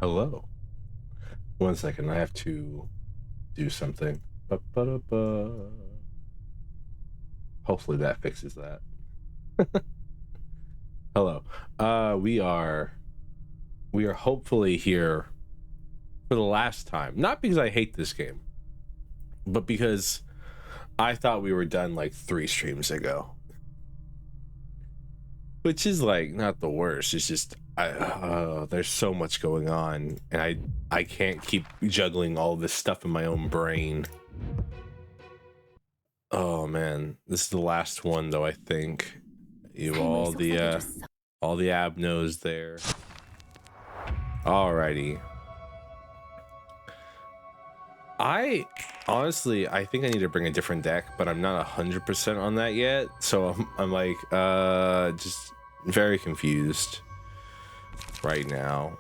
Hello. 1 second, I have to do something. Ba-ba-da-ba. Hopefully that fixes that. Hello. We are hopefully here for the last time. Not because I hate this game, but because I thought we were done like 3 streams ago. Which is like not the worst. It's just there's so much going on, and I can't keep juggling all this stuff in my own brain. Oh man, this is the last one though. I think you all the abnos there. Alrighty. I honestly think I need to bring a different deck, but I'm not 100% on that yet. So I'm like just very confused right now.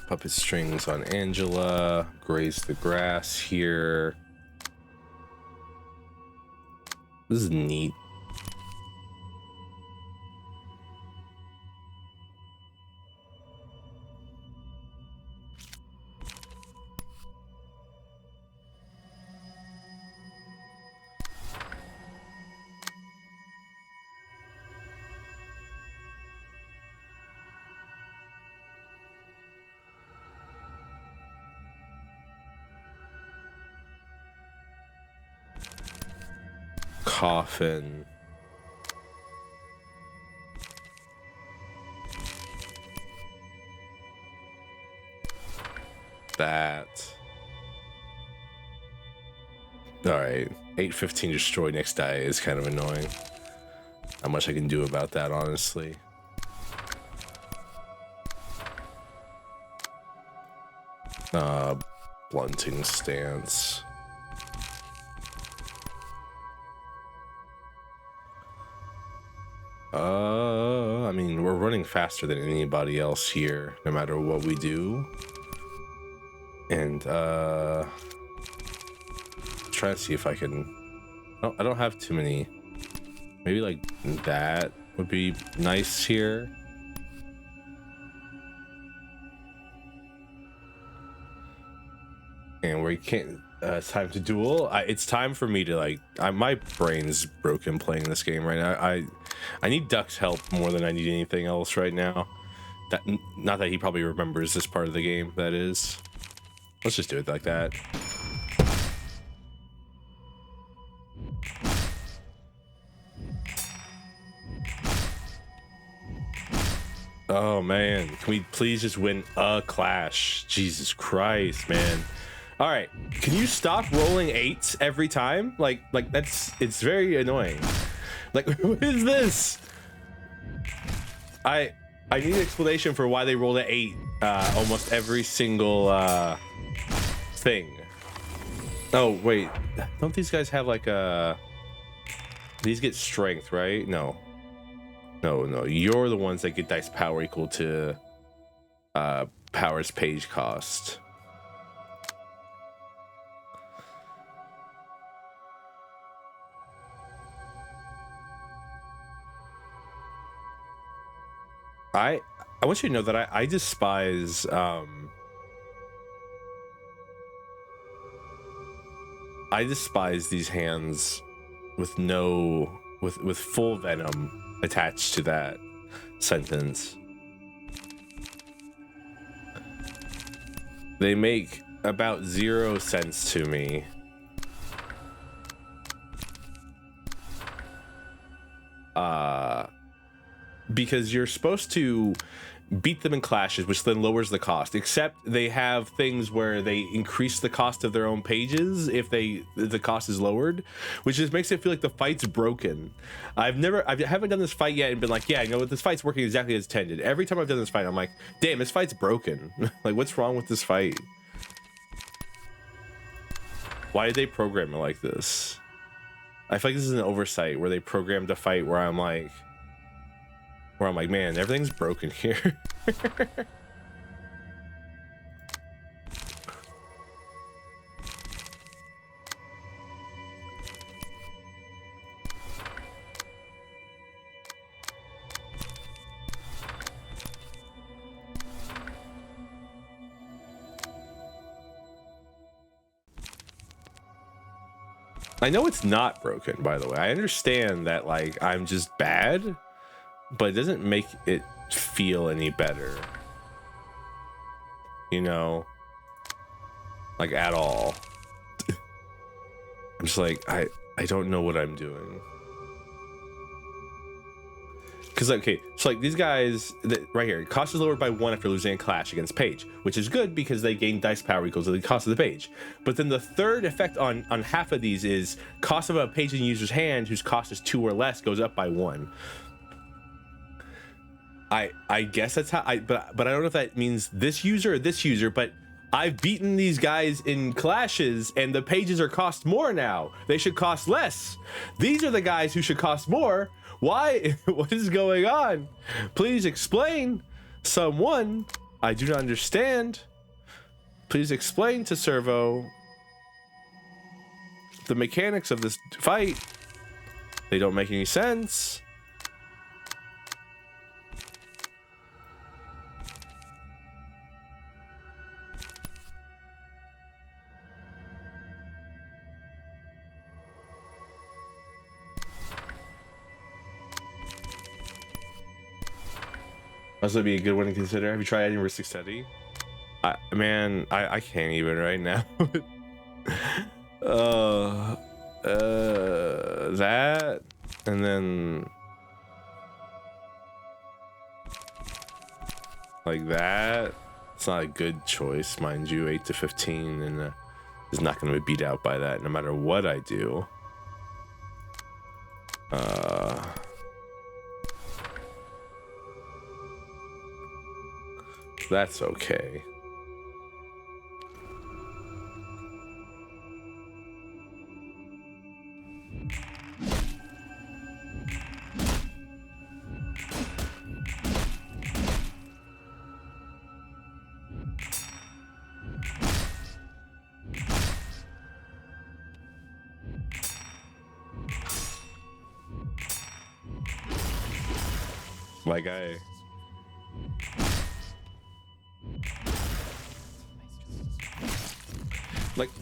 Puppet strings on Angela, graze the grass here. This is neat. Coffin. That. Alright. 8/15 destroy next die is kind of annoying. Not much I can do about that, honestly. Blunting stance. I mean, we're running faster than anybody else here, no matter what we do. And try to see if I can. Oh, I don't have too many. Maybe like that would be nice here. And we can't. It's time to duel. It's time for me to like. My brain's broken playing this game right now. I need Duck's help more than I need anything else right now. Not that he probably remembers this part of the game. That is. Let's just do it like that. Oh man, can we please just win a clash? Jesus Christ, man. All right, can you stop rolling 8s every time? Like it's very annoying. Like, what is this? I need an explanation for why they rolled an 8 almost every single thing. Oh wait, don't these guys have like a? These get strength, right? No, you're the ones that get dice power equal to power's page cost. I want you to know that I despise these hands with with full venom attached to that sentence. They make about 0 sense to me. Because you're supposed to beat them in clashes, which then lowers the cost, except they have things where they increase the cost of their own pages if the cost is lowered, which just makes it feel like the fight's broken. I haven't done this fight yet and been like, yeah, you know what, this fight's working exactly as intended. Every time I've done this fight, I'm like, damn, this fight's broken. Like, what's wrong with this fight? Why did they program it like this? I feel like this is an oversight where they programmed a fight where I'm like, man, everything's broken here. I know it's not broken, by the way. I understand that, like, I'm just bad, but it doesn't make it feel any better. You know? Like, at all. I'm just like, I don't know what I'm doing. Because, okay, so like these guys right here, cost is lowered by 1 after losing a clash against page, which is good because they gain dice power equals to the cost of the page. But then the third effect on half of these is cost of a page in the user's hand whose cost is 2 or less goes up by 1. I guess that's how but I don't know if that means this user or this user, but I've beaten these guys in clashes and the pages are cost more now. They should cost less. These are the guys who should cost more. Why? What is going on? Please explain. Someone. I do not understand. Please explain to Servo the mechanics of this fight. They don't make any sense. This would be a good one to consider. Have you tried adding Ristic Steady? Man, I can't even right now. That, and then like that. It's not a good choice, mind you. 8 to 15, and is not going to be beat out by that, no matter what I do. That's okay.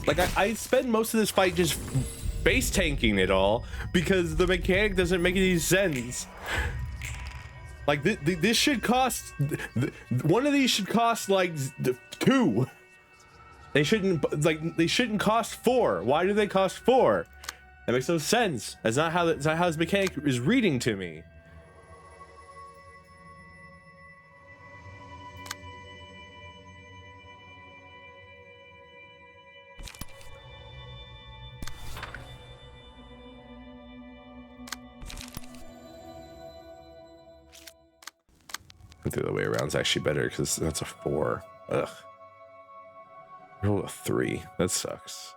Like I spend most of this fight just base tanking it all because the mechanic doesn't make any sense. Like this should cost, one of these should cost like 2. They shouldn't cost 4. Why do they cost 4? That makes no sense. That's not how this mechanic is reading to me. The other way around is actually better because that's a 4. Ugh. Roll a 3. That sucks.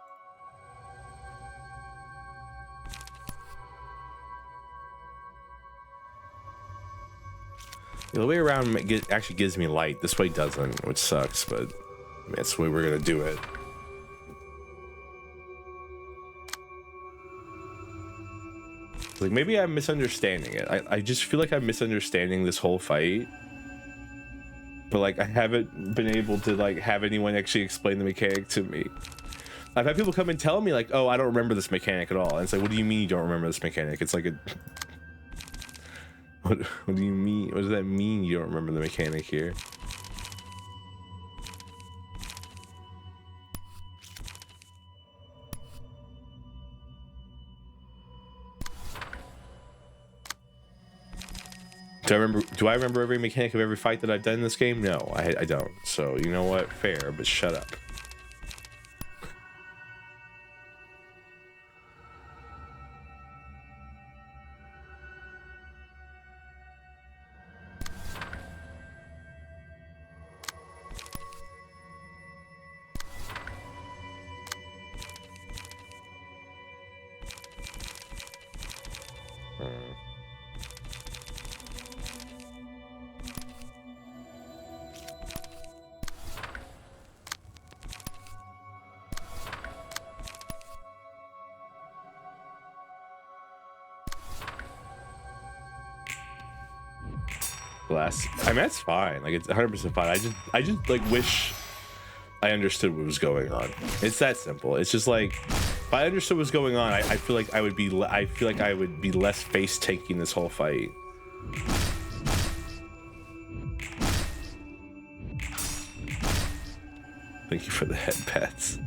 The other way around actually gives me light. This way doesn't, which sucks, but I mean, that's the way we're gonna do it. Like, maybe I'm misunderstanding it. I just feel like I'm misunderstanding this whole fight. But like I haven't been able to like have anyone actually explain the mechanic to me. I've had people come and tell me like, oh, I don't remember this mechanic at all. And it's like, what do you mean you don't remember this mechanic? It's like a what do you mean? What does that mean you don't remember the mechanic here? Do I remember every mechanic of every fight that I've done in this game? No, I don't. So, you know what? Fair, but shut up. Glass. I mean, that's fine. Like, it's 100% fine. I just like wish I understood what was going on. It's that simple. It's just like, if I understood what was going on, I feel like I would be less face tanking this whole fight. Thank you for the head pats.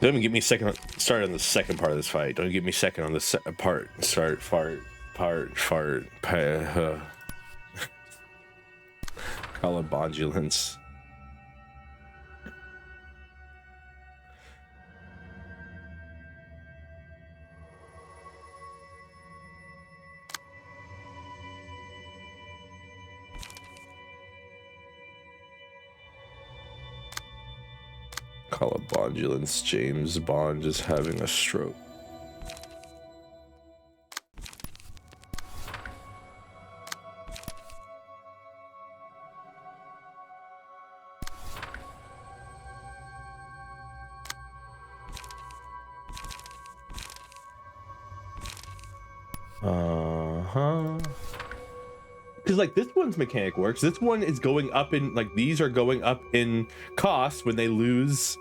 Don't even get me started on the second part of this fight. Don't get me second on the part. Colobondulance. Colobondulance. James Bond is having a stroke. Because like this one's mechanic works. This one is going up in, like, these are going up in cost when they lose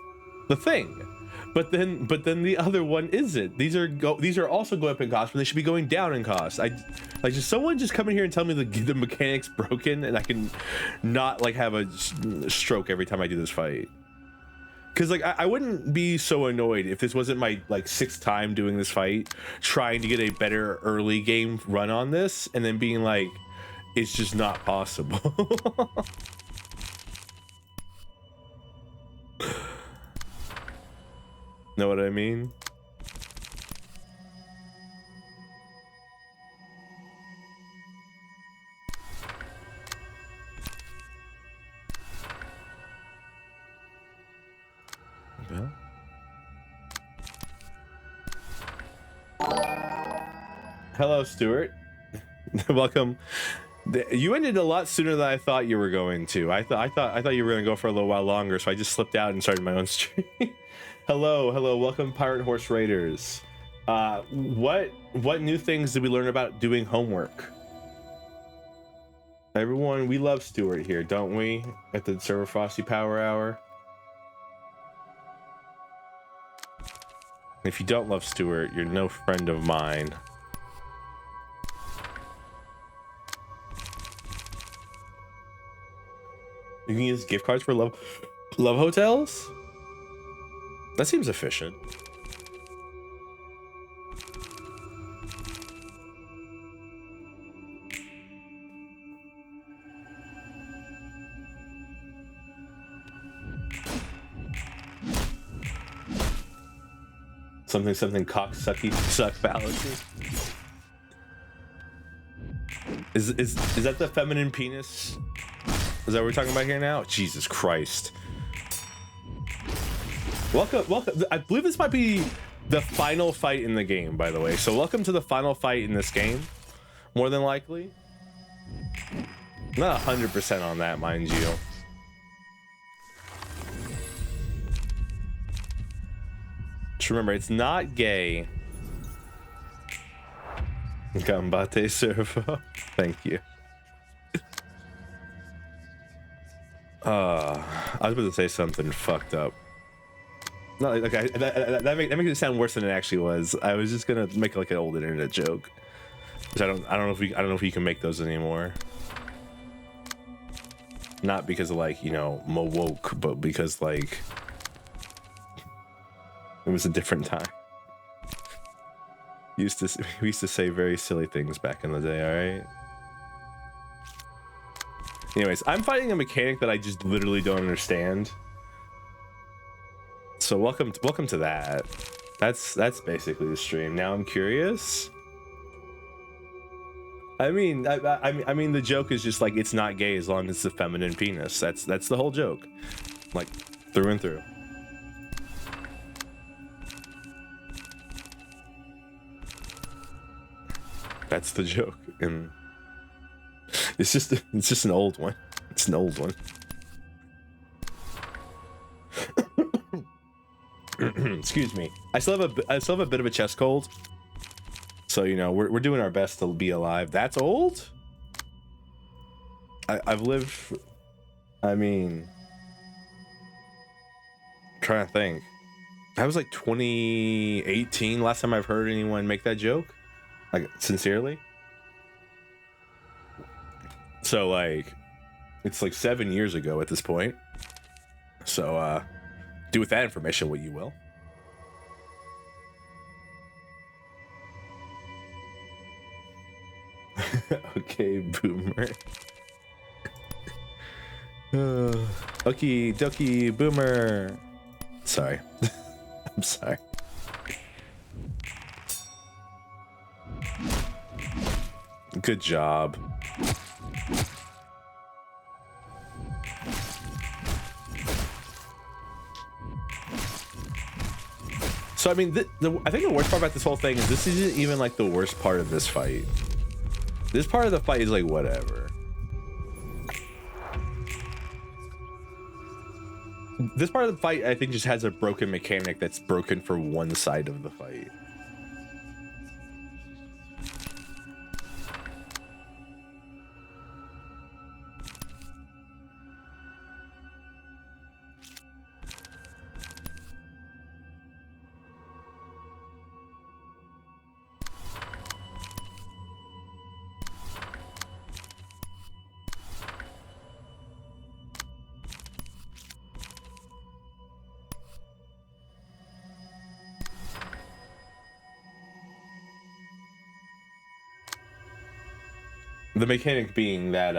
the thing, but then the other one isn't. These are also going up in cost when they should be going down in cost. I like, just someone just come in here and tell me the mechanic's broken and I can not like have a stroke every time I do this fight. Because like I wouldn't be so annoyed if this wasn't my like 6th time doing this fight, trying to get a better early game run on this, and then being like, it's just not possible. Know what I mean? Yeah. Hello, Stuart. Welcome. You ended a lot sooner than I thought you were going to. I thought you were going to go for a little while longer, so I just slipped out and started my own stream. Hello, welcome, Pirate Horse Raiders. What new things did we learn about doing homework? Everyone, we love Stuart here, don't we? At the Servofrosty Power Hour. If you don't love Stuart, you're no friend of mine. You can use gift cards for love hotels? That seems efficient. Something cocksucky suck fallacy. Is that the feminine penis? Is that what we're talking about here now? Jesus Christ. Welcome. I believe this might be the final fight in the game, by the way. So welcome to the final fight in this game. More than likely. Not 100% on that, mind you. Just remember, it's not gay. Gambate Servo. Thank you. I was about to say something fucked up. No, okay, that makes it sound worse than it actually was. I was just gonna make like an old internet joke, which I don't know if you can make those anymore. Not because of, like, you know, mo woke, but because like it was a different time. We used to say very silly things back in the day. All right. Anyways, I'm fighting a mechanic that I just literally don't understand. So welcome to that. That's basically the stream. Now I'm curious. I mean, I mean, the joke is just like, it's not gay as long as it's a feminine penis. That's the whole joke, like through and through. That's the joke, and it's just an old one. It's an old one. Excuse me. I still have a bit of a chest cold. So, you know, we're doing our best to be alive. That's old? I've lived, I mean, I'm trying to think. That was like 2018 last time I've heard anyone make that joke. Like, sincerely. So, like, it's like 7 years ago at this point. So, do with that information what you will. Okay, boomer. Okie dokie, boomer. Sorry. I'm sorry. Good job. So, I mean, I think the worst part about this whole thing is this isn't even like the worst part of this fight. This part of the fight is like whatever. This part of the fight, I think, just has a broken mechanic that's broken for one side of the fight. The mechanic being that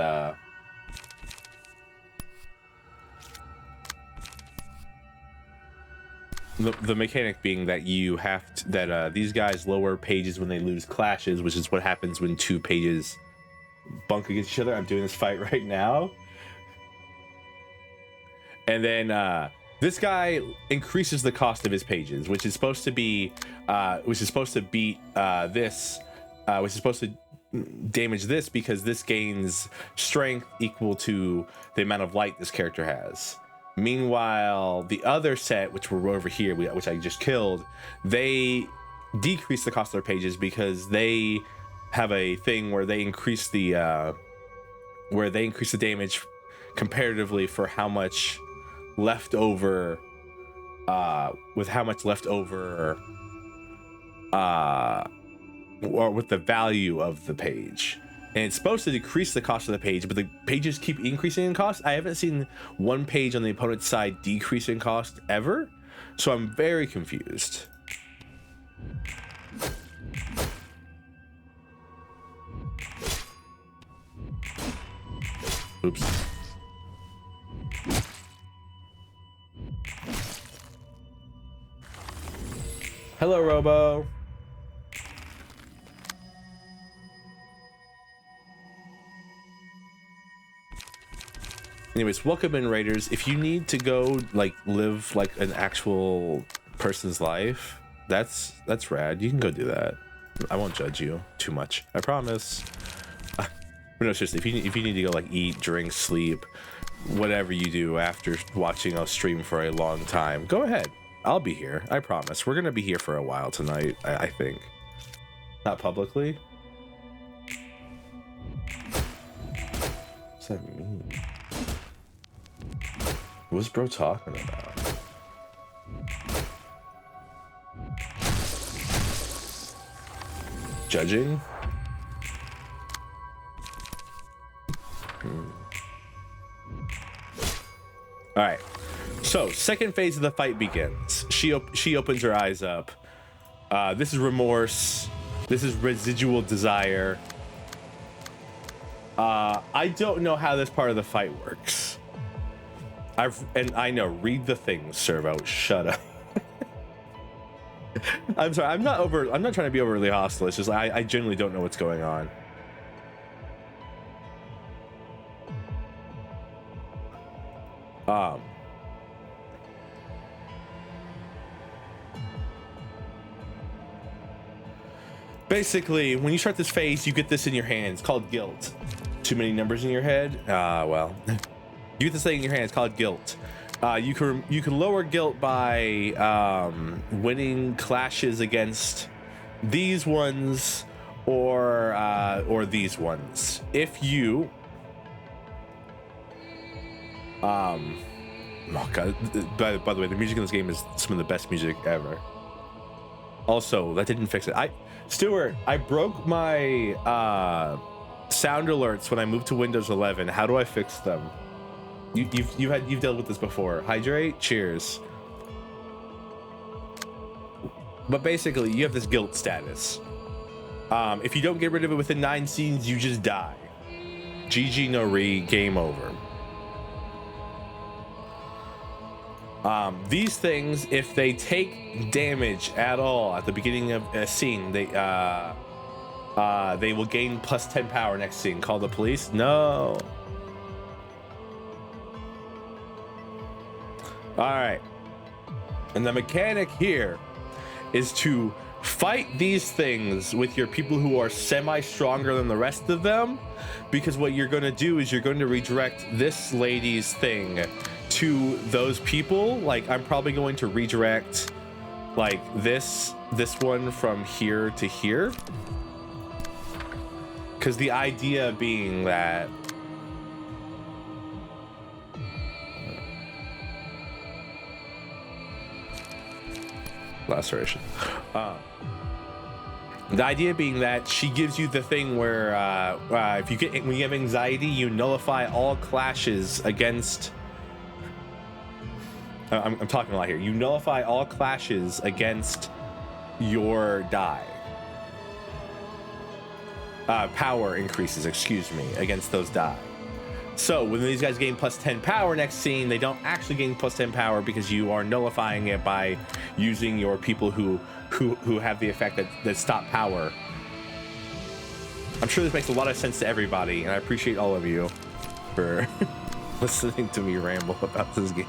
the mechanic being that you have to, that these guys lower pages when they lose clashes, which is what happens when two pages bunk against each other. I'm doing this fight right now, and then this guy increases the cost of his pages, which is supposed to be which is supposed to beat this, which is supposed to damage this, because this gains strength equal to the amount of light this character has. Meanwhile, the other set, which were over here, which I just killed, they decrease the cost of their pages because they have a thing where they increase the damage comparatively for how much left over, with how much left over, or with the value of the page. And it's supposed to decrease the cost of the page, but the pages keep increasing in cost. I haven't seen one page on the opponent's side decrease in cost ever, so I'm very confused. Oops. Hello, Robo. Anyways, welcome in, Raiders. If you need to go like live like an actual person's life, that's rad. You can go do that. I won't judge you too much, I promise. But no, seriously, if you need to go like eat, drink, sleep, whatever you do after watching us stream for a long time, go ahead. I'll be here. I promise. We're gonna be here for a while tonight. I think. Not publicly. What's that mean? What's bro talking about? Judging? All right. So, second phase of the fight begins. She opens her eyes up. This is remorse. This is residual desire. I don't know how this part of the fight works. I know, read the things, Servo. Shut up. I'm sorry, I'm not trying to be overly hostile. It's just I genuinely don't know what's going on. Basically, when you start this phase, you get this in your hands called guilt. Too many numbers in your head? Well, you get this thing in your hands called guilt. You can lower guilt by winning clashes against these ones or these ones. If you oh god, by the way, the music in this game is some of the best music ever. Also, that didn't fix it. Stuart, I broke my sound alerts when I moved to Windows 11. How do I fix them? You've dealt with this before. Hydrate, cheers. But basically, you have this guilt status. If you don't get rid of it within 9 scenes, you just die. GG no re, game over. These things, if they take damage at all at the beginning of a scene, they will gain plus 10 power next scene. Call the police? No. All right. And the mechanic here is to fight these things with your people who are semi-stronger than the rest of them, because what you're going to do is you're going to redirect this lady's thing to those people. Like, I'm probably going to redirect like this one from here to here, because the idea being that laceration. The idea being that she gives you the thing where when you have anxiety, you nullify all clashes against. I'm talking a lot here. You nullify all clashes against your die. Power increases, excuse me, against those die. So when these guys gain plus 10 power next scene, they don't actually gain plus 10 power because you are nullifying it by using your people who have the effect that stop power. I'm sure this makes a lot of sense to everybody, and I appreciate all of you for listening to me ramble about this game.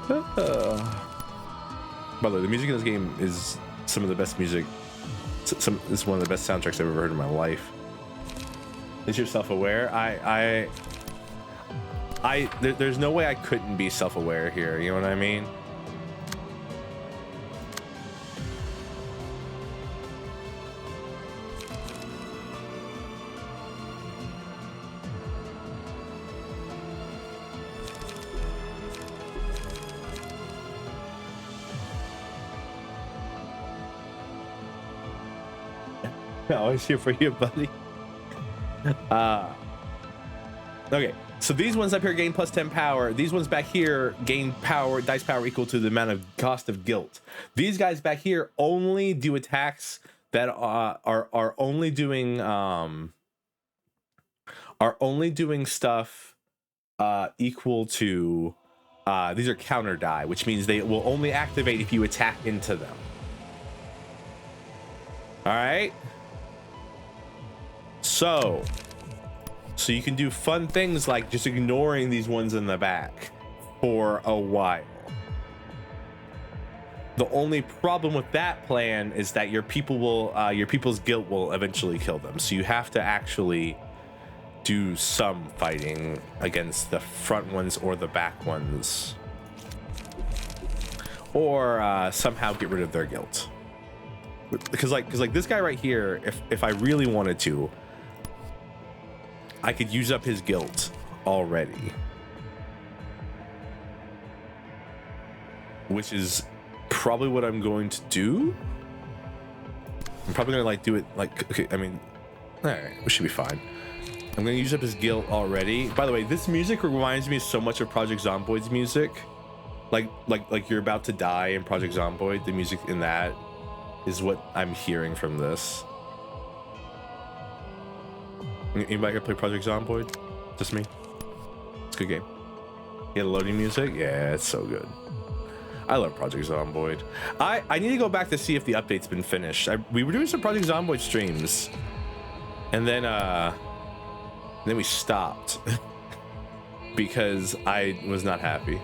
By the way, the music in this game is some of the best music. It's one of the best soundtracks I've ever heard in my life. Is you're self-aware? There's no way I couldn't be self-aware here. You know what I mean? Always here for you, buddy. Okay, so these ones up here gain plus 10 power. These ones back here gain power, dice power equal to the amount of cost of guilt. These guys back here only do attacks that are only doing stuff equal to these are counter die, which means they will only activate if you attack into them. All right. So you can do fun things like just ignoring these ones in the back for a while. The only problem with that plan is that your people's guilt will eventually kill them. So you have to actually do some fighting against the front ones or the back ones, or somehow get rid of their guilt. Because this guy right here, if I really wanted to, I could use up his guilt already, which is probably what I'm going to do. I'm probably gonna do it okay, I mean, all right, we should be fine. I'm gonna use up his guilt already. By the way, this music reminds me so much of Project Zomboid's music. Like you're about to die in Project Zomboid. The music in that is what I'm hearing from this. Anybody can play Project Zomboid? Just me? It's a good game. You got loading music? Yeah, it's so good. I love Project Zomboid. I need to go back to see if the update's been finished. We were doing some Project Zomboid streams, and then we stopped because I was not happy.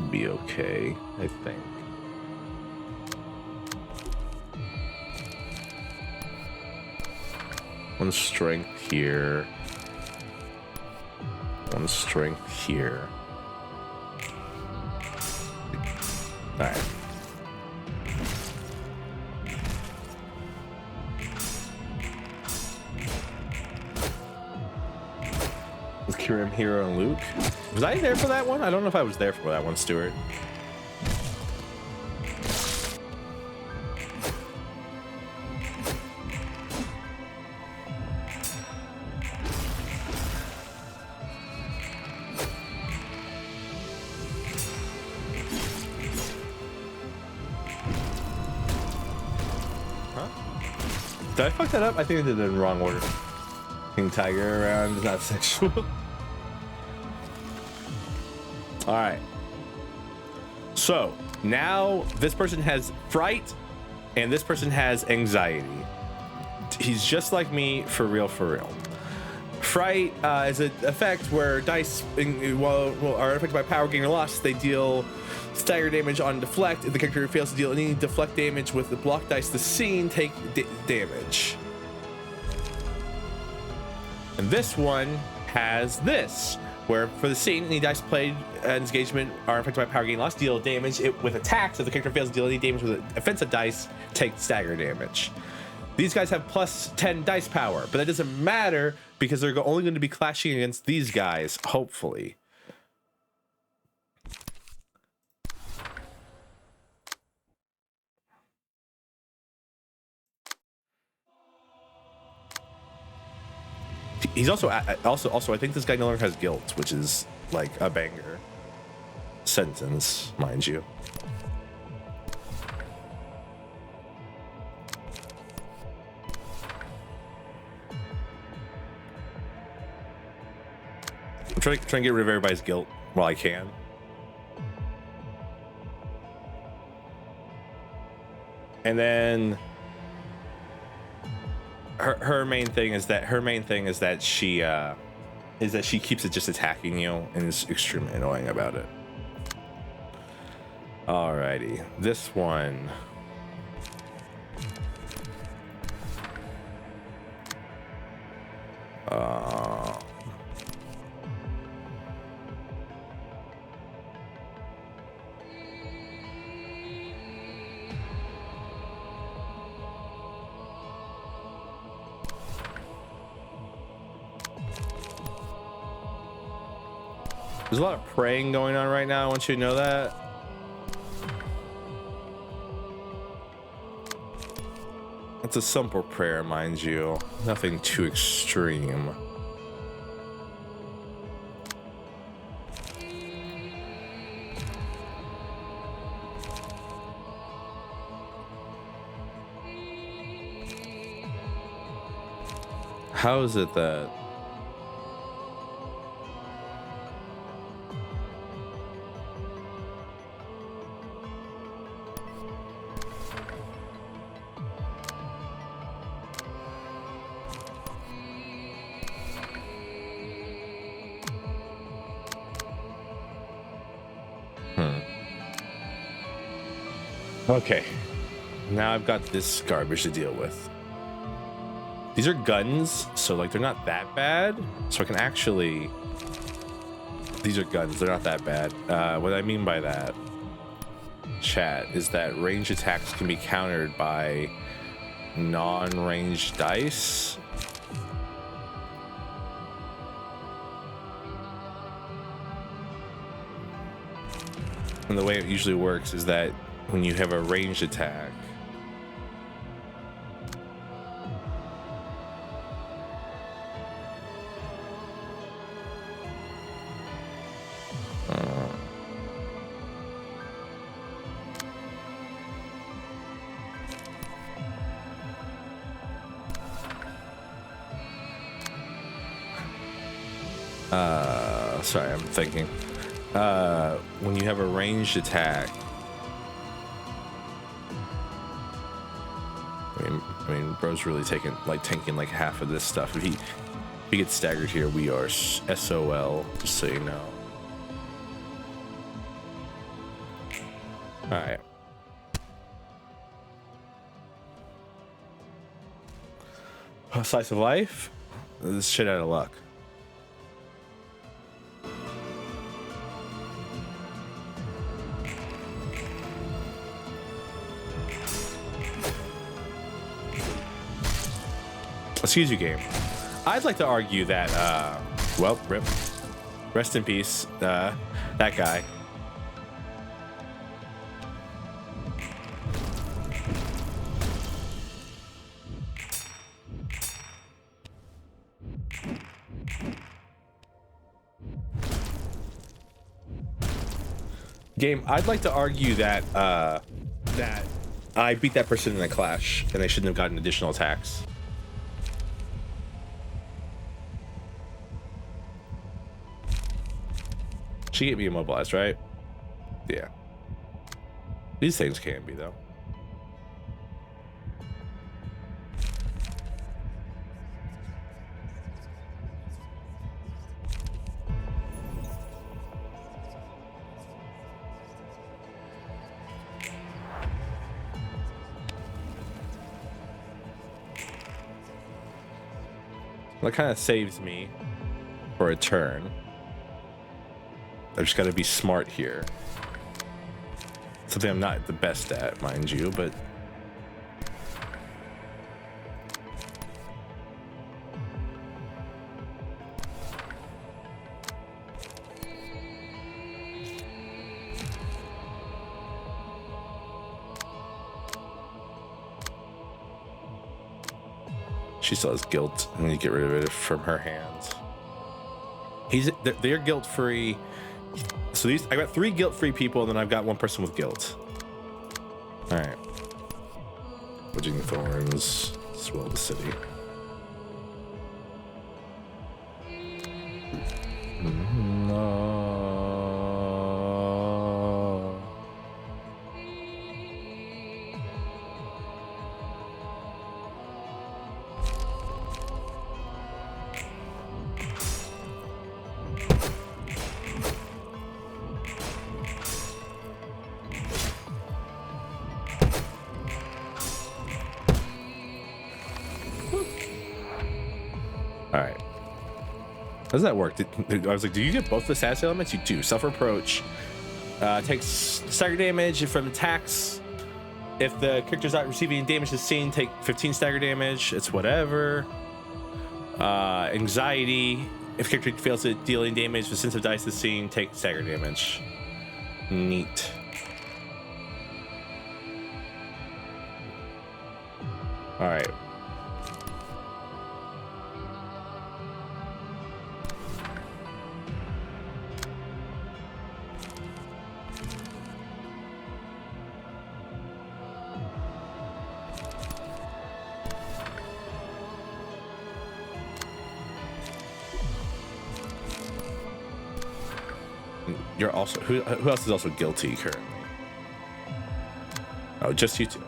Be okay, I think. One strength here. One strength here. Alright. With Kirim, Hero, and Luke. Was I there for that one? I don't know if I was there for that one, Stuart. Huh? Did I fuck that up? I think I did it in the wrong order. King Tiger around is not sexual. All right. So now this person has fright and this person has anxiety. He's just like me, for real, for real. Fright is an effect where dice are affected by power, gain, or loss. They deal stagger damage on deflect. If the character fails to deal any deflect damage with the block dice, the scene take damage. And this one has this, where for the scene, any dice played and engagement are affected by power, gain, loss, deal damage with attacks. If the character fails to deal any damage with offensive dice, take stagger damage. These guys have plus 10 dice power, but that doesn't matter because they're only going to be clashing against these guys, hopefully. He's also I think this guy no longer has guilt, which is like a banger sentence, mind you. I'm trying to get rid of everybody's guilt while I can. And then her main thing is that she keeps it just attacking you and is extremely annoying about it. Alrighty, this one. There's a lot of praying going on right now. I want you to know that. It's a simple prayer, mind you. Nothing too extreme. How is it that okay, now I've got this garbage to deal with. These are guns, so like they're not that bad. So I can actually, these are guns, they're not that bad. What I mean by that, chat, is that range attacks can be countered by non-ranged dice. And the way it usually works is that when you have a ranged attack, sorry, I'm thinking. When you have a ranged attack, I mean, bro's really tanking like half of this stuff. If he gets staggered here, we are SOL, just so you know. All right. Slice of life. This shit out of luck. Excuse you, game. I'd like to argue that, well, rip. Rest in peace, that guy. Game, I'd like to argue that, that I beat that person in a clash and they shouldn't have gotten additional attacks. She can't be immobilized, right? Yeah. These things can be, though. That kind of saves me for a turn. I've just got to be smart here. Something I'm not the best at, mind you, but... She still has guilt. I need to get rid of it from her hands. They're guilt-free. So these, I got 3 guilt-free people, and then I've got 1 person with guilt. All right. Wedging Thorns, Swell the City. No. How does that work? I was like, do you get both the status elements? You do. Self-approach takes stagger damage from attacks. If the character's not receiving damage to the scene, take 15 stagger damage. It's whatever. Anxiety. If character fails to deal any damage with sensitive dice to the scene, take stagger damage. Neat. All right. You're also who else is also guilty currently? Oh, just you two.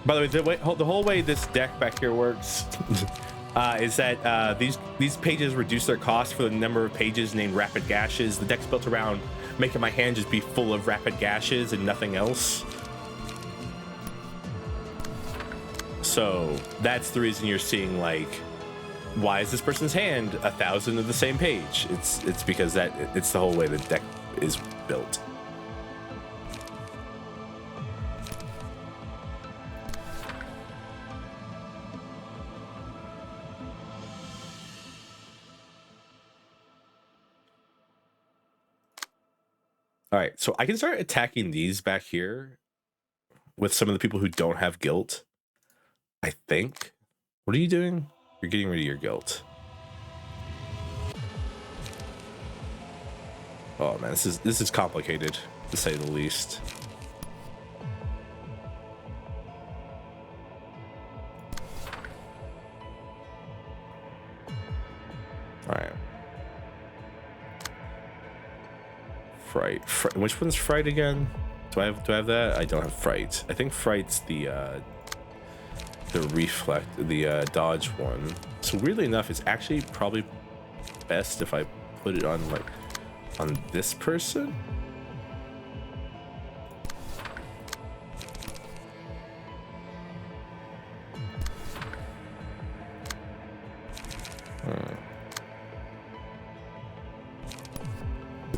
By the way, the whole way this deck back here works, is that these pages reduce their cost for the number of pages named rapid gashes. The deck's built around making my hand just be full of rapid gashes and nothing else. So that's the reason you're seeing, like, why is this person's hand 1,000 of the same page? It's because it's the whole way the deck is built. All right, so I can start attacking these back here with some of the people who don't have guilt, I think. What are you doing? You're getting rid of your guilt. Oh man, this is complicated, to say the least. All right. Fright. Which one's fright again? Do I have that? I don't have fright. I think fright's the reflect, the dodge one. So weirdly enough, it's actually probably best if I put it on, like, on this person.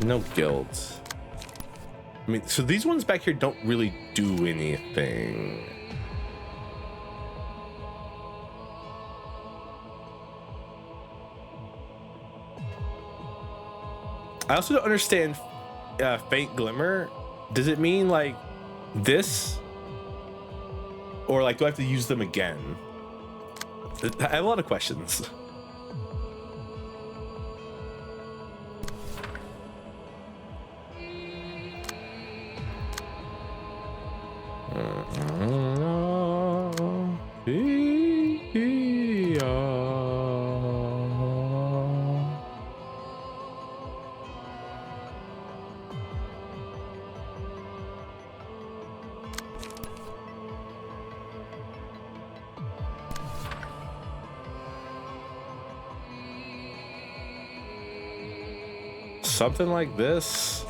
No guilt. I mean, so these ones back here don't really do anything. I also don't understand faint glimmer. Does it mean like this, or like do I have to use them again? I have a lot of questions. Something like this.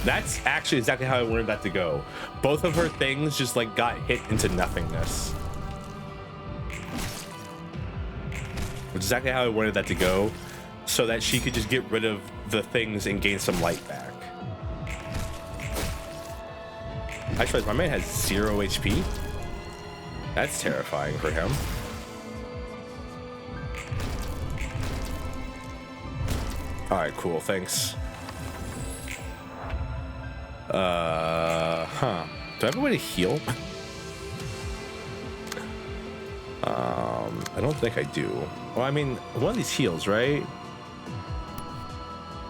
That's actually exactly how I wanted that to go. Both of her things just like got hit into nothingness. Which is exactly how I wanted that to go, so that she could just get rid of the things and gain some light back. Actually, my man has 0 HP. That's terrifying for him. All right, cool, thanks. Do I have a way to heal? I don't think I do. Well, I mean, one of these heals, right?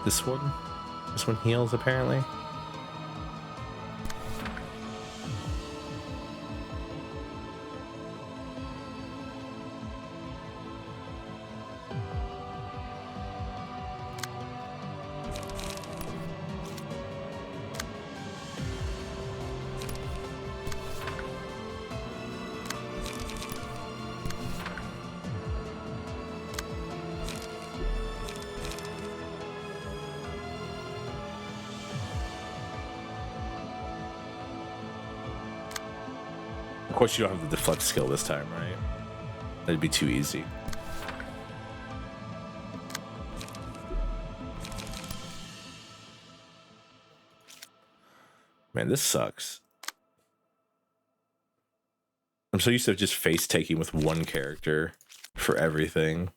This one heals apparently. Of course, you don't have the deflect skill this time, right? That'd be too easy. Man, this sucks. I'm so used to just face taking with one character for everything.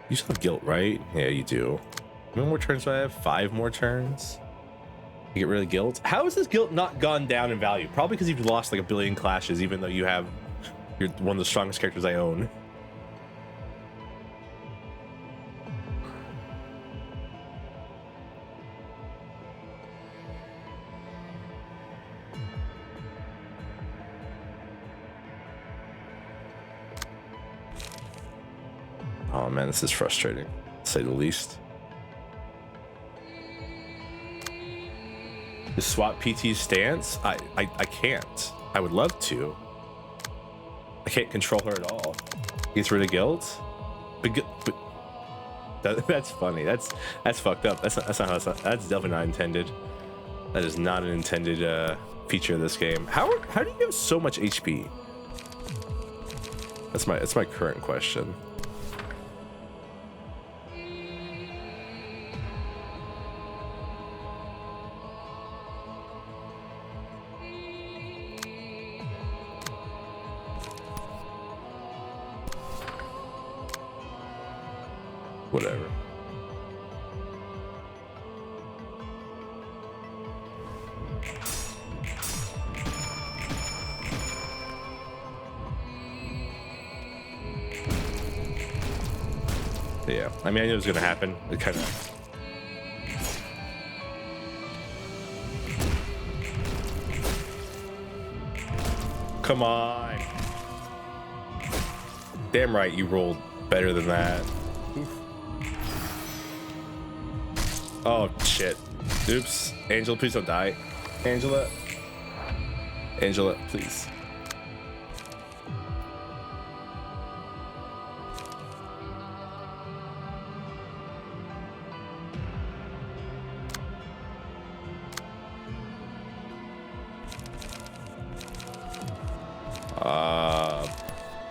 You still have guilt, right? Yeah, you do. How many more turns do I have? 5 more turns. You get rid of guilt. How has this guilt not gone down in value? Probably because you've lost like a billion clashes, even though you're one of the strongest characters I own. Oh man, this is frustrating, to say the least. To swap PT's stance? I can't. I would love to. I can't control her at all. Gets rid of guilt? But that's funny. That's fucked up. That's not how that's definitely not intended. That is not an intended feature of this game. How do you have so much HP? That's my current question. Whatever. Yeah, I mean, I knew it was gonna happen. It kind of. Come on. Damn right, you rolled better than that. Oh shit. Oops. Angela, please don't die. Angela, please.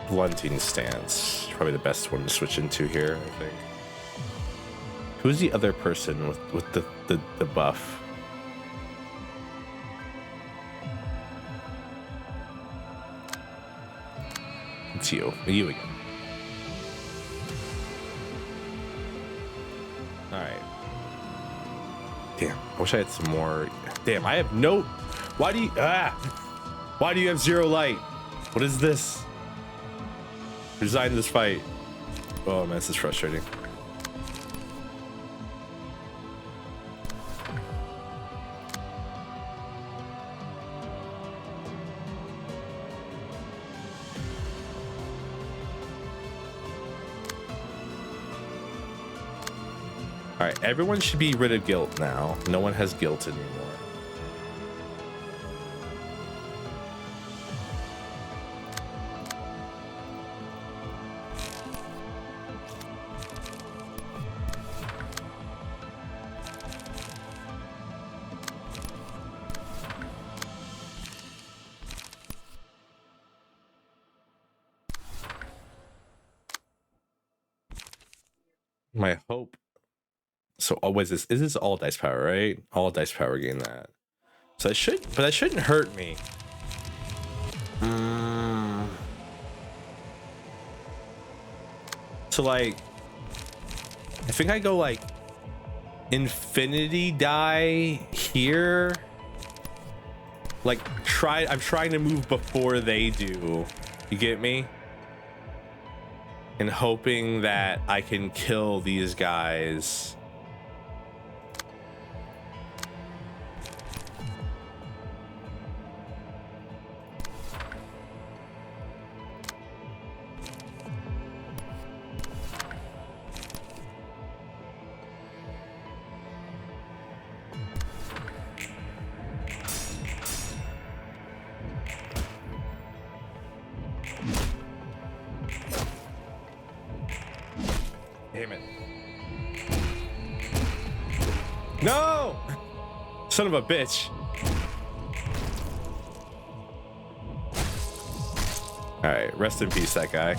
Blunting stance. Probably the best one to switch into here, I think. Who's the other person with the buff? It's you. You again. Alright. Damn, I wish I had some more. Damn, I have no. Why do you have 0 light? What is this? Resign this fight. Oh man, this is frustrating. All right, everyone should be rid of guilt now. No one has guilt anymore. My hope. So always this is this all dice power, right? All dice power gain that. So that shouldn't hurt me. So like, I think I go like infinity die here. Like I'm trying to move before they do. You get me? And hoping that I can kill these guys. Damn it. No! Son of a bitch. Alright, rest in peace, that guy.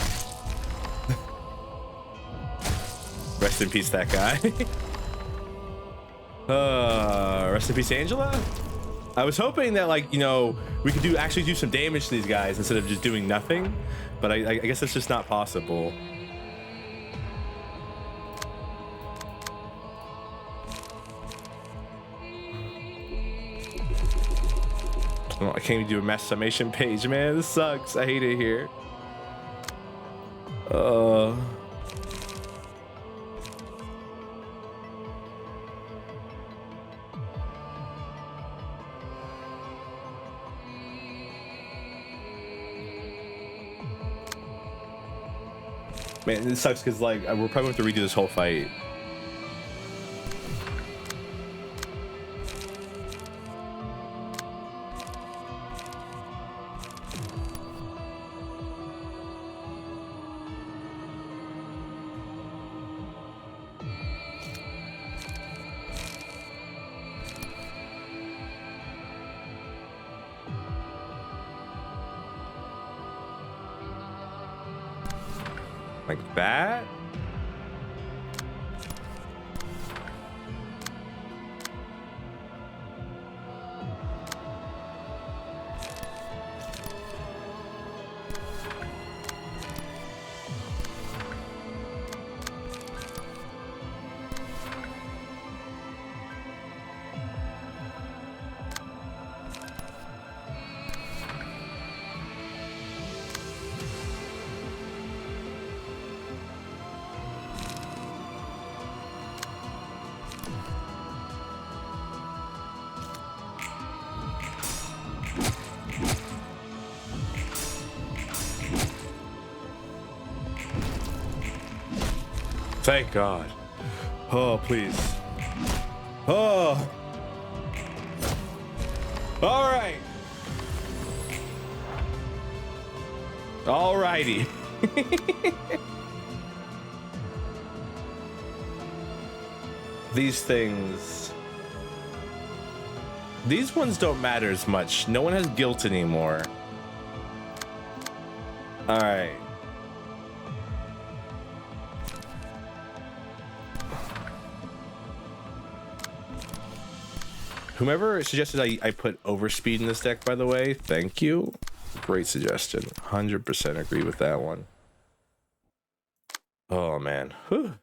Rest in peace, that guy. Rest in peace, Angela? I was hoping that, like, you know, we could actually do some damage to these guys instead of just doing nothing, but I guess that's just not possible. Oh, I can't even do a mass summation page, man. This sucks. I hate it here. Man, this sucks because like we're probably going to have to redo this whole fight. Like that? Thank God. Oh, please. Oh. All right. All righty. These things. These ones don't matter as much. No one has guilt anymore. All right. Whomever suggested I put overspeed in this deck, by the way, thank you. Great suggestion. 100% agree with that one. Oh, man. Whew.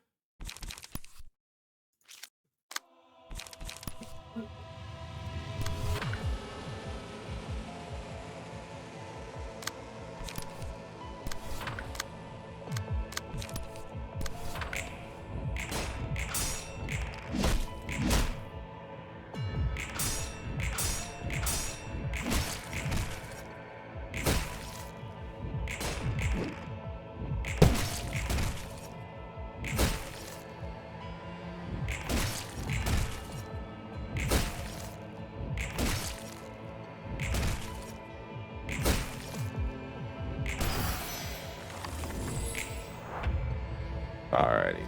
Alrighty.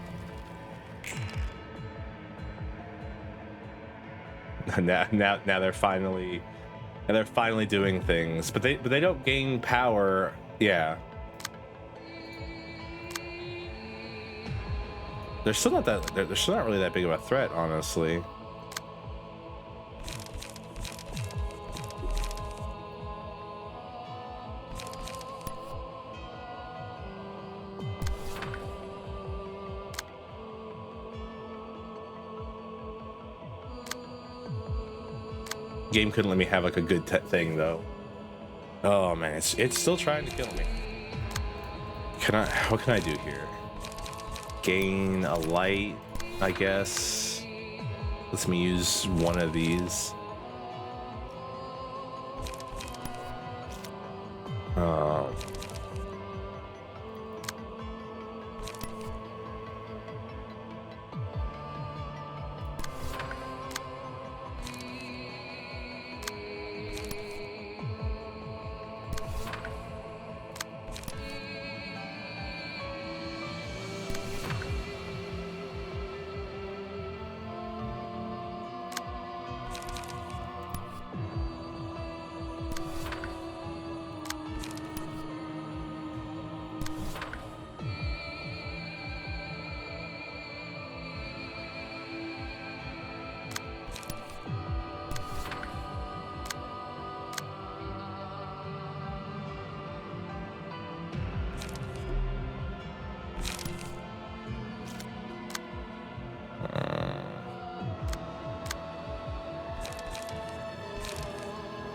Now they're finally doing things, but they don't gain power. Yeah. They're still not really that big of a threat, honestly. Game couldn't let me have like a good thing though. Oh man, it's still trying to kill me. What can I do here? Gain a light, I guess. Lets me use one of these.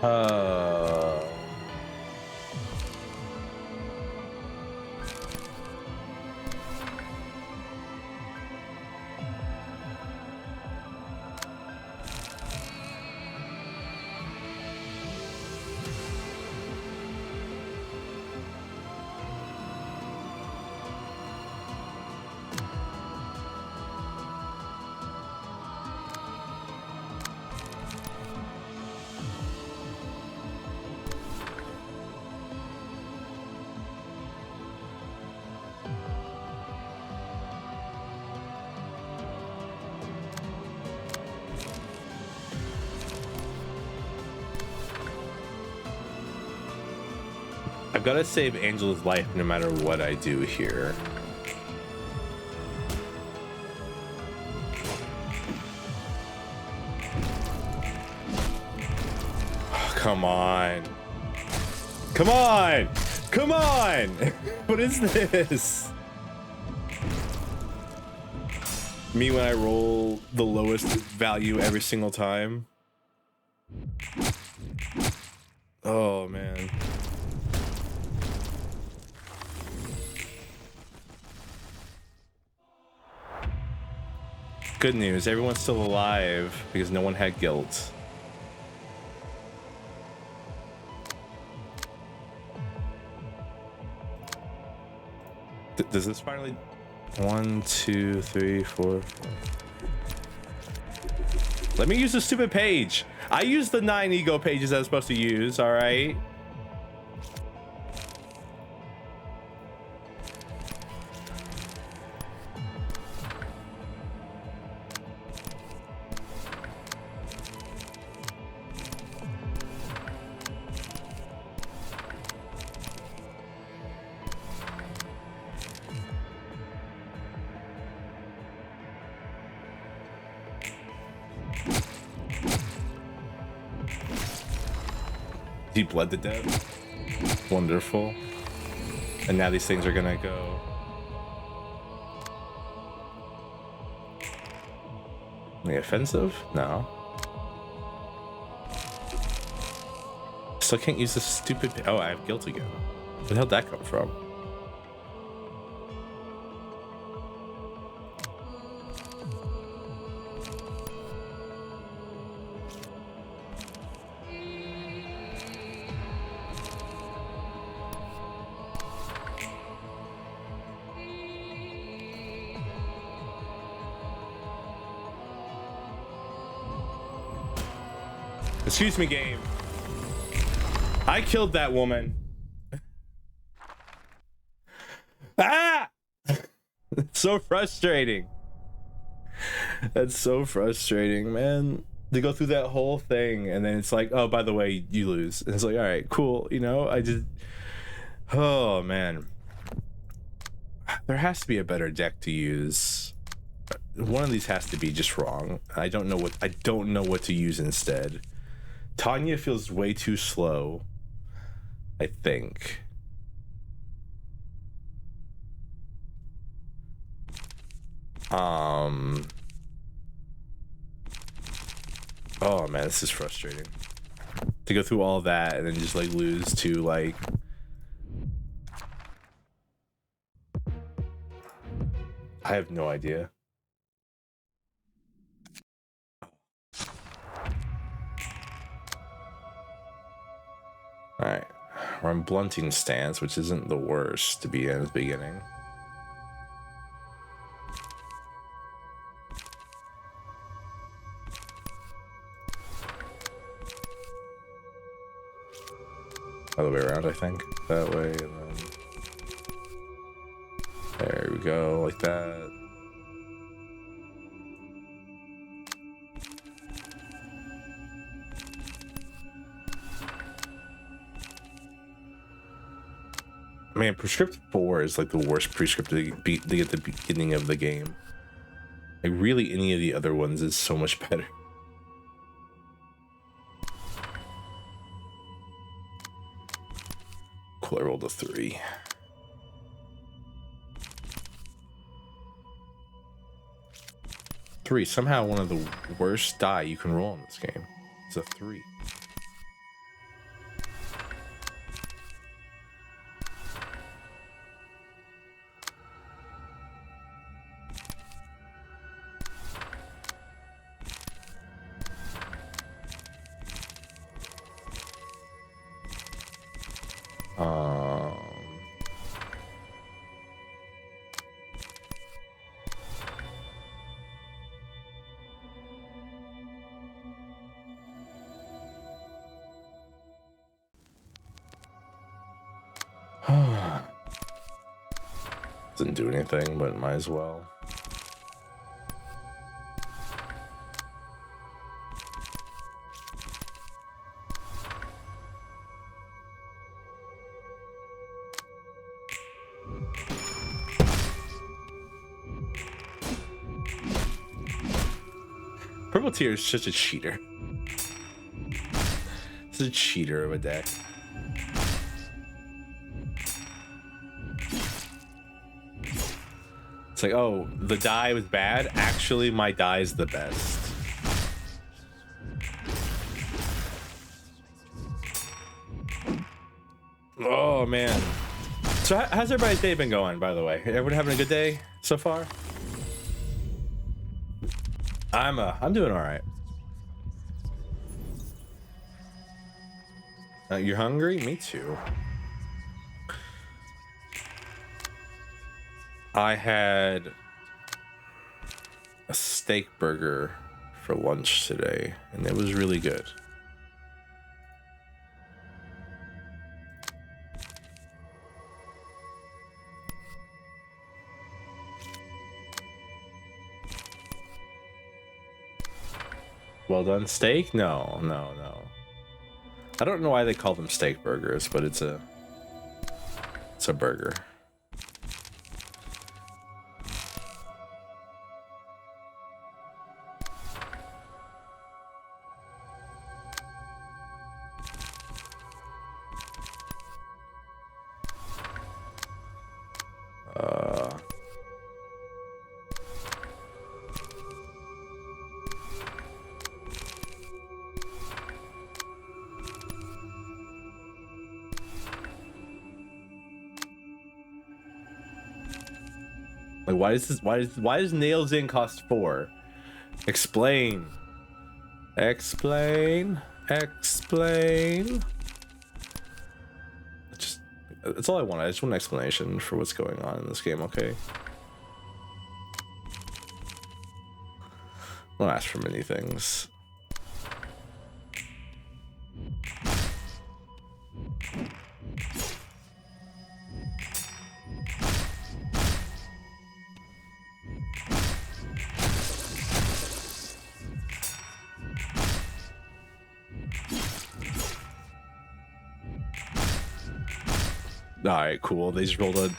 Uh, I've got to save Angela's life no matter what I do here. Oh, come on. Come on. Come on. What is this? Me when I roll the lowest value every single time. Oh, man. Good news, everyone's still alive because no one had guilt. Does this finally... 1, 2, 3, 4. Let me use the stupid page. I use the 9 ego pages I was supposed to use, all right? He bled to death. Wonderful. And now these things are gonna go. The offensive? No. Still can't use this stupid. Oh, I have guilt again. Where the hell did that come from? Excuse me, game. I killed that woman. Ah! It's so frustrating. That's so frustrating, man. To go through that whole thing and then it's like, oh, by the way, you lose. And it's like, all right, cool. You know, I just... Oh, man. There has to be a better deck to use. One of these has to be just wrong. I don't know what to use instead. Tanya feels way too slow, I think. Oh man, this is frustrating. To go through all that and then just like lose to like... I have no idea. Alright, we're in blunting stance, which isn't the worst to be in the beginning. Other way around, I think. That way, and then... There we go, like that. Man, prescript 4 is like the worst prescript to get at the beginning of the game. Like really any of the other ones is so much better. Cool, I rolled a 3. Somehow one of the worst die you can roll in this game. It's a 3. Didn't do anything, but might as well. Purple Tear is such a cheater. It's a cheater of a deck. It's like, oh, the die was bad. Actually, my die is the best. Oh man. So how's everybody's day been going, by the way? Everyone having a good day so far? I'm doing all right. You're hungry? Me too. I had a steak burger for lunch today, and it was really good. Well done steak? No. I don't know why they call them steak burgers, but it's a burger. Like, why does Nails In cost 4? Explain. That's all I want. I just want an explanation for what's going on in this game, okay? I don't ask for many things. All right, cool. They just rolled a. This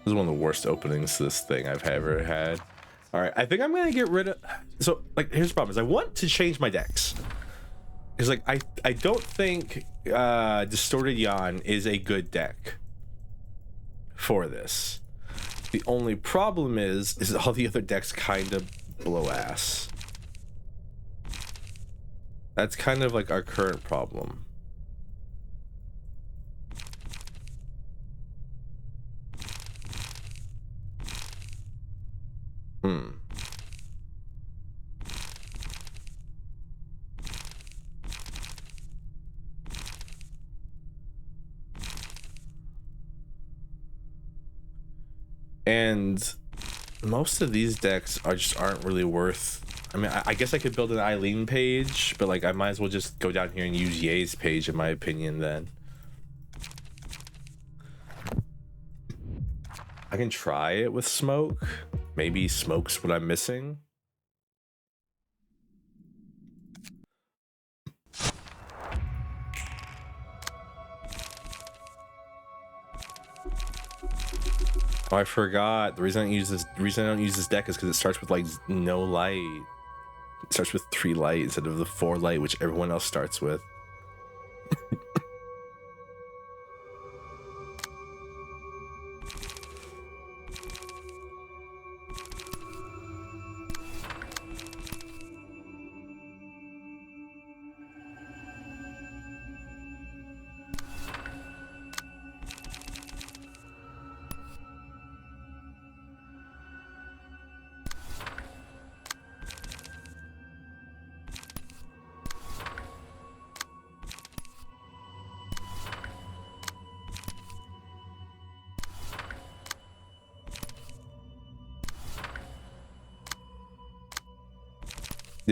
is one of the worst openings to this thing I've ever had. All right, I think I'm gonna get rid of. So, like, here's the problem: is I want to change my decks. Because, like, I don't think Distorted Yawn is a good deck for this. The only problem is all the other decks kind of blow ass. That's kind of like our current problem. And most of these decks aren't really worth. I mean, I guess I could build an Eileen page, but like I might as well just go down here and use Ye's page, in my opinion. Then I can try it with Smoke. Maybe Smoke's what I'm missing. Oh, I forgot. The reason I don't use this deck is because it starts with like no light. It starts with 3 light instead of the 4 light, which everyone else starts with.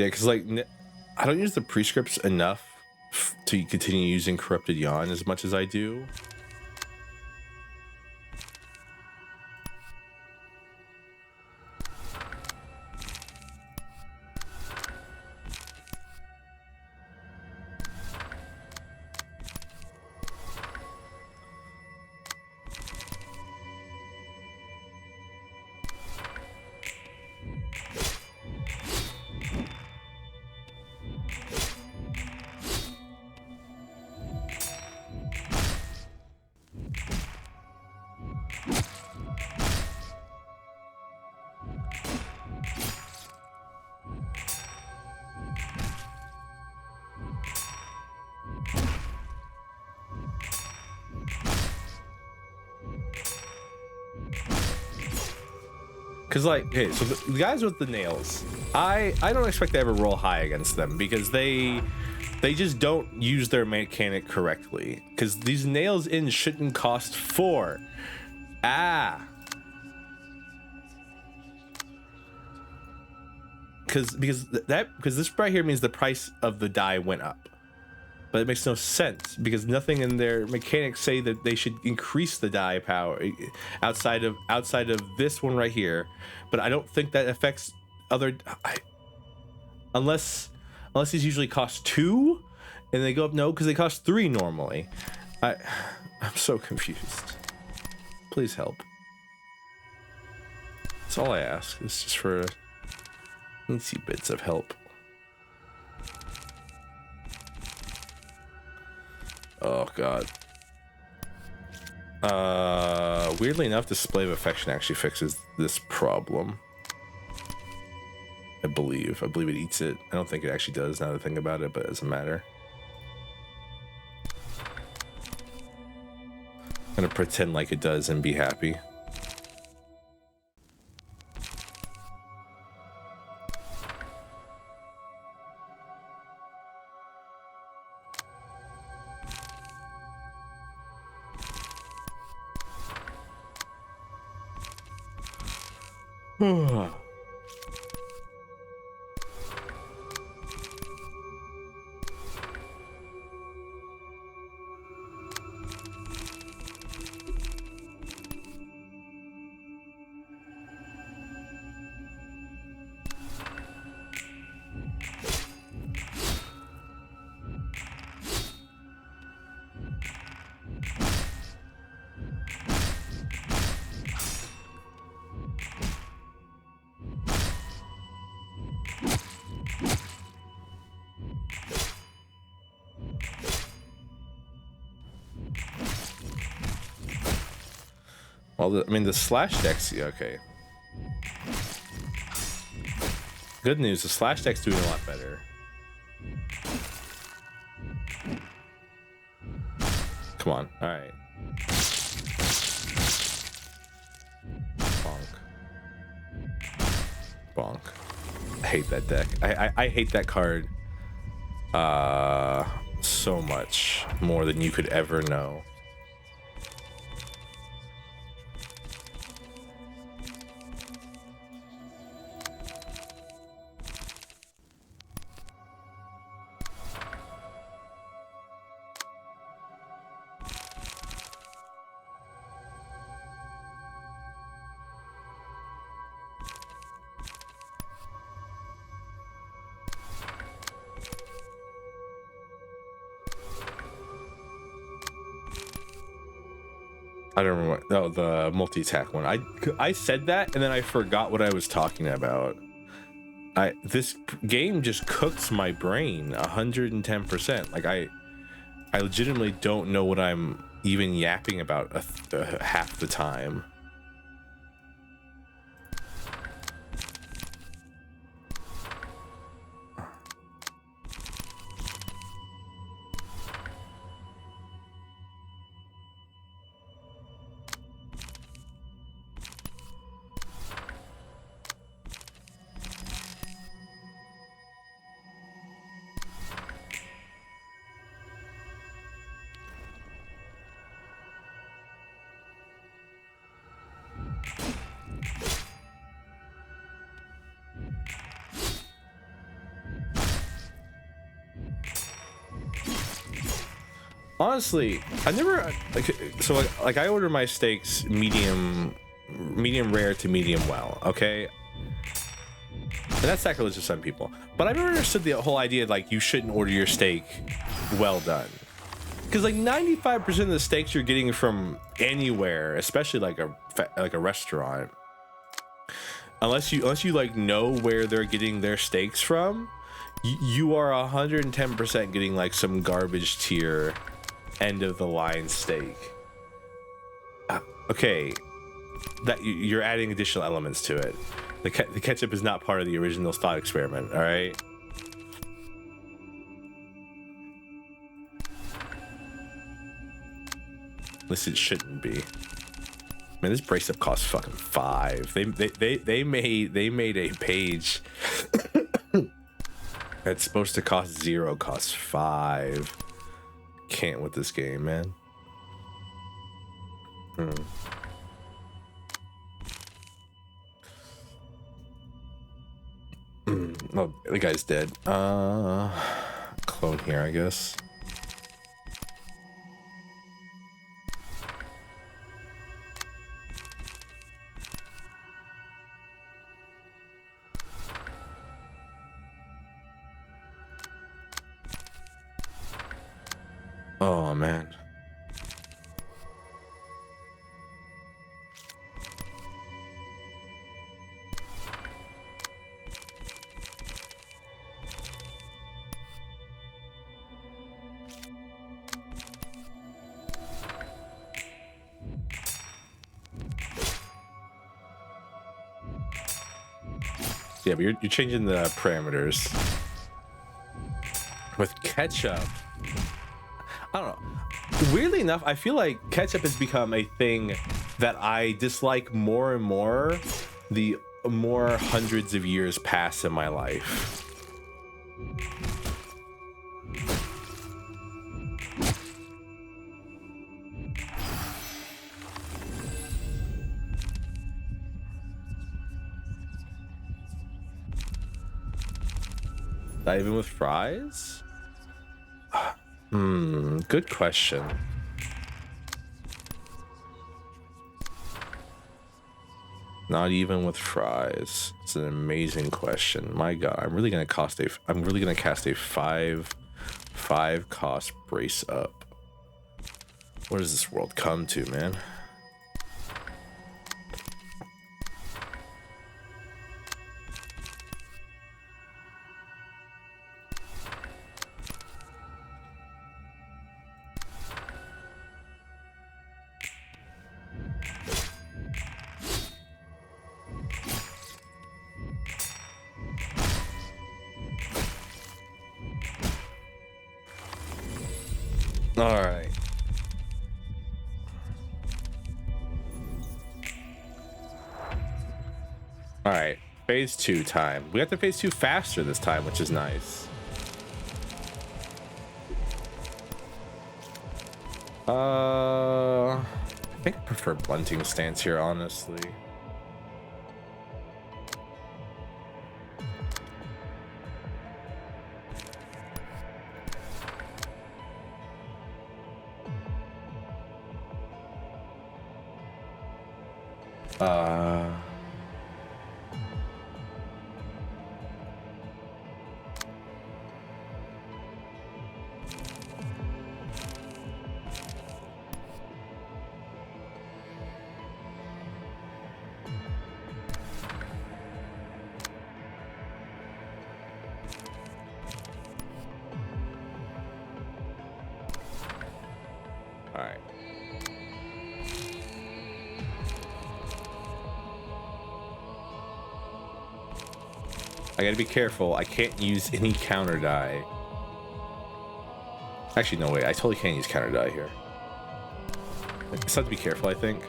Yeah, because like I don't use the prescripts enough to continue using Corrupted Yawn as much as I do. Because like, okay, so the guys with the nails, I don't expect to ever roll high against them because they just don't use their mechanic correctly. Because these nails in shouldn't cost 4. Because this right here means the price of the die went up. But it makes no sense because nothing in their mechanics say that they should increase the die power outside of this one right here. But I don't think that affects other unless these usually cost 2 and they go up. No, because they cost 3 normally. I'm so confused. Please help. That's all I ask. It's just for easy bits of help. Oh god. Weirdly enough, Display of Affection actually fixes this problem. I believe it eats it. I don't think it actually does now that I think about it, but it doesn't matter. I'm gonna pretend like it does and be happy. Well, I mean, the slash deck's okay. Good news, the slash deck's doing a lot better. Come on, all right. Bonk. Bonk. I hate that deck. I hate that card so much more than you could ever know. I don't remember what, oh, the multi-attack one. I said that and then I forgot what I was talking about. This game just cooks my brain 110%. Like I legitimately don't know what I'm even yapping about half the time. Honestly, I never like I order my steaks medium rare to medium well, okay? And that's sacrilegious to some people. But I've never understood the whole idea like you shouldn't order your steak well done. Because like 95% of the steaks you're getting from anywhere, especially like a restaurant, unless you like know where they're getting their steaks from, you are 110% getting like some garbage tier end of the line steak. Okay, that you're adding additional elements to it. The ketchup is not part of the original thought experiment. All right. At least it shouldn't be. Man, this brace up costs fucking $5. They made a page that's supposed to cost $0, costs $5. Can't with this game, man. Oh, the guy's dead. Clone here, I guess. Oh man. Yeah, but you're changing the parameters. With ketchup, I don't know. Weirdly enough, I feel like ketchup has become a thing that I dislike more and more the more hundreds of years pass in my life. Not even with fries? Good question. Not even with fries. It's an amazing question. My God, I'm really gonna cast a five cost brace up. What does this world come to, man? All right. All right. Phase 2 time. We got the phase 2 faster this time, which is nice. I think I prefer blunting stance here, honestly. All right. I gotta be careful. I can't use any counter die. Actually, no way. I totally can't use counter die here. I just have to be careful, I think.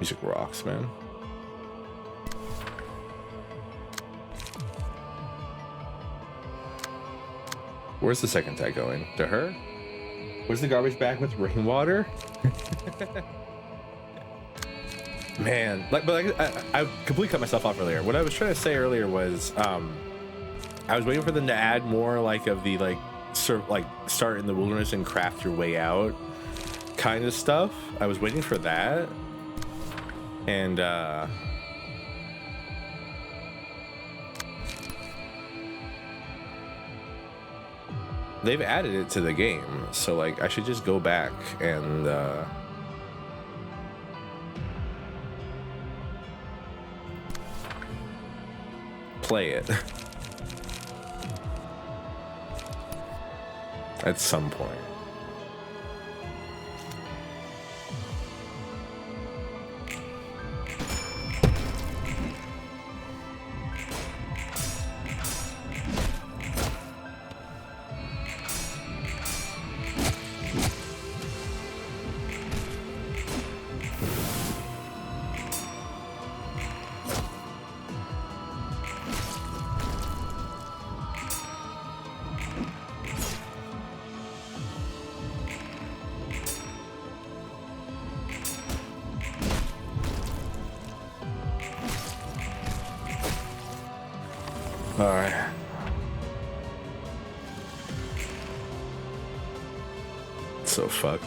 Music rocks, man. Where's the second tag going? To her? Where's the garbage bag with rainwater? Man, like, but like, I completely cut myself off earlier. What I was trying to say earlier was, I was waiting for them to add more like of the like start in the wilderness and craft your way out kind of stuff. I was waiting for that, and they've added it to the game, so like I should just go back and play it at some point. All right. So fucked.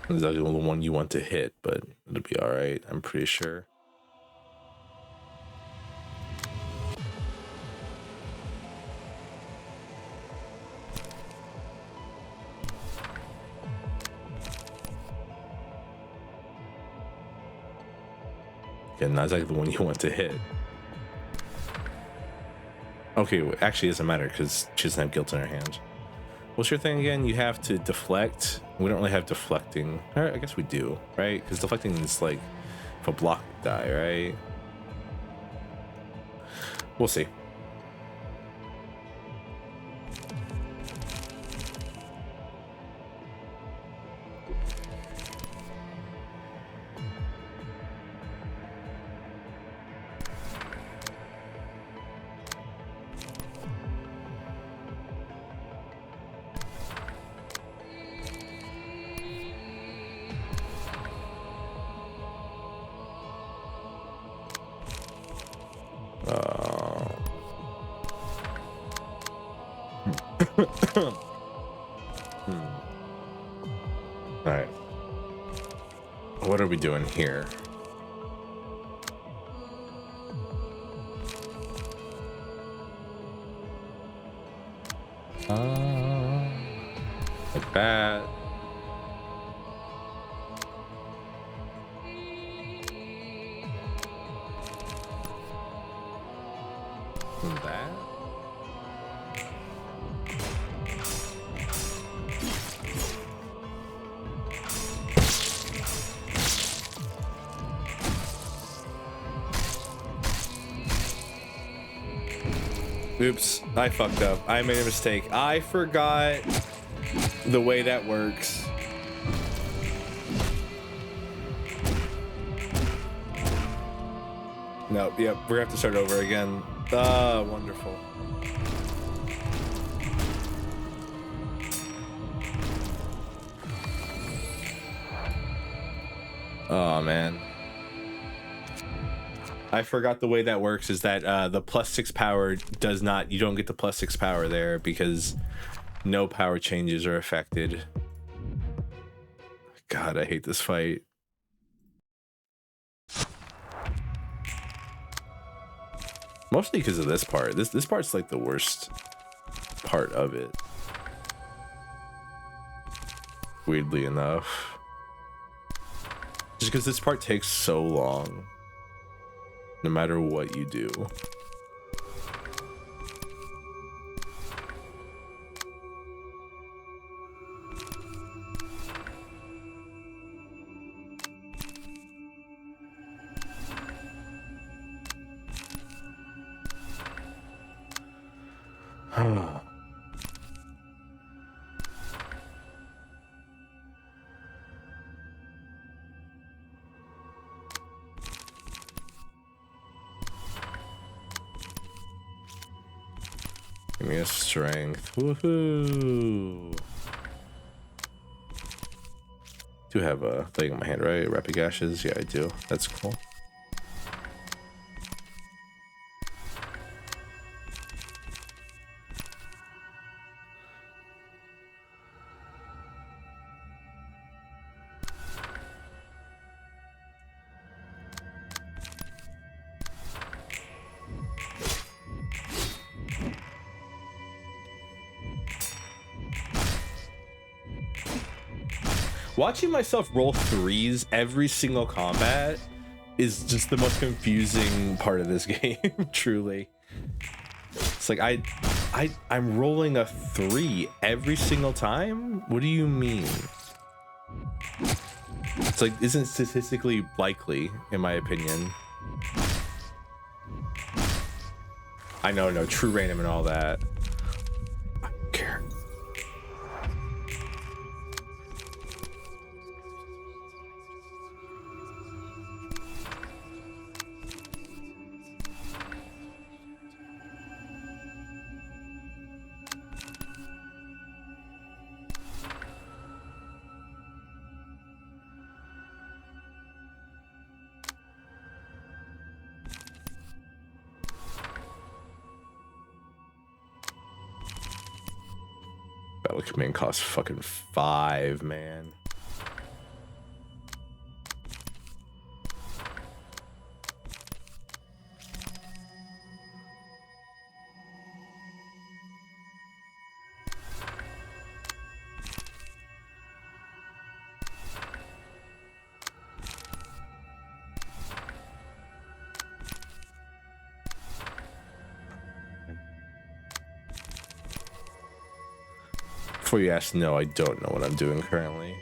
Exactly the one you want to hit, but it'll be all right, I'm pretty sure. Yeah, not exactly the one you want to hit. Okay, well, actually it doesn't matter because she doesn't have guilt in her hand. What's your thing again? You have to deflect. We don't really have deflecting. All right, I guess we do, right? Because deflecting is like if a block would die, right? We'll see. All right. What are we doing here? Like that. And that. Oops, I fucked up. I made a mistake. I forgot the way that works. No, yep, we're gonna have to start over again. Ah, wonderful. Oh man. I forgot the way that works is that the +6 power does not, you don't get the +6 power there because no power changes are affected. God, I hate this fight. Mostly because of this part. This part's like the worst part of it. Weirdly enough. Just because this part takes so long, no matter what you do. Give me a strength. Woohoo! Do have a thing in my hand, right? Rapid gashes. Yeah, I do. That's cool. Watching myself roll threes every single combat is just the most confusing part of this game, truly. It's like I'm rolling a 3 every single time? What do you mean? It's like, isn't statistically likely, in my opinion. I know, no, true random and all that. I don't care. Battle command costs fucking 5, man. Before you ask, no, I don't know what I'm doing currently.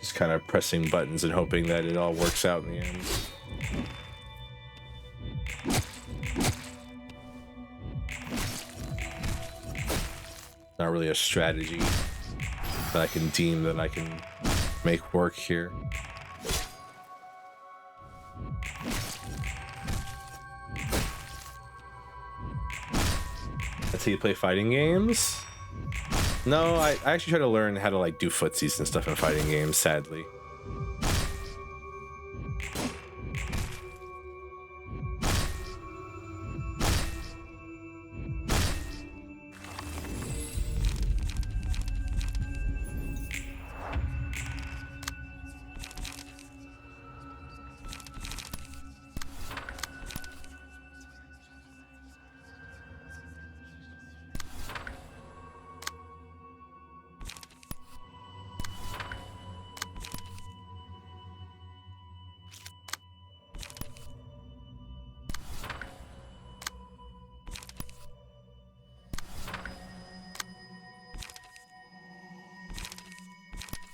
Just kind of pressing buttons and hoping that it all works out in the end. Not really a strategy that I can deem that I can make work here. That's how you play fighting games? No, I actually try to learn how to like do footsies and stuff in fighting games, sadly.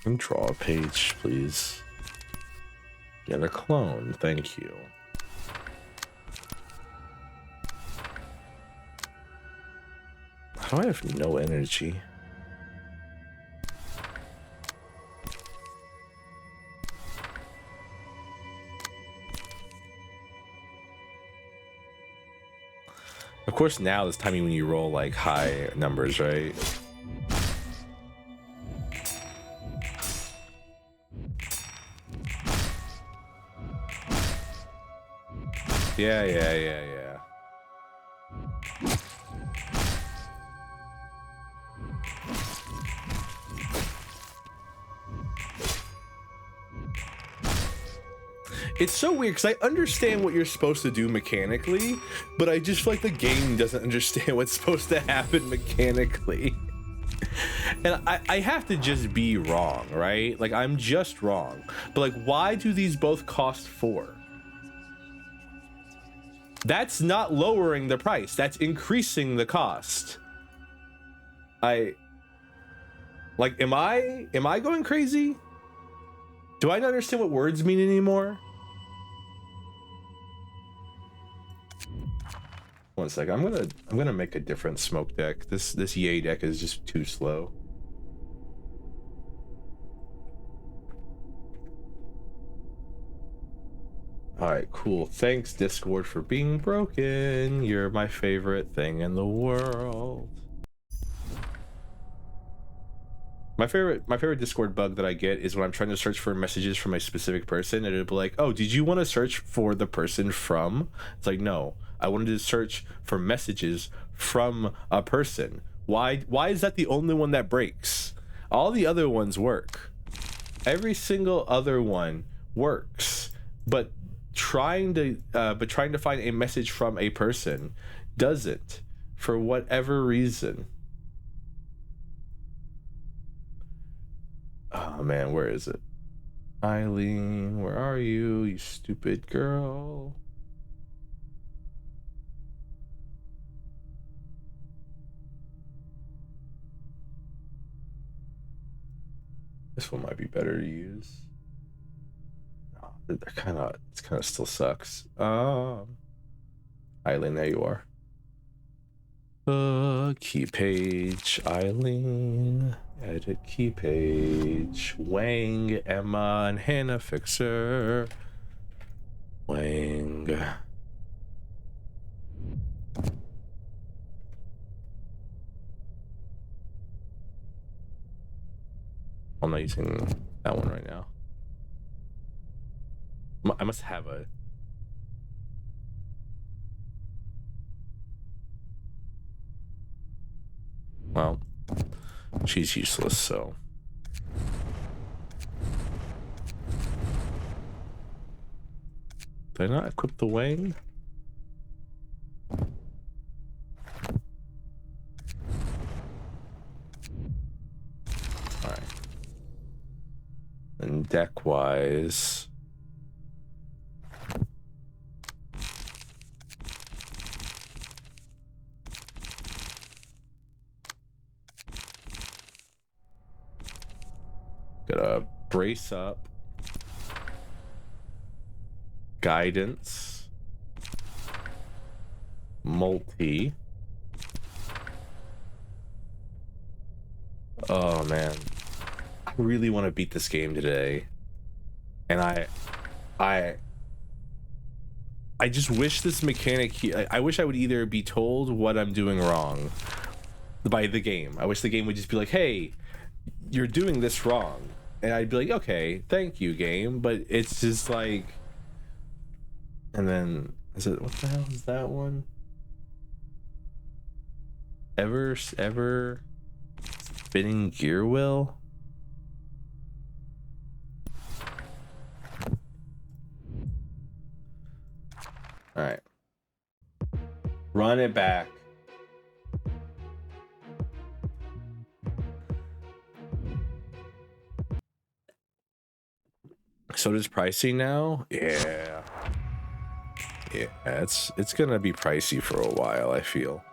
And draw a page, please. Get a clone, thank you. How do I have no energy? Of course, now is timing when you roll like high numbers, right? Yeah. It's so weird because I understand what you're supposed to do mechanically, but I just feel like the game doesn't understand what's supposed to happen mechanically. And I have to just be wrong, right? Like, I'm just wrong. But like, why do these both cost 4? That's not lowering the price, that's increasing the cost. Like, am I going crazy? Do I not understand what words mean anymore? One sec, I'm gonna make a different smoke deck. This yay deck is just too slow. All right, cool. Thanks, Discord, for being broken. You're my favorite thing in the world. My favorite Discord bug that I get is when I'm trying to search for messages from a specific person, and it'll be like, "Oh, did you want to search for the person from?" It's like, no, I wanted to search for messages from a person. Why is that the only one that breaks? All the other ones work. Every single other one works, but trying to find a message from a person doesn't, for whatever reason. Oh man, where is it? Eileen, where are you, you stupid girl? This one might be better to use. Oh, they're kind of, it's kind of still sucks. Eileen, there you are. Key page, Eileen. Edit key page. Wang, Emma, and Hannah Fixer. Wang. I'm not using that one right now. I must have a... Well, she's useless, so... Did I not equip the Wang? Alright. And deck-wise... Gotta brace up. Guidance. Multi. Oh man. I really want to beat this game today. And I just wish this mechanic here, I wish I would either be told what I'm doing wrong by the game. I wish the game would just be like, hey, you're doing this wrong. And I'd be like, okay, thank you, game. But it's just like, and then is it, what the hell is that one? Ever spinning gear wheel? All right, run it back. So does pricing now? Yeah, it's gonna be pricey for a while, I feel.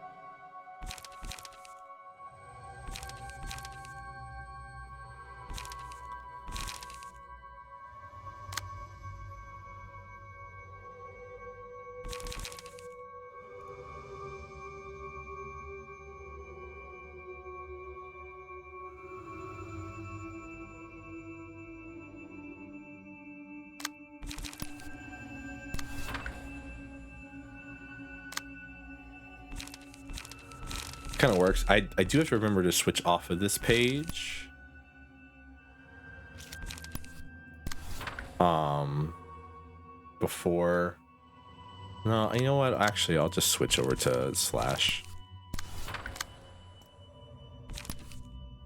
Kind of works. I do have to remember to switch off of this page. Before. No, you know what? Actually, I'll just switch over to slash.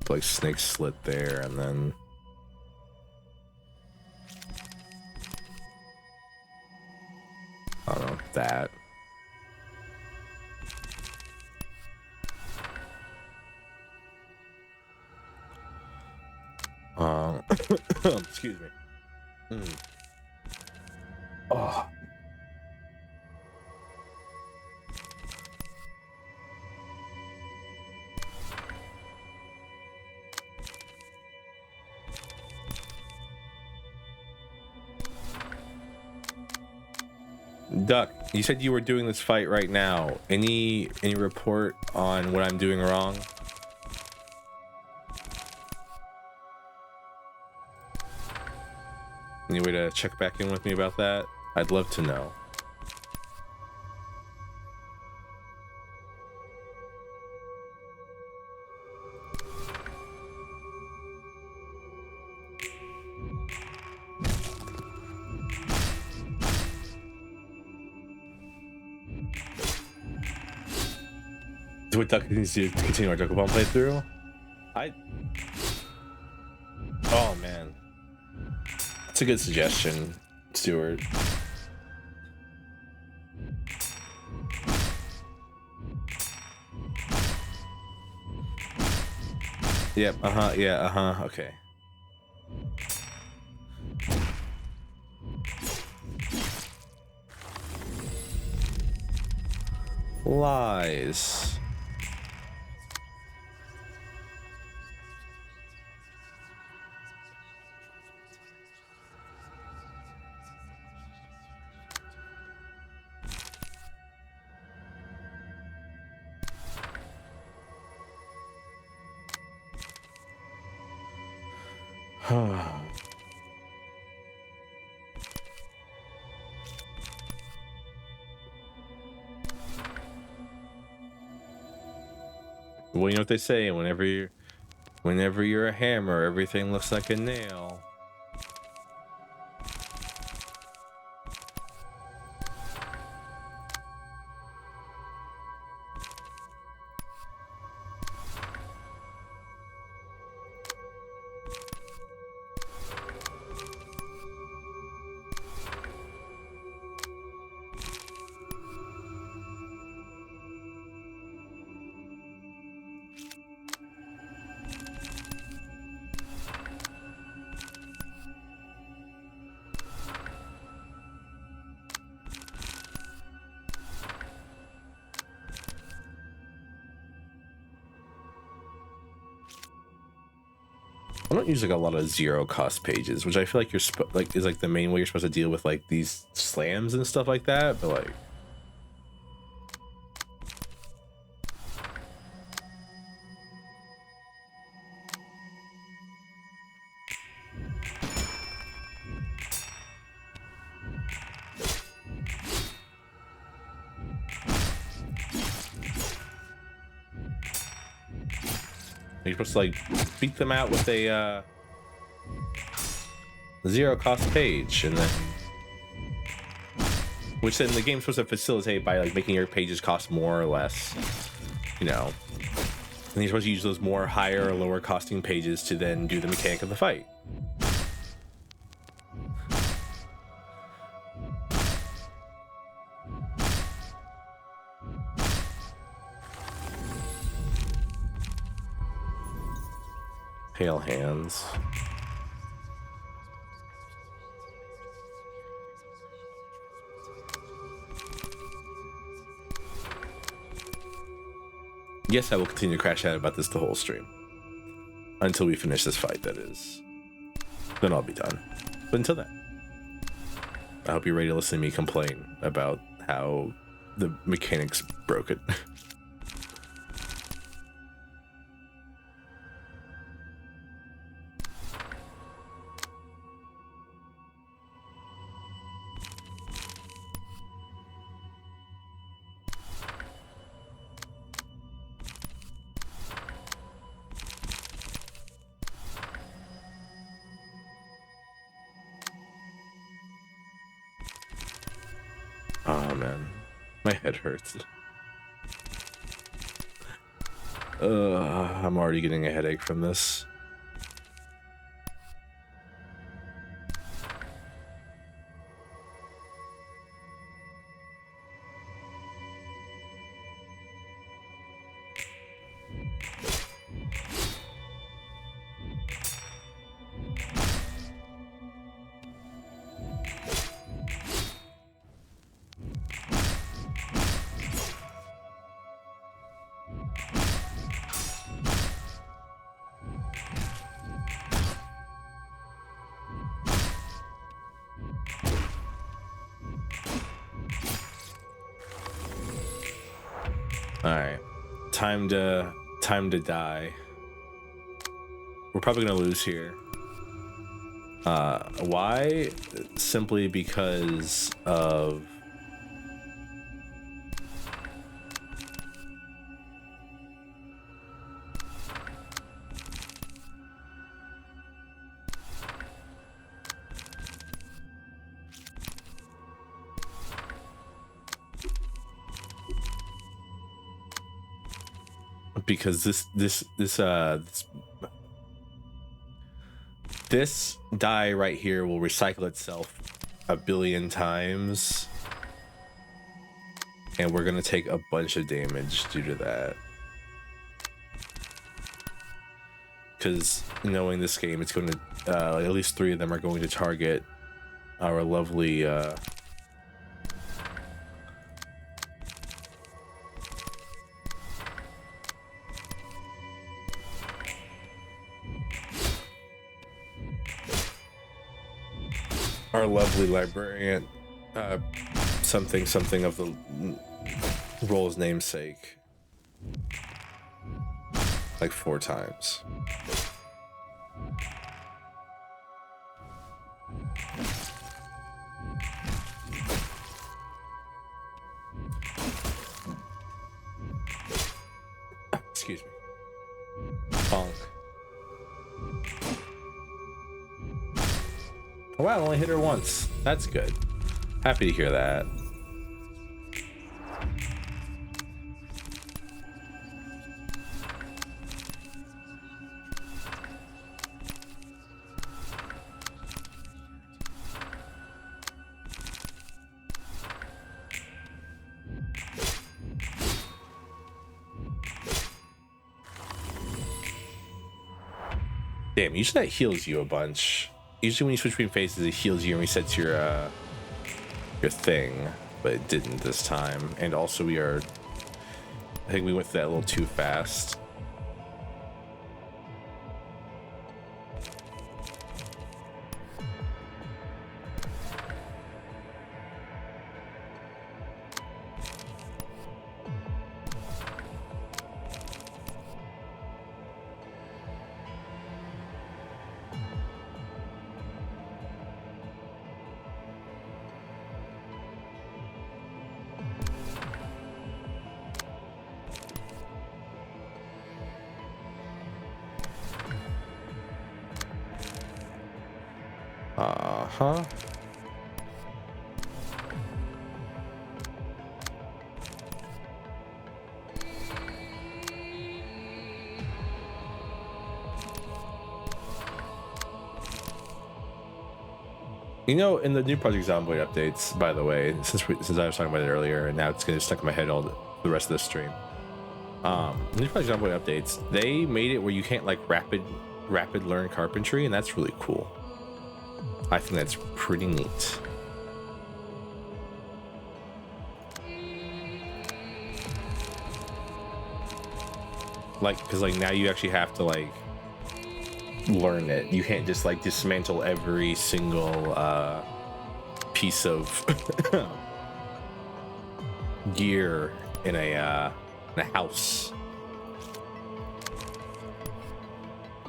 Like snake slit there, and then. I don't know, that. Excuse me. Oh. Duck, you said you were doing this fight right now. Any report on what I'm doing wrong? Any way to check back in with me about that? I'd love to know. Do what Duck needs to continue our Dokapon playthrough? Oh man. That's a good suggestion, Stuart. Yep, yeah, okay. Lies. Well, you know what they say, whenever you're a hammer, everything looks like a nail. I don't use like a lot of zero cost pages, which I feel like you're is like the main way you're supposed to deal with like these slams and stuff like that, but like you're supposed to like beat them out with a zero cost page, and then which then the game's supposed to facilitate by like making your pages cost more or less, you know. And you're supposed to use those more higher or lower costing pages to then do the mechanic of the fight. Pale hands. Yes, I will continue to crash out about this the whole stream. Until we finish this fight, that is. Then I'll be done. But until then, I hope you're ready to listen to me complain about how the mechanics broke it. Oh man, my head hurts. I'm already getting a headache from this. All right, time to die. We're probably gonna lose here. Why? Simply because of this die right here will recycle itself a billion times, and we're gonna take a bunch of damage due to that. Because knowing this game, it's going to at least 3 of them are going to target our lovely librarian, something of the role's namesake, like 4 times. Excuse me. Bonk. Oh, wow, I only hit her once. That's good. Happy to hear that. Damn, usually that heals you a bunch. Usually when you switch between phases, it heals you and resets your thing, but it didn't this time. And also I think we went through that a little too fast. Uh-huh. You know, in the new Project Zomboid updates, by the way, since I was talking about it earlier, and now it's gonna stuck in my head all the rest of the stream. New Project Zomboid updates, they made it where you can't like rapid learn carpentry, and that's really cool. I think that's pretty neat. Like, because like now you actually have to like learn it. You can't just like dismantle every single piece of gear in a house.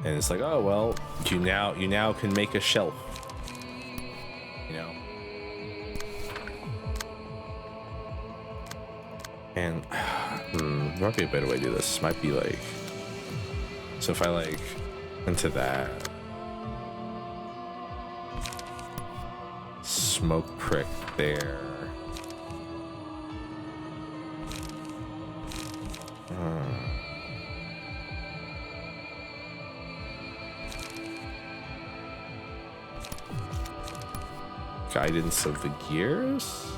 And it's like, oh well, you now can make a shelf. You know. And there might be a better way to do this. Might be like, so if I like into that smoke prick there. Guidance of the gears.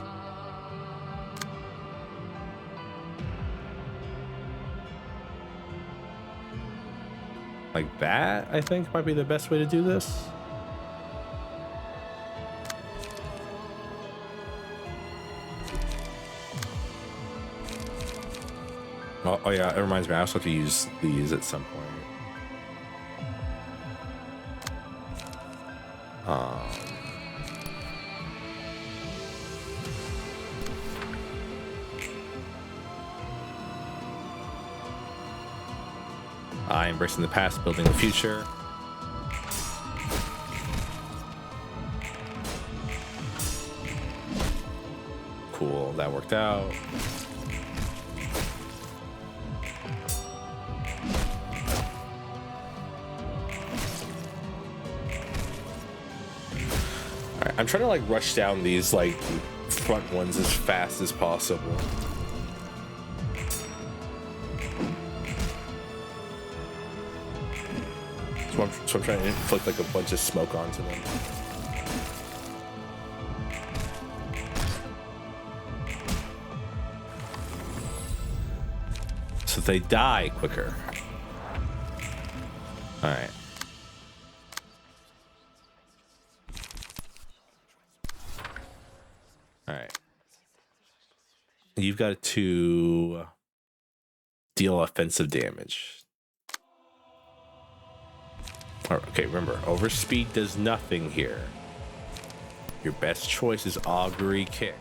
Like that, I think might be the best way to do this. Oh yeah, it reminds me, I also have to use these at some point. Embracing the past, building the future. Cool, that worked out. Alright, I'm trying to like rush down these like front ones as fast as possible. So I'm trying to inflict like a bunch of smoke onto them. So they die quicker. All right. All right. You've got to deal offensive damage. Okay, remember, overspeed does nothing here. Your best choice is augury kick.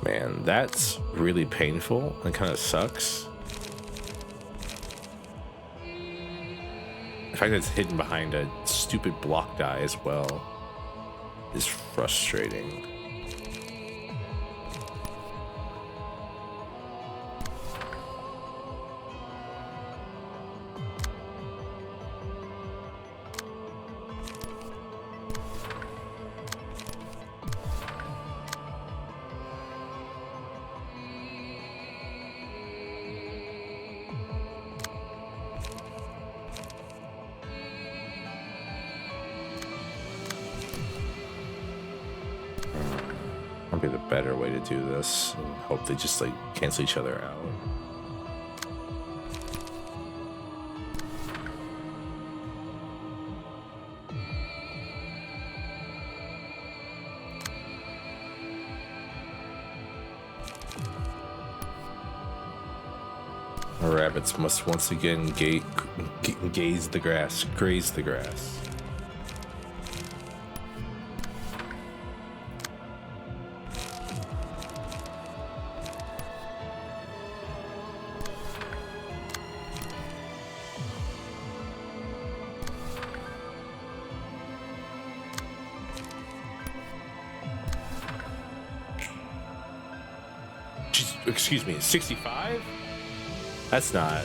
Man, that's really painful and kind of sucks. The fact that it's hidden behind a stupid block die as well is frustrating. Be the better way to do this and hope they just like cancel each other out. Our rabbits must once again graze the grass. Excuse me, 65? That's not.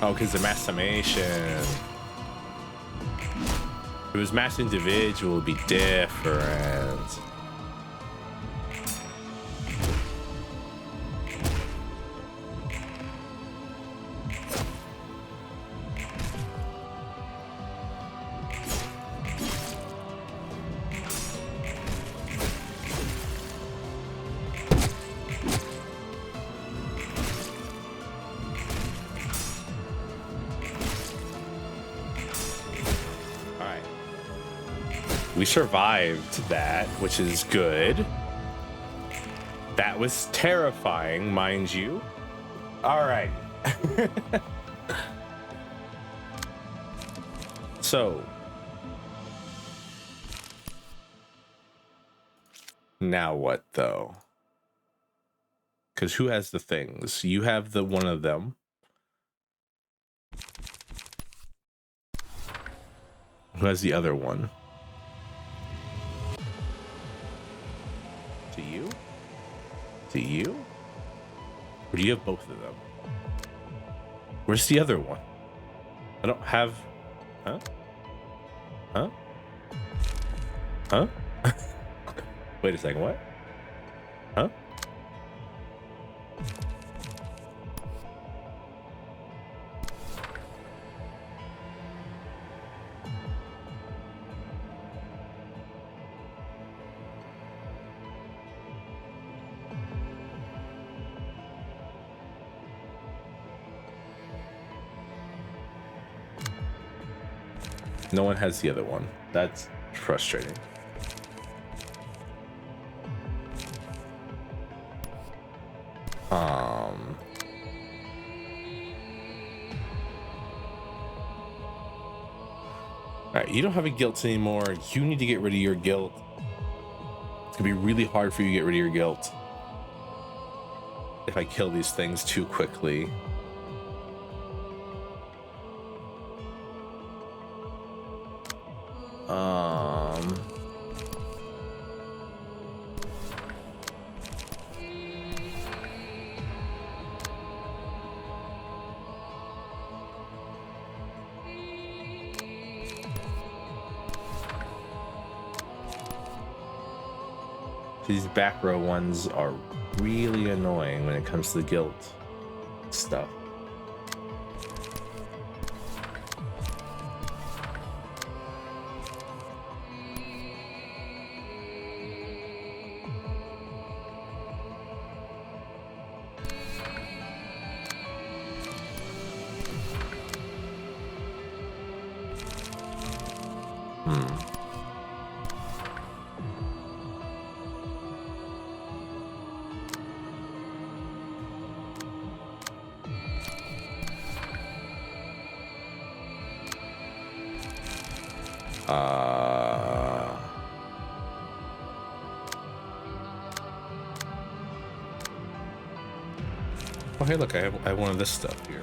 Oh, because the mass summation. If it was mass individual, it would be different. We survived that, which is good. That was terrifying, mind you. All right. So now what though? Because who has the things? You have the one of them. Who has the other one? To you? To you? Or do you have both of them? Where's the other one? I don't have... Huh? Huh? Huh? Wait a second, what? Huh? No one has the other one. That's frustrating. Alright, you don't have a guilt anymore. You need to get rid of your guilt. It's gonna be really hard for you to get rid of your guilt if I kill these things too quickly. These back row ones are really annoying when it comes to the guilt stuff. Oh, hey, look, I have one of this stuff here.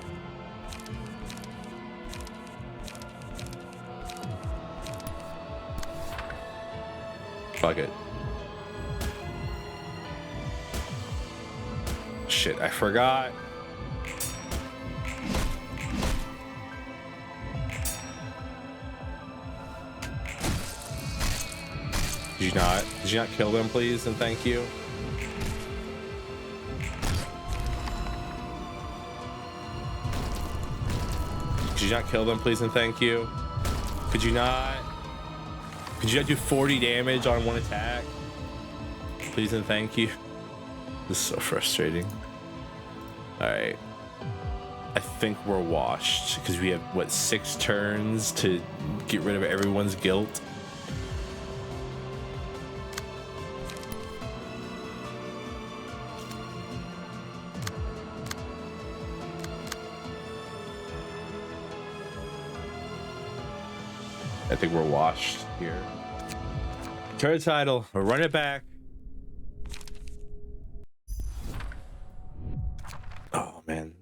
Fuck it. Shit, I forgot. Did you not kill them, please, and thank you? Could you not kill them, please, and thank you? Could you not? Could you not do 40 damage on one attack? Please and thank you. This is so frustrating. Alright. I think we're washed because we have, what, 6 turns to get rid of everyone's guilt? I think we're washed here. Turn title, we'll run it back. Oh man.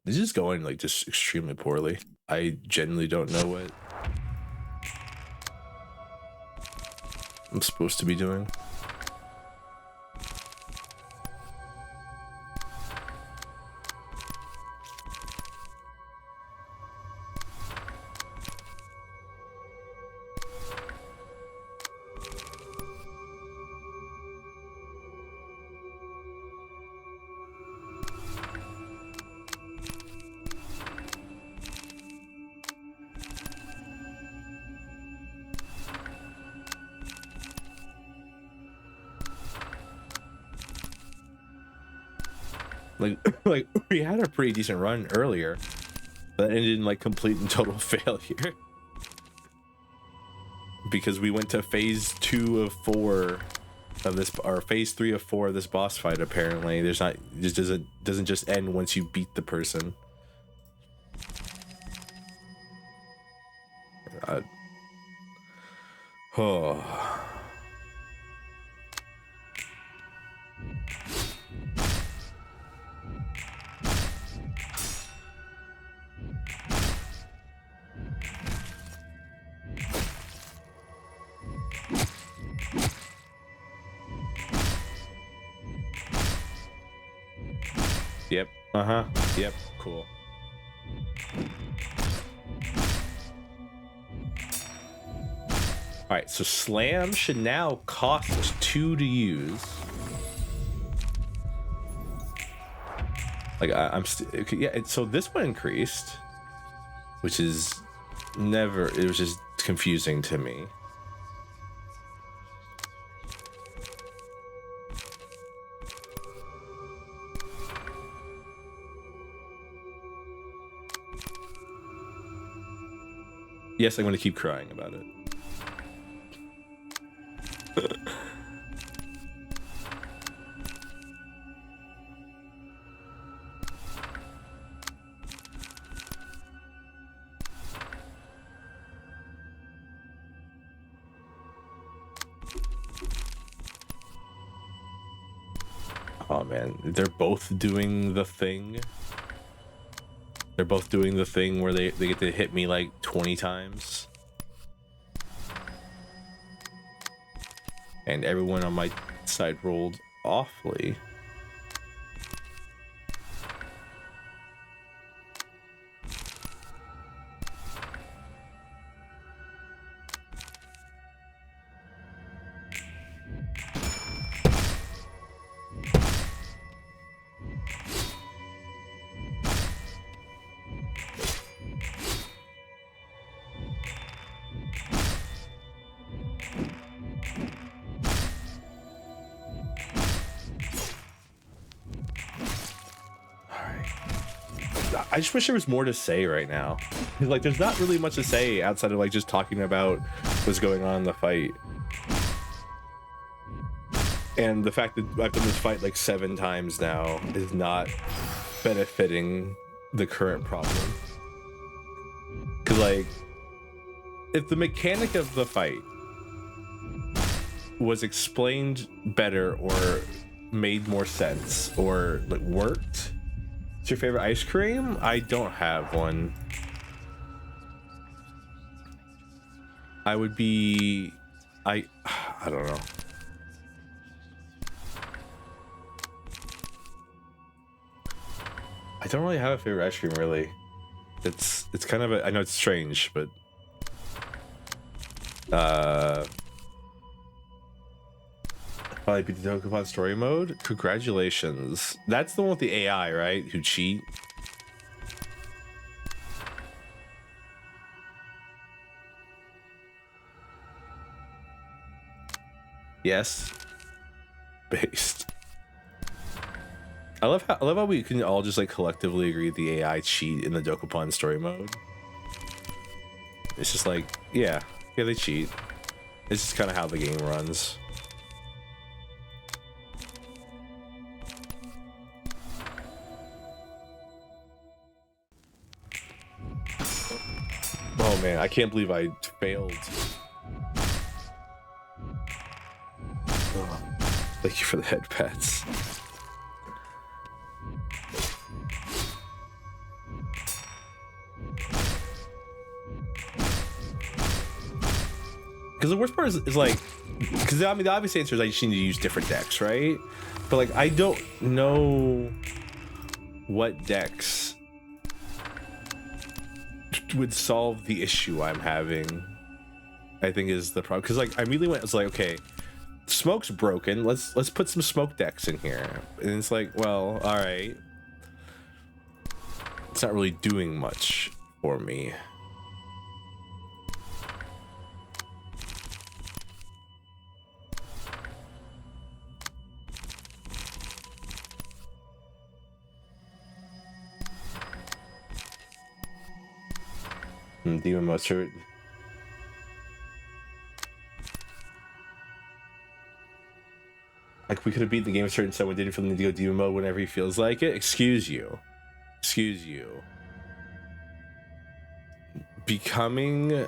This is going like just extremely poorly. I genuinely don't know what I'm supposed to be doing. Like we had a pretty decent run earlier, but it ended in like complete and total failure because we went to phase 2 of 4 of this, or phase 3 of 4 of this boss fight. Apparently, there's not, just doesn't just end once you beat the person. Oh. Yep. Yep. Cool. All right, so slam should now cost 2 to use. Like yeah. So this one increased, which is never. It was just confusing to me. Yes, I'm going to keep crying about it. Oh man, they're both doing the thing. They're both doing the thing where they get to hit me like 20 times. And everyone on my side rolled awfully. I just wish there was more to say right now. Like, there's not really much to say outside of like just talking about what's going on in the fight. And the fact that I've done this fight like 7 times now is not benefiting the current problem. Cause like, if the mechanic of the fight was explained better or made more sense or like worked. What's your favorite ice cream? I don't have one. I would be... I don't know. I don't really have a favorite ice cream, really. It's kind of a... I know it's strange, but... Probably beat the Dokapon story mode. Congratulations. That's the one with the AI, right? Who cheat. Yes. Based. I love how we can all just like collectively agree the AI cheat in the Dokapon story mode. It's just like, yeah, they cheat. It's just kind of how the game runs. Oh man, I can't believe I failed. Oh, thank you for the head pats. Because the worst part is like, because I mean the obvious answer is I just need to use different decks, right? But like I don't know what decks would solve the issue I'm having. I think is the problem, because like I immediately went, it's like, okay, smoke's broken, let's put some smoke decks in here, and it's like, well, all right, it's not really doing much for me. Demon mustard. Like we could have beat the game a certain someone didn't feel the need to go demon mode whenever he feels like it. Excuse you. Excuse you. Becoming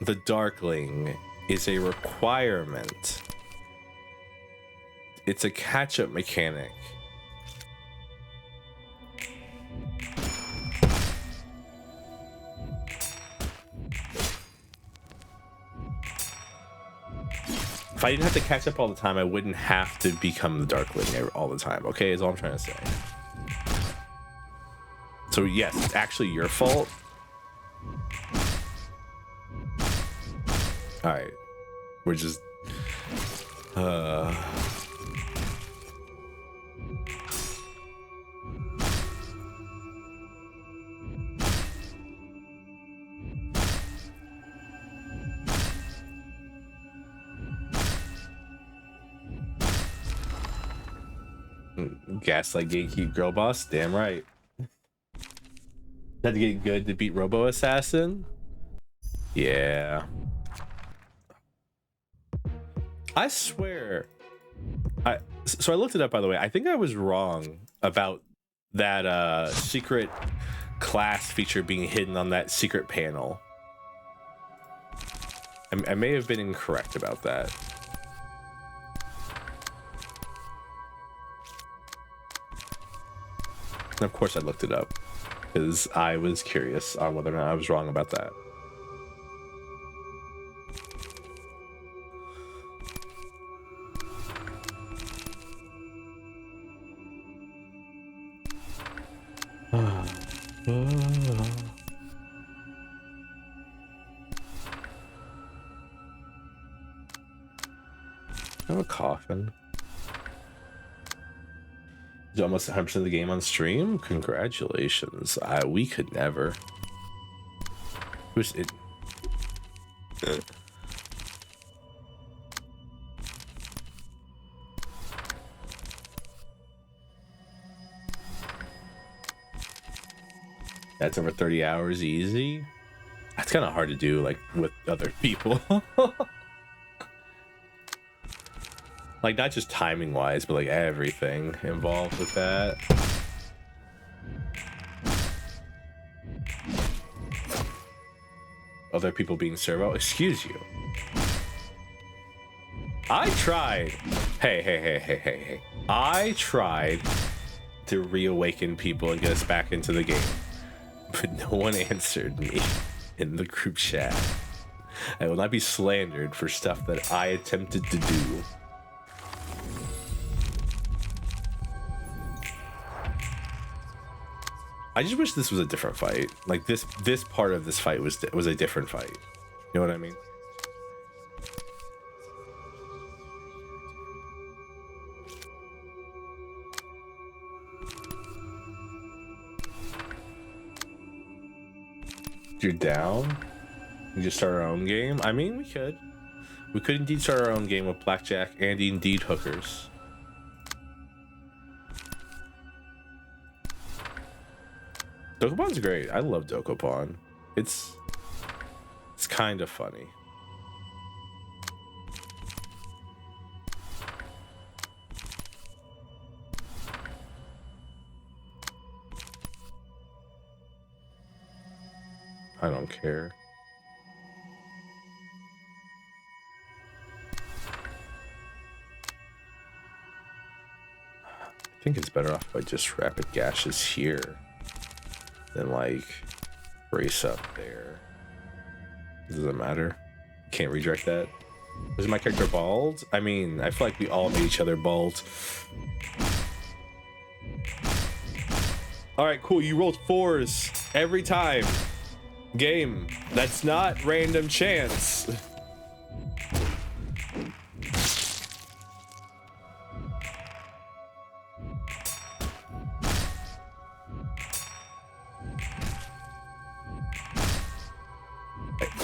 the Darkling is a requirement. It's a catch-up mechanic. If I didn't have to catch up all the time, I wouldn't have to become the Darkling all the time, okay? Is all I'm trying to say. So yes, it's actually your fault. All right, we're just gaslight gatekeep girl boss. Damn right. Had to get good to beat Robo Assassin. Yeah. I swear. So I looked it up, by the way. I think I was wrong about that secret class feature being hidden on that secret panel. I may have been incorrect about that. And of course I looked it up because I was curious on whether or not I was wrong about that. I'm a coffin. Is almost 100% of the game on stream? Congratulations. We could never. Who's it? That's over 30 hours easy. That's kind of hard to do, like, with other people. Like, not just timing wise, but like everything involved with that. Other people being servo. Excuse you. I tried. Hey. I tried to reawaken people and get us back into the game, but no one answered me in the group chat. I will not be slandered for stuff that I attempted to do. I just wish this was a different fight. Like this part of this fight was a different fight. You know what I mean? You're down? We just start our own game? I mean, we could. We could indeed start our own game with blackjack and indeed hookers. Dokopon's great. I love Dokopon. It's kind of funny. I don't care. I think it's better off if I just rapid gashes here than like brace up there. Does it matter? Can't redirect that. Was my character bald? I mean, I feel like we all made each other bald. All right, cool. You rolled 4s every time. Game. That's not random chance.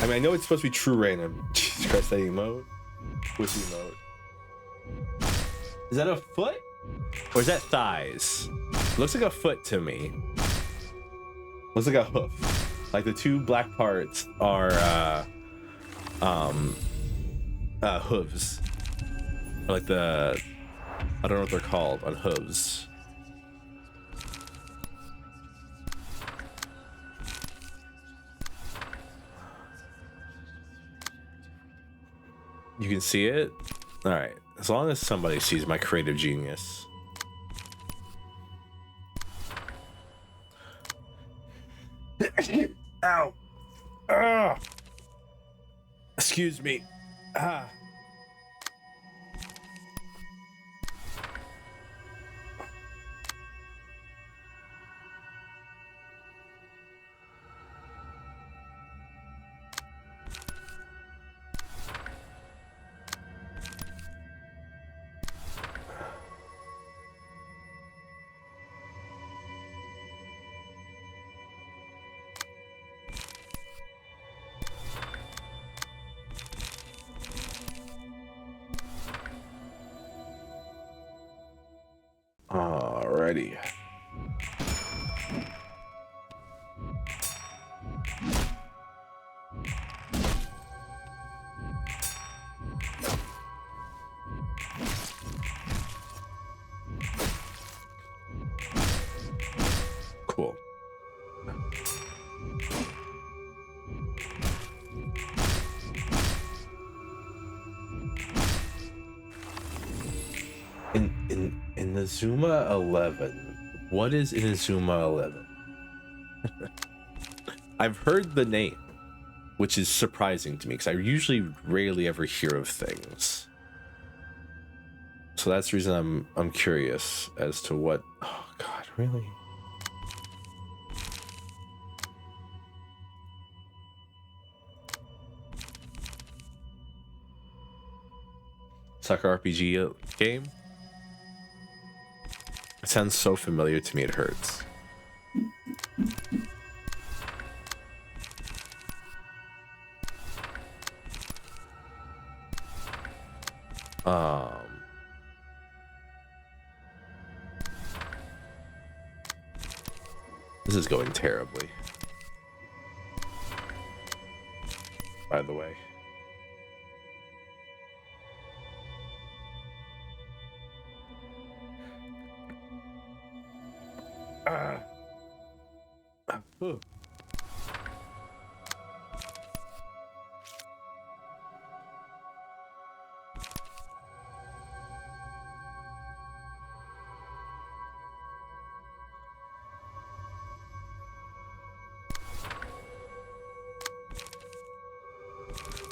I mean, I know it's supposed to be true random. Jesus Christ, that emote. Which emote? Is that a foot? Or is that thighs? Looks like a foot to me. Looks like a hoof. Like the two black parts are hooves. Or like the, I don't know what they're called on hooves. You can see it? All right. As long as somebody sees my creative genius. Ow. Excuse me. Alrighty. Cool. In the Zuma 11, what is in Zuma 11? I've heard the name, which is surprising to me because I usually rarely ever hear of things. So that's the reason I'm curious as to what. Oh God, really? Soccer RPG game? It sounds so familiar to me, it hurts. This is going terribly, by the way.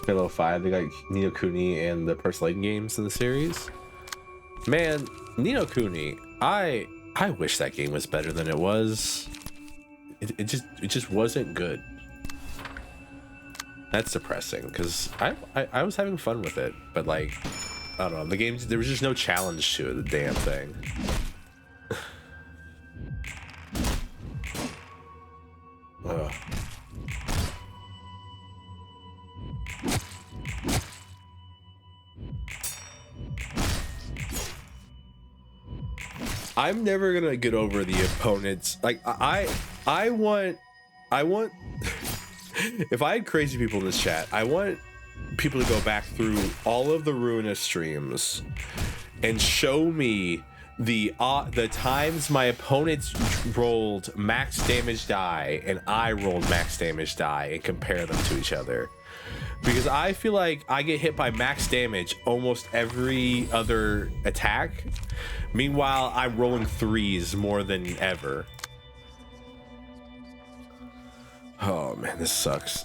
Halo 5, they got Ni no Kuni and the Persling games in the series. Man, Ni no Kuni, I wish that game was better than it was. It just wasn't good. That's depressing because I was having fun with it, but like, I don't know, the game, there was just no challenge to it, the damn thing. Ugh. I'm never gonna get over the opponents. Like I want if I had crazy people in this chat, I want people to go back through all of the Ruina streams and show me the times my opponents rolled max damage die and I rolled max damage die and compare them to each other. Because I feel like I get hit by max damage almost every other attack. Meanwhile, I'm rolling threes more than ever. Oh man, this sucks.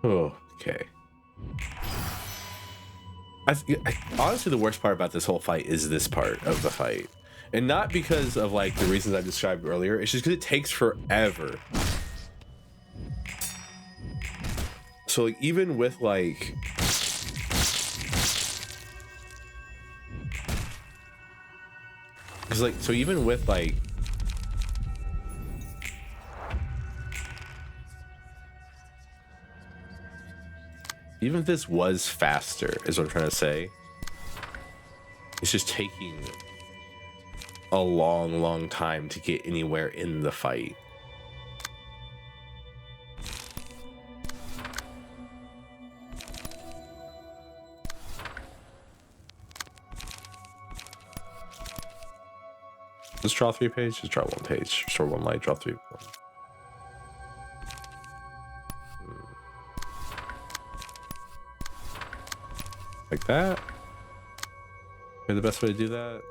Oh, okay. Honestly, the worst part about this whole fight is this part of the fight. And not because of like the reasons I described earlier, it's just because it takes forever. So like even with like even with like even if this was faster, is what I'm trying to say, it's just taking a long time to get anywhere in the fight. Just draw 3 pages, just draw 1 page, restore 1 light, draw 3. Like that. Maybe the best way to do that.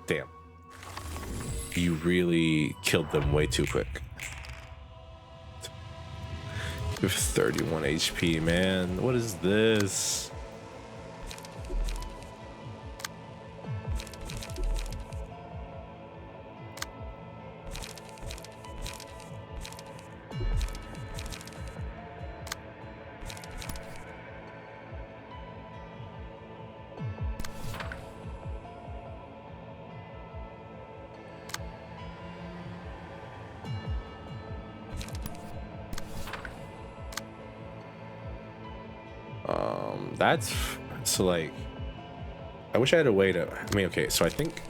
Damn. You really killed them way too quick. You have 31 HP, man. What is this? That's so like, I wish I had a way to, I mean, okay, so I think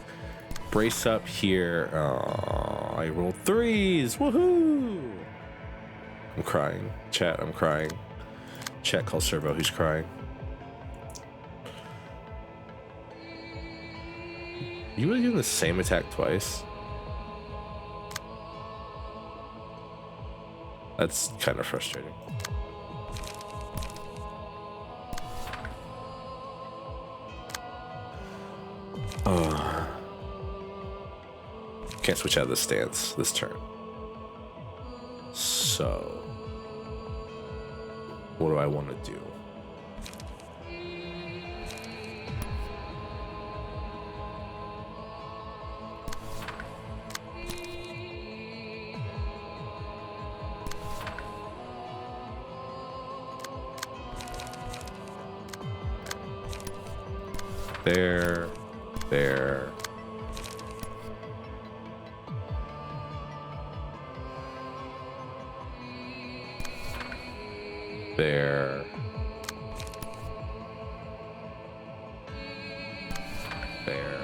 brace up here. I rolled 3s. Woohoo! I'm crying. Chat, I'm crying. Chat, call Servo, who's crying. You really doing the same attack twice? That's kind of frustrating. Can't switch out of the stance this turn. So, what do I want to do? There. There. There. There.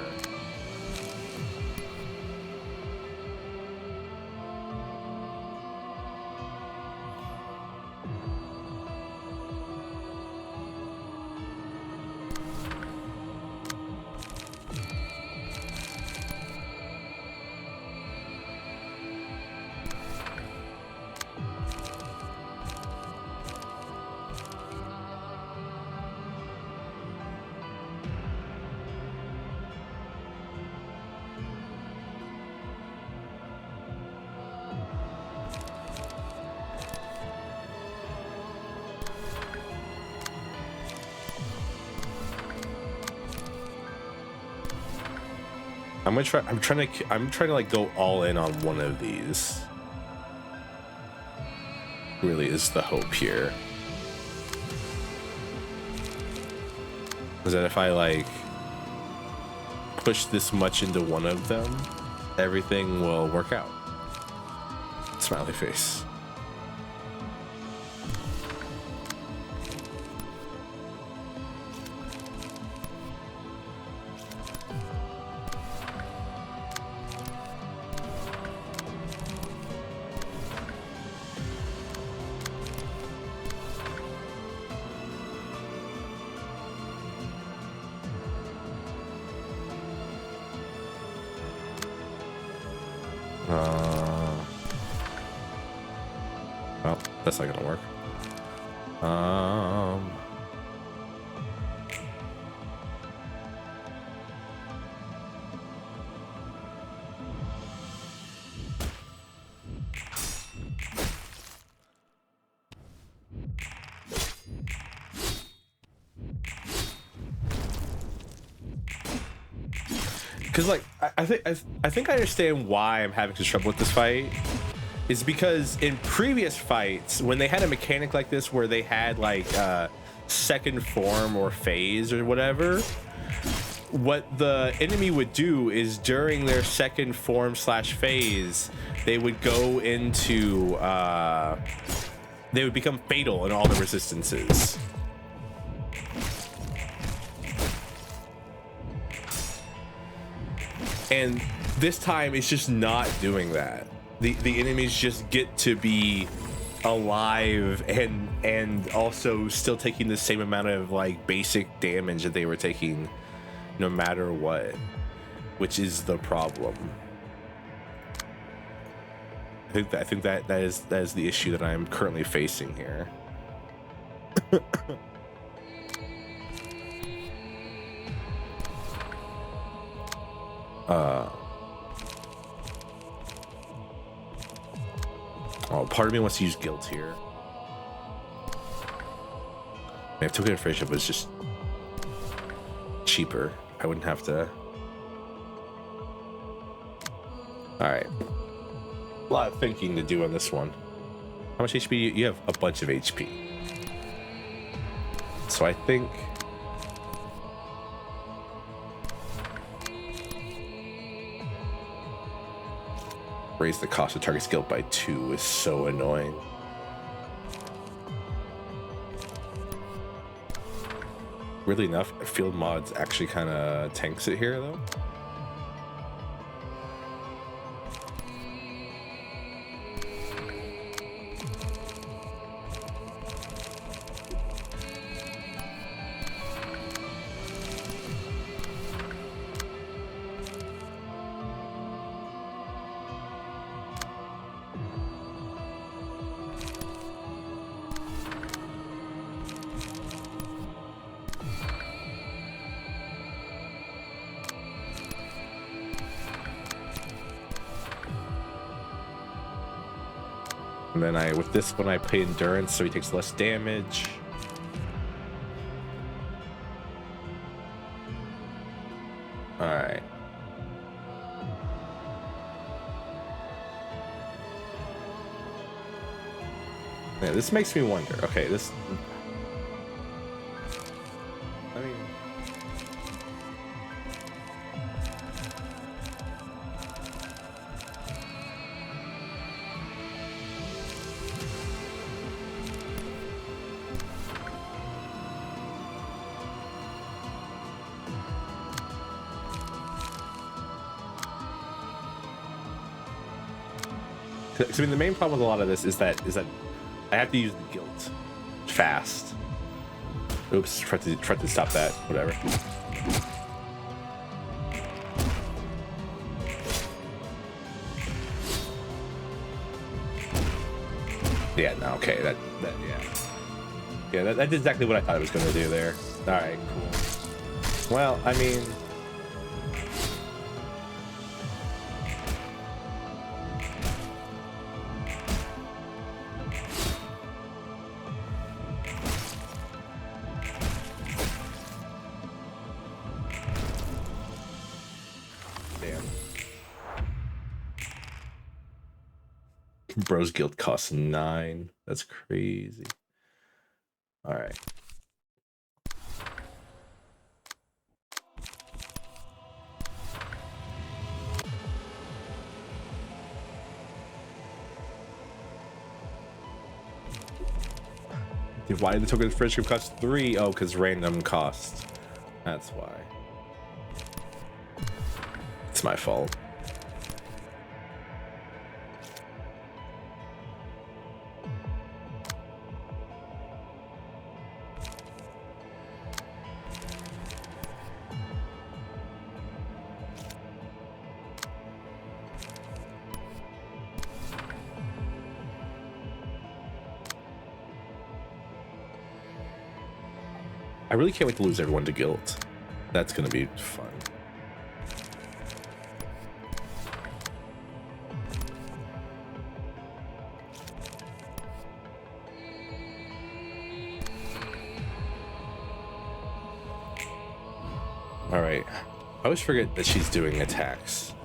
I'm trying to like go all in on one of these. Really is the hope here. Is that if I like push this much into one of them, everything will work out. Smiley face. Well, that's not gonna work. Because like I think I understand why I'm having such trouble with this fight. Is because in previous fights, when they had a mechanic like this where they had like second form or phase or whatever, what the enemy would do is during their second form / phase, they would go into they would become fatal in all the resistances. And this time it's just not doing that. The enemies just get to be alive and also still taking the same amount of like basic damage that they were taking no matter what, which is the problem. I think that is the issue that I'm currently facing here. Oh, part of me wants to use guilt here. If token friendship was just cheaper, I wouldn't have to. All right, a lot of thinking to do on this one. How much HP? You have a bunch of HP, so I think raise the cost of target skill by 2 is so annoying. Weirdly enough, field mods actually kind of tanks it here, though. And then with this one I pay endurance, so he takes less damage. All right. Yeah, this makes me wonder. Okay, this. I mean. I mean, the main problem with a lot of this is that I have to use the guilt fast. Oops, tried to stop that. Whatever. Yeah. No. Okay. Yeah. That's exactly what I thought it was going to do there. All right. Cool. Well, I mean. Bro's guild costs 9. That's crazy. All right. Why did the token friendship cost 3? Oh, because random cost. That's why. It's my fault. I really can't wait to lose everyone to guilt. That's gonna be fun. All right. I always forget that she's doing attacks.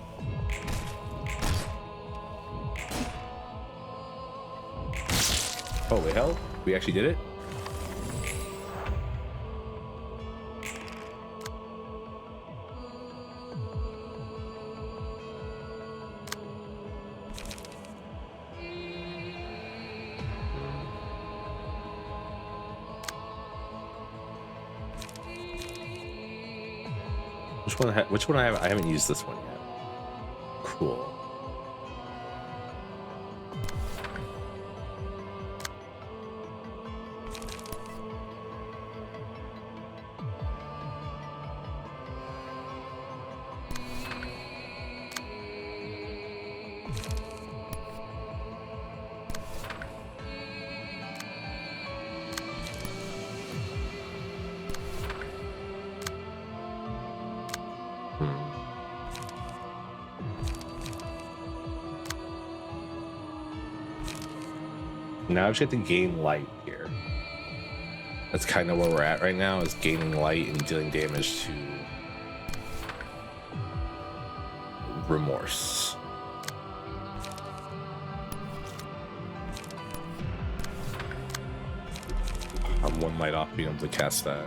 Holy hell, we actually did it? Which one I have? I haven't used this one yet. Cool. Now I just have to gain light here. That's kind of where we're at right now, is gaining light and dealing damage to Remorse. I'm one light off being able to cast that.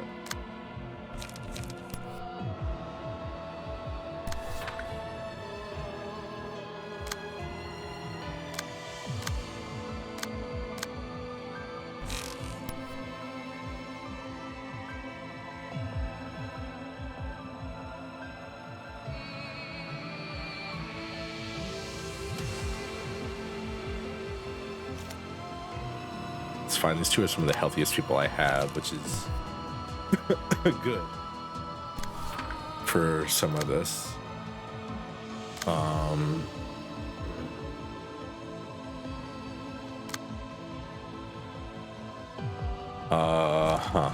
Fine, these two are some of the healthiest people I have, which is good for some of this. Huh.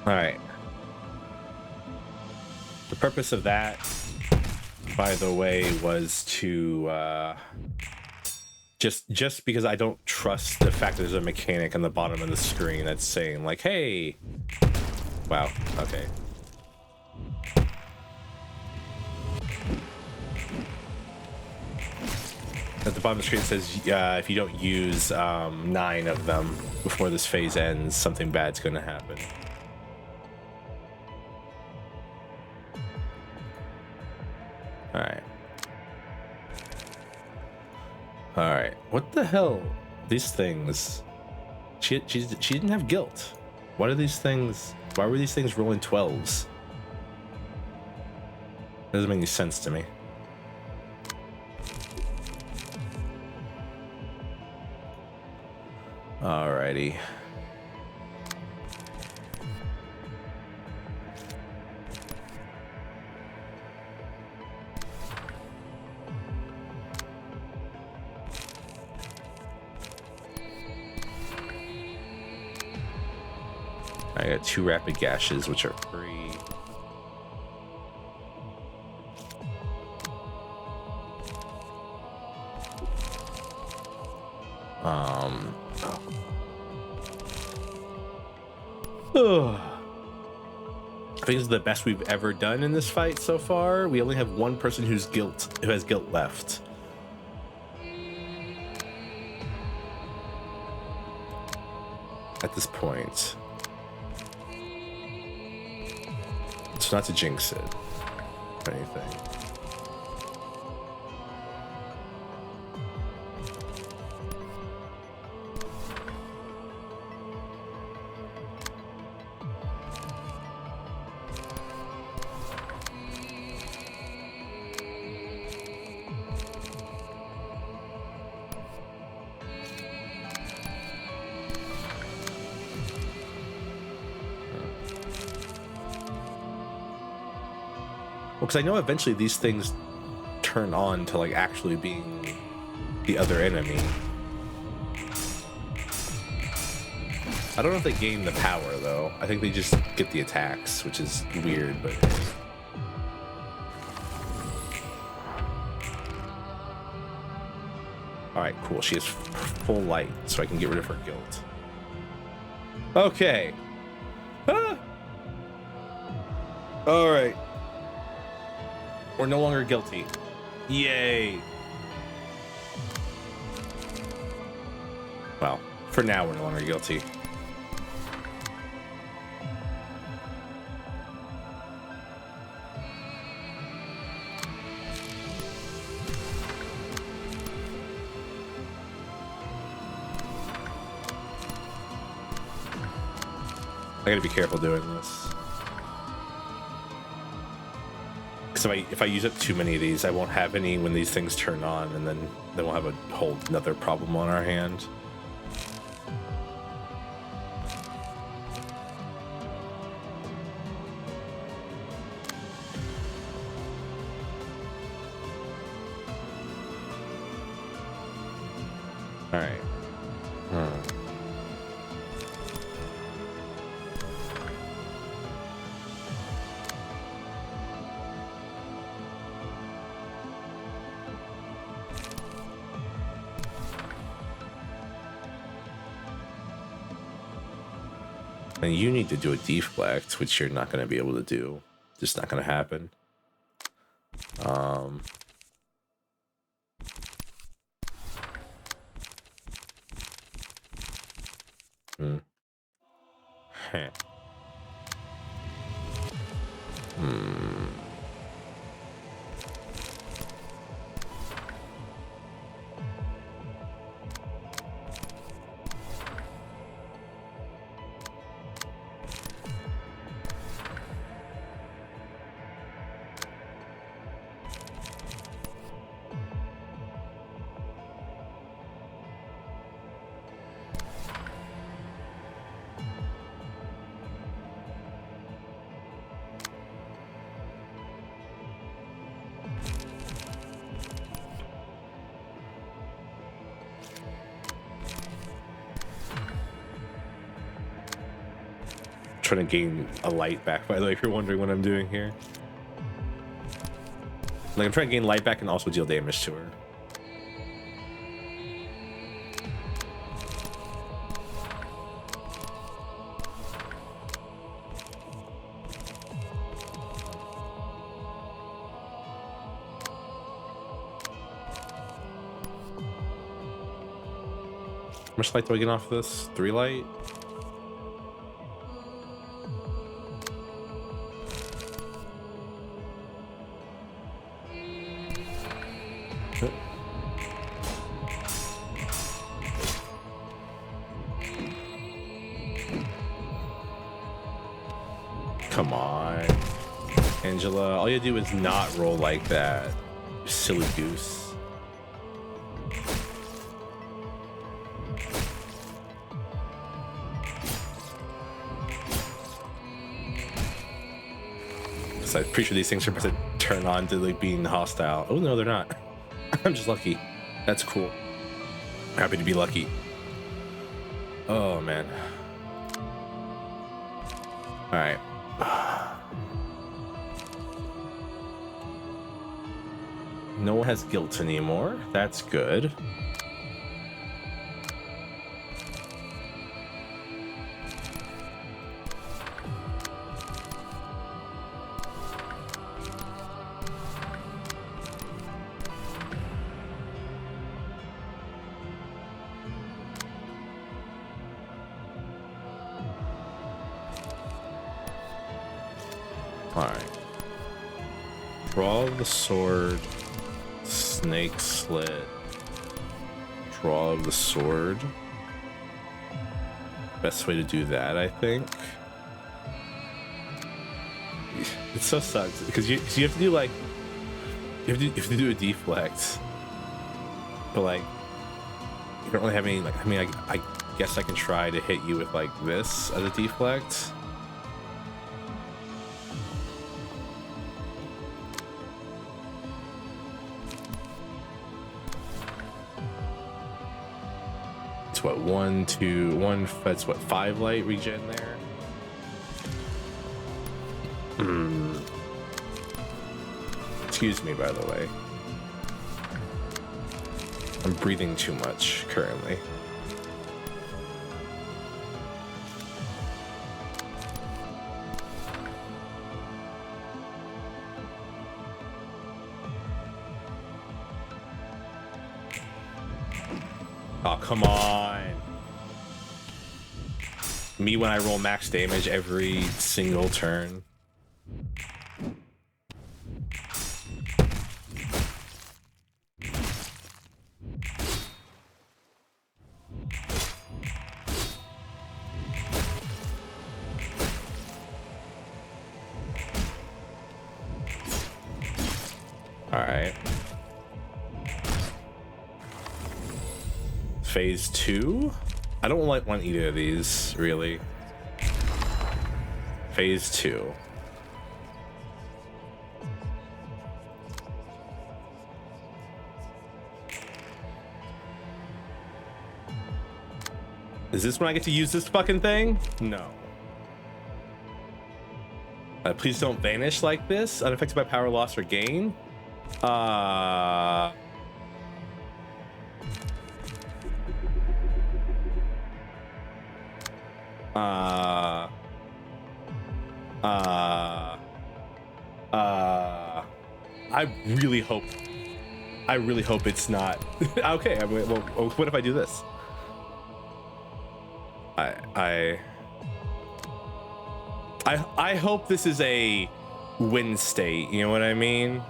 All right. The purpose of that, by the way, was to just because I don't trust the fact that there's a mechanic on the bottom of the screen that's saying like, hey, wow, okay. At the bottom of the screen it says if you don't use 9 of them before this phase ends, something bad's going to happen. All right. All right. What the hell? These things. She didn't have guilt. What are these things? Why were these things rolling 12s? Doesn't make any sense to me. Alrighty. I got 2 rapid gashes, which are free. I think this is the best we've ever done in this fight so far. We only have one person who has guilt left. At this point. So not to jinx it or anything. Because I know eventually these things turn on to like actually being the other enemy. I don't know if they gain the power though. I think they just get the attacks, which is weird, but alright, cool. She has full light, so I can get rid of her guilt. Okay. Ah! Alright. We're no longer guilty. Yay. Well, for now, we're no longer guilty. I gotta be careful doing this. So if I use up too many of these, I won't have any when these things turn on, and then we'll have a whole another problem on our hand. All right. And you need to do a deflect, which you're not going to be able to do. Just not going to happen. Heh. Trying to gain a light back, by the way, if you're wondering what I'm doing here. Like, I'm trying to gain light back and also deal damage to her. How much light do I get off this? 3 light? Come on, Angela. All you do is not roll like that, you silly goose. So I'm pretty sure these things are supposed to turn on to like being hostile. Oh no, they're not. I'm just lucky. That's cool. Happy to be lucky. Oh man. All right. No one has guilt anymore. That's good. Alright. Draw the sword. Snake slit. Draw of the sword. Best way to do that, I think. It so sucks because you have to do like you have to do a deflect, but like you don't really have any like. I mean, I guess I can try to hit you with like this as a deflect. What, 1, 2, 1, that's what, 5 light regen there. Excuse me, by the way. I'm breathing too much currently. Oh, come on. Me when I roll max damage every single turn. All right. Phase 2? I don't want either of these, really. Phase 2. Is this when I get to use this fucking thing? No. Please don't vanish like this. Unaffected by power loss or gain. I really hope it's not. Okay, I mean, well, what if I do this? I hope this is a win state, you know what I mean?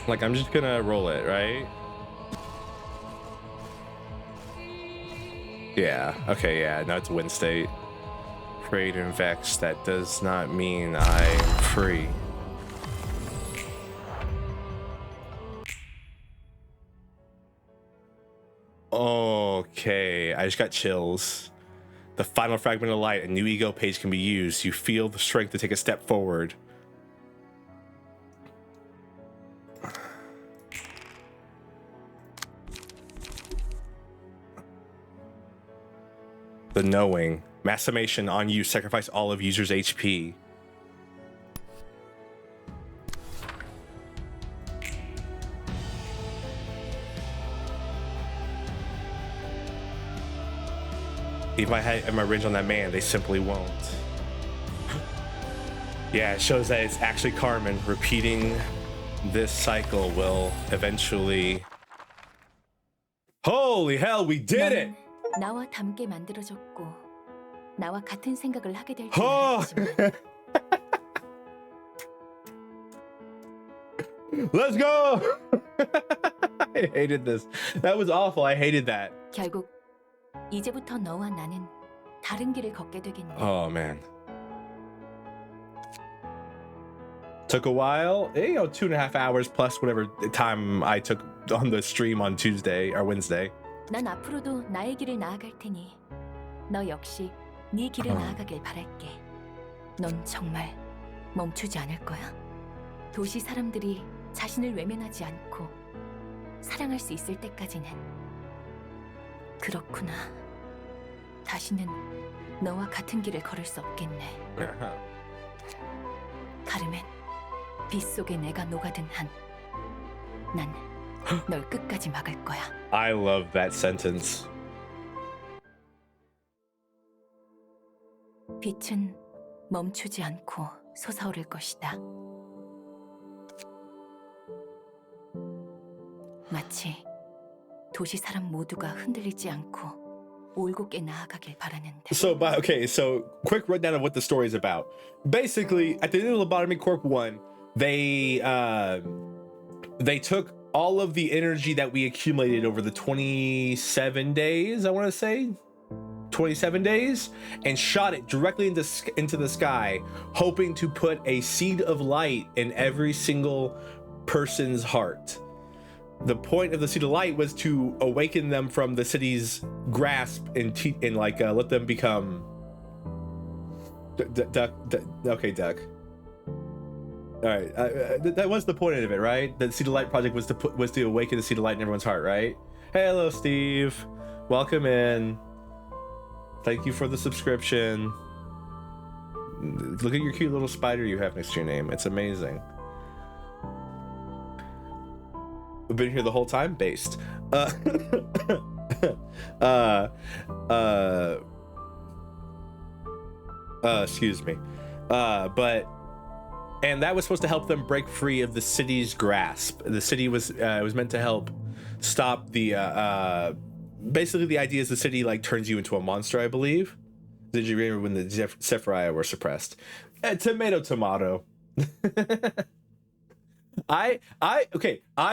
Like, I'm just gonna roll it, right? Yeah, okay, yeah, no, it's a win state. Afraid and vexed, that does not mean I'm free. Okay, I just got chills. The final fragment of light, a new ego page can be used. You feel the strength to take a step forward. The knowing. Massimation on you. Sacrifice all of user's HP. If I had my range on that man, they simply won't. Yeah, it shows that it's actually Carmen. Repeating this cycle will eventually... Holy hell, we did it! 나와 닮게 만들어졌고 나와 같은 생각을 하게 될 Oh! Let's go! I hated this. That was awful. I hated that. 결국 이제부터 너와 나는 다른 길을 걷게 되겠네. Oh man. Took a while, you know, 2.5 hours plus whatever time I took on the stream on Tuesday or Wednesday. 난 앞으로도 나의 길을 나아갈 테니 너 역시 네 길을 나아가길 바랄게. 넌 정말 멈추지 않을 거야? 도시 사람들이 자신을 외면하지 않고 사랑할 수 있을 때까지는. 그렇구나. 다시는 너와 같은 길을 걸을 수 없겠네. 카르멘, 빛 속에 내가 녹아든 한 난 널 끝까지 막을 거야. I love that sentence. 빛은 멈추지 않고 솟아오를 것이다. 마치 도시 사람 모두가 흔들리지 않고 올곧게 나아가길 바라는데. So quick rundown of what the story is about. Basically, at the end of Lobotomy Corp 1, they took all of the energy that we accumulated over the 27 days, I want to say 27 days, and shot it directly into the sky, hoping to put a seed of light in every single person's heart. The point of the seed of light was to awaken them from the city's grasp and let them become okay, Duck. All right, that was the point of it, right? The Seed of Light project was to awaken the Seed of Light in everyone's heart, right? Hey, hello, Steve. Welcome in. Thank you for the subscription. Look at your cute little spider you have next to your name. It's amazing. We've been here the whole time. Based. Excuse me. And that was supposed to help them break free of the city's grasp. The city was meant to help stop the basically the idea is the city like turns you into a monster, I believe. Did you remember when the Sephiroth were suppressed? Tomato. I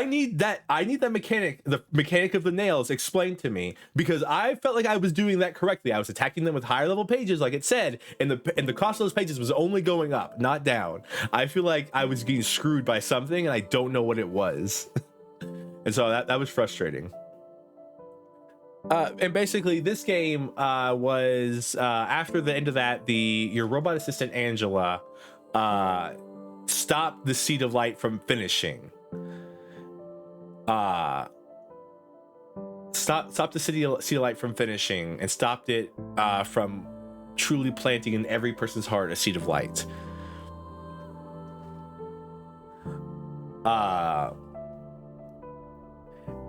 need that mechanic, the mechanic of the nails explained to me, because I felt like I was doing that correctly. I was attacking them with higher level pages, like it said, and the cost of those pages was only going up, not down. I feel like I was getting screwed by something, and I don't know what it was. And so that was frustrating. And basically, this game was after the end of that, your robot assistant Angela stopped the Seed of Light from finishing. Stopped the Seed of Light from finishing, and stopped it from truly planting in every person's heart a Seed of Light.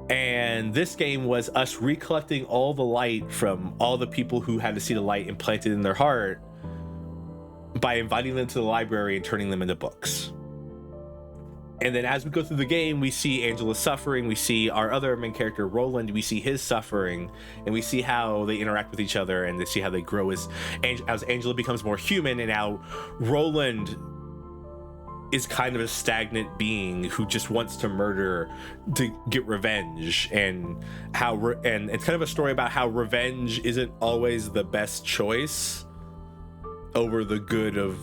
And this game was us recollecting all the light from all the people who had the Seed of Light implanted in their heart by inviting them to the library and turning them into books. And then as we go through the game, we see Angela suffering, we see our other main character, Roland, we see his suffering, and we see how they interact with each other, and they see how they grow as Angela becomes more human, and how Roland is kind of a stagnant being who just wants to murder to get revenge, and and it's kind of a story about how revenge isn't always the best choice over the good of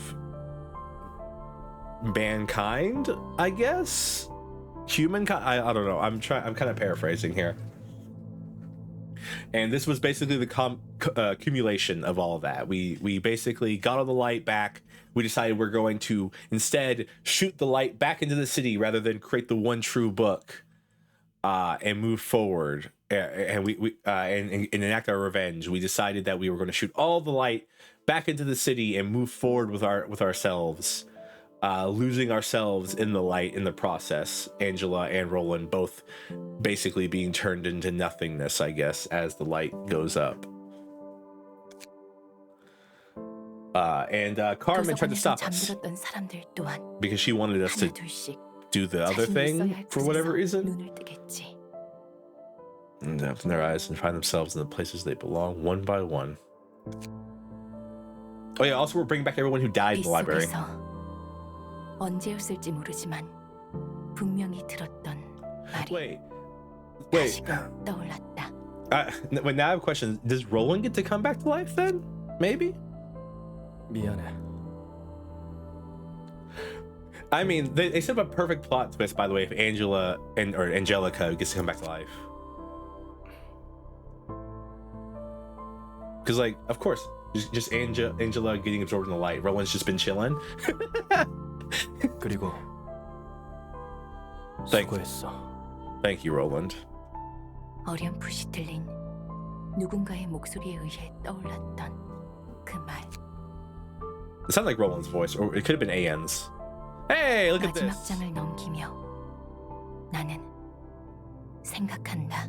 mankind, I guess. Humankind. I don't know. I'm kind of paraphrasing here. And this was basically the accumulation of all of that. We basically got all the light back. We decided we're going to instead shoot the light back into the city rather than create the one true book, and move forward. And we enact our revenge. We decided that we were going to shoot all the light back into the city and move forward with ourselves. Losing ourselves in the light in the process. Angela and Roland both basically being turned into nothingness, I guess, as the light goes up. And Carmen tried to stop us because she wanted us to do the other thing for whatever reason. And they open their eyes and find themselves in the places they belong, one by one. Oh yeah, also we're bringing back everyone who died in the library. 언제였을지 모르지만 분명히 들었던 말이 wait. 다시금 떠올랐다. Wait, now I have a question. Does Roland get to come back to life then? Maybe? 미안해. I mean, they set up a perfect plot twist, by the way, if Angelica gets to come back to life. Because, like, of course, just Angela getting absorbed in the light. Roland's just been chilling. 그리고 수고했어. Thank you, Roland. 어렴풋이 들린 누군가의 목소리에 의해 떠올랐던 그 말. It sounded like Roland's voice, or it could have been Anne's. Hey, look at 마지막 this. 장을 넘기며 나는 생각한다.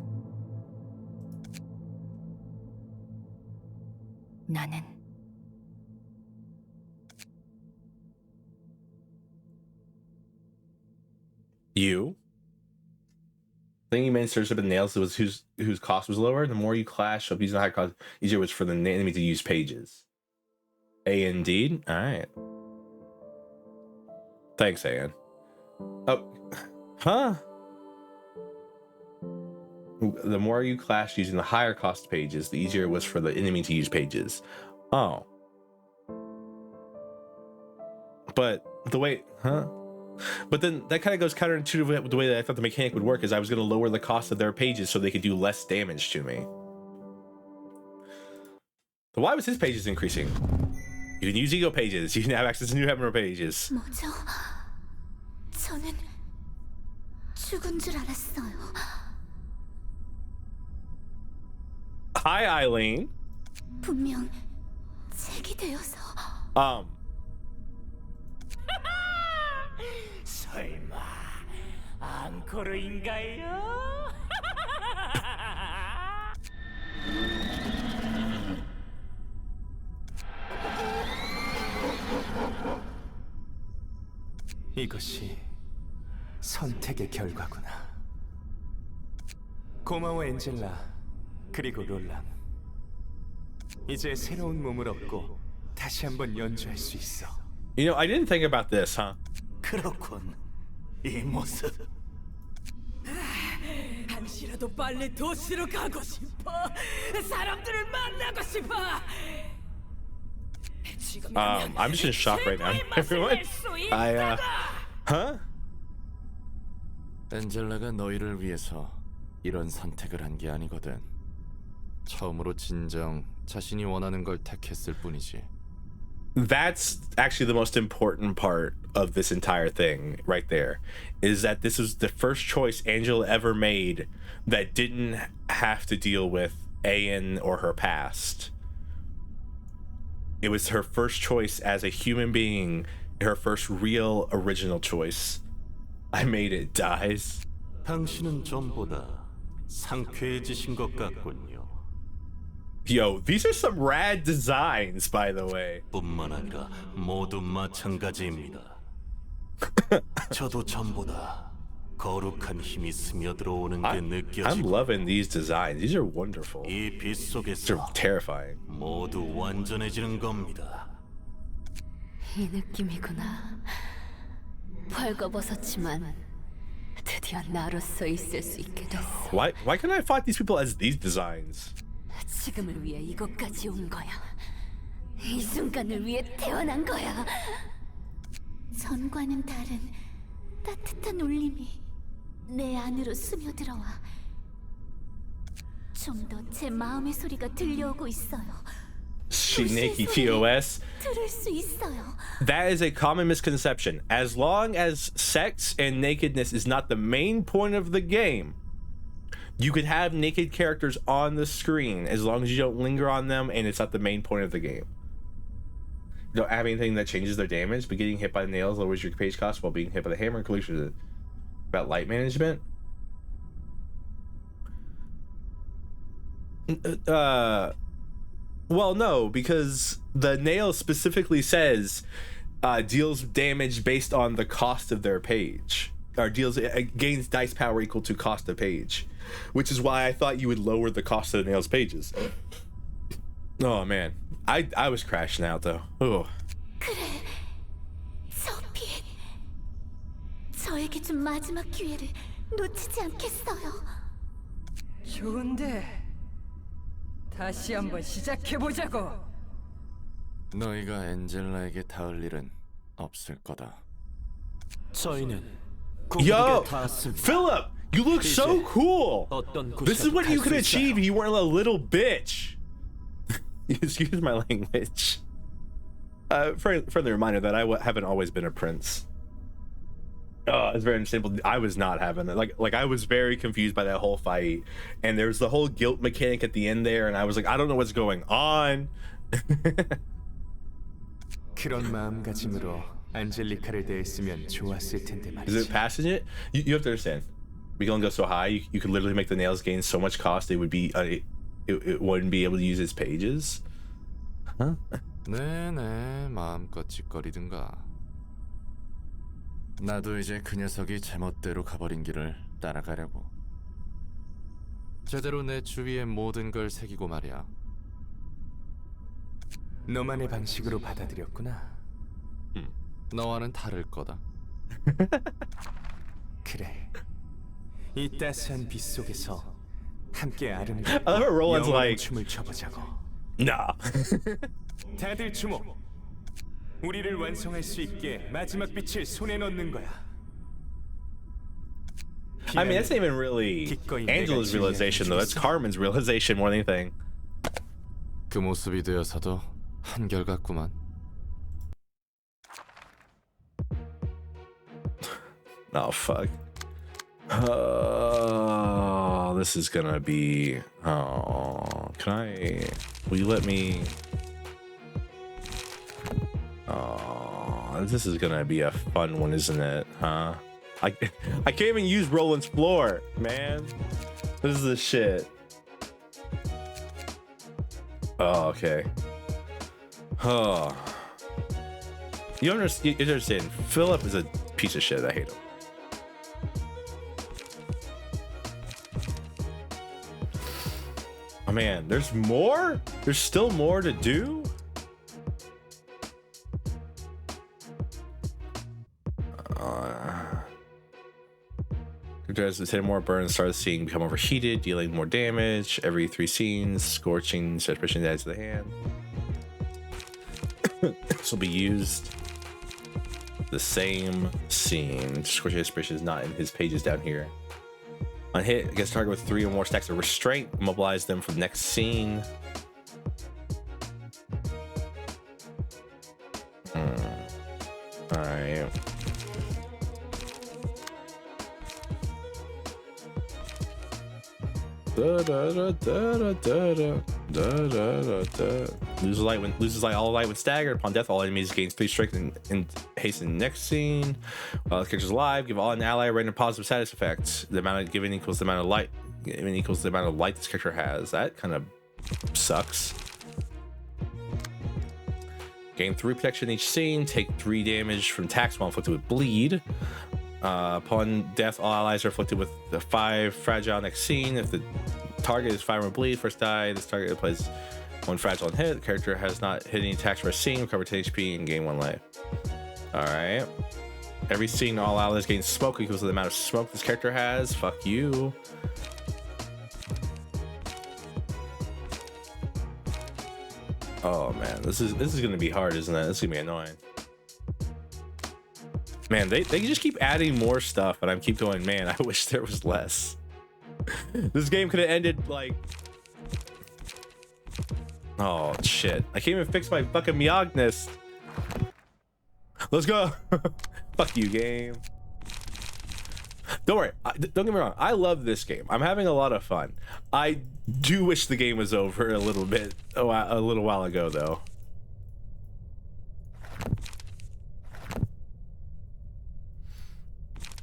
나는 You? I think you made search up in nails was whose cost was lower. The more you clash of using the high cost, easier it was for the enemy to use pages. A indeed? Alright. Thanks, Anne. Oh, huh? The more you clash using the higher cost pages, the easier it was for the enemy to use pages. Oh. But the way, huh? But then that kind of goes counterintuitive with the way that I thought the mechanic would work, is I was going to lower the cost of their pages so they could do less damage to me. But why was his pages increasing? You can use ego pages. You can have access to new Heavenly pages. 뭐죠? 저는 죽은 줄 알았어요. Hi, Eileen. 분명 책이 되어서. 설마 앙코르인가요? 이것이 선택의 결과구나. 고마워 엔젤라, 그리고 롤란. 이제 새로운 몸을 얻고 다시 한번 연주할 수 있어. You know, I didn't think about this, huh? 그렇군. 이 모습. 한시라도 빨리 도시로 가고 싶어. 사람들을 만나고 싶어. I'm just in shock right now, everyone. Huh? 엔젤라가 너희를 위해서 이런 선택을 한 게 아니거든. 처음으로 진정 자신이 원하는 걸 택했을 뿐이지. That's actually the most important part of this entire thing right there, is that this was the first choice Angela ever made that didn't have to deal with Ayan or her past. It was her first choice as a human being, her first real original choice. I made it, dies. 당신은 전보다 상쾌해지신 것 같군요. Yo, these are some rad designs, by the way. 뿐만 아니라 모두 마찬가지입니다. 저도 전보다 거룩한 힘이 스며들어오는 게 I'm 느껴지고 loving these designs. These are wonderful. 이 빛 These are 속에서 terrifying. 모두 완전해지는 겁니다. 이 느낌이구나. 벌거벗었지만 드디어 나로서 있을 수 있게 됐어. Why can't I find these people as these designs? 지금을 위해 이곳까지 온 거야. 이 순간을 위해 태어난 거야. 전과는 다른 따뜻한 울림이 내 안으로 스며들어와 좀 더 제 마음의 소리가 들려오고 있어요. Shineki TOS. 들을 수 있어요. That is a common misconception. As long as sex and nakedness is not the main point of the game, you could have naked characters on the screen as long as you don't linger on them and it's not the main point of the game. You don't have anything that changes their damage, but getting hit by the nails lowers your page cost while being hit by the hammer increases it. About light management? Well, no, because the nail specifically says deals damage based on the cost of their page, or gains dice power equal to cost of page, which is why I thought you would lower the cost of the nail's pages. Oh man, I was crashing out though. Oh. 그래, 저 빛. 저에게 준 마지막 기회를 놓치지 않겠어요. 좋은데 다시 한번 시작해보자고. 너희가 엔젤라에게 닿을 일은 없을 거다. 저희는 Yo, 궁극에 닿았습니다. Philip, you look so cool. 어떤 This is what you could 곳이라도 achieve if you weren't a little bitch. Excuse my language. Friendly reminder that I haven't always been a prince. Oh, it's very simple. I was not having it. Like I was very confused by that whole fight, and there's the whole guilt mechanic at the end there, and I was like, I don't know what's going on. 그런 마음가짐으로 안젤리카를 대했으면 좋았을 텐데 Is it 말이지. passing it? You have to understand. We can only go so high. You could literally make the nails gain so much cost it would be it wouldn't be able to use its pages. Huh? 네네, 마음껏 짓거리든가. 나도 이제 그 녀석이 제멋대로 가버린 길을 따라가려고. 제대로 내 주위의 모든 걸 새기고 말이야. 너만의 방식으로 받아들였구나. 너와는 다를 거다. 그래. 이 따스한 빛 속에서 함께 I 아름답고 love how Roland's 영원한 like, 춤을 춰보자고. nah. 다들 주목. 우리를 완성할 수 있게 마지막 빛을 손에 넣는 거야. I mean, that's not even really Angela's realization, though. That's Carmen's realization more than anything. 그 모습이 되어서도 한결같구만. Oh, fuck. Oh, this is gonna be... Oh, will you let me... Oh, this is gonna be a fun one, isn't it? Huh? I can't even use Roland's floor, man. This is the shit. Oh, okay. Oh. You understand? Philip is a piece of shit. I hate him. Oh man, there's more? There's still more to do? As the 10 more burns start seeing become overheated, dealing more damage every 3 scenes, scorching suspicion adds to the hand. This will be used the same scene. Scorching suspicion is not in his pages down here. On hit, against target with 3 or more stacks of restraint, immobilize them for the next scene. Alright. Loses light all light when staggered. Upon death, all enemies gains 3 strength and hasten next scene. While the character's alive, give all an ally a random positive status effect. The amount of given equals the amount of light. Given equals the amount of light this character has. That kind of sucks. Gain 3 protection each scene. Take 3 damage from attacks while inflicted with bleed. Upon death, all allies are afflicted with the 5 fragile next scene. If the target is 5 or bleed, first die. This target plays 1 fragile and hit. The character has not hit any attacks for a scene. Recover 10 HP and gain 1 life. Alright. Every scene, all allies gain smoke equals to the amount of smoke this character has. Fuck you. Oh man, this is gonna be hard, isn't it? This is gonna be annoying. Man, they just keep adding more stuff, and I keep going, man, I wish there was less. This game could have ended like... Oh shit, I can't even fix my fucking Miagness. Let's go. Fuck you, game. Don't worry, don't get me wrong, I love this game. I'm having a lot of fun. I do wish the game was over a little bit, a little while ago though.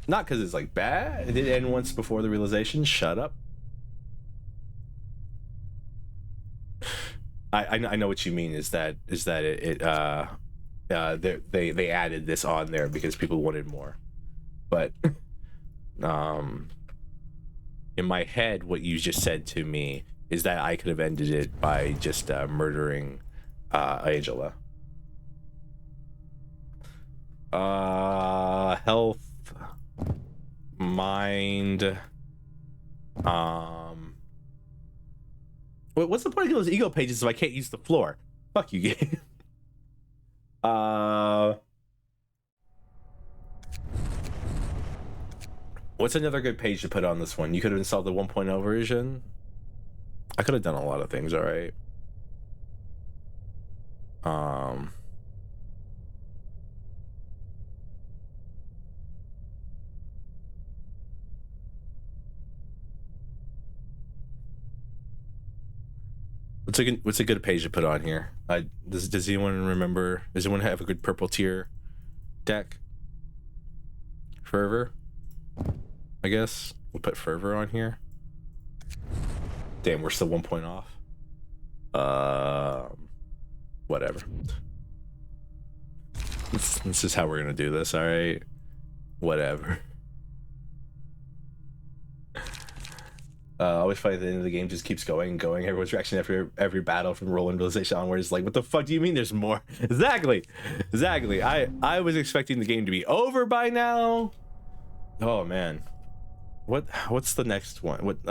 Not because it's like bad. It did end once before the realization. Shut up. I know what you mean. Is that they added this on there because people wanted more, but in my head, what you just said to me is that I could have ended it by just murdering Angela. Health. Mind. What's the point of those ego pages if I can't use the floor? Fuck you, game. What's another good page to put on this one? You could have installed the 1.0 version. I could have done a lot of things, all right. What's a good page to put on here? Does anyone remember? Does anyone have a good purple tier deck? Fervor, I guess we'll put Fervor on here. Damn, we're still 1 point off. Whatever. This is how we're gonna do this. All right. Whatever. I always find at the end of the game just keeps going and going. Everyone's reaction after every battle from Roland realization onwards is like, what the fuck do you mean there's more? Exactly. I was expecting the game to be over by now. Oh man. What's the next one? What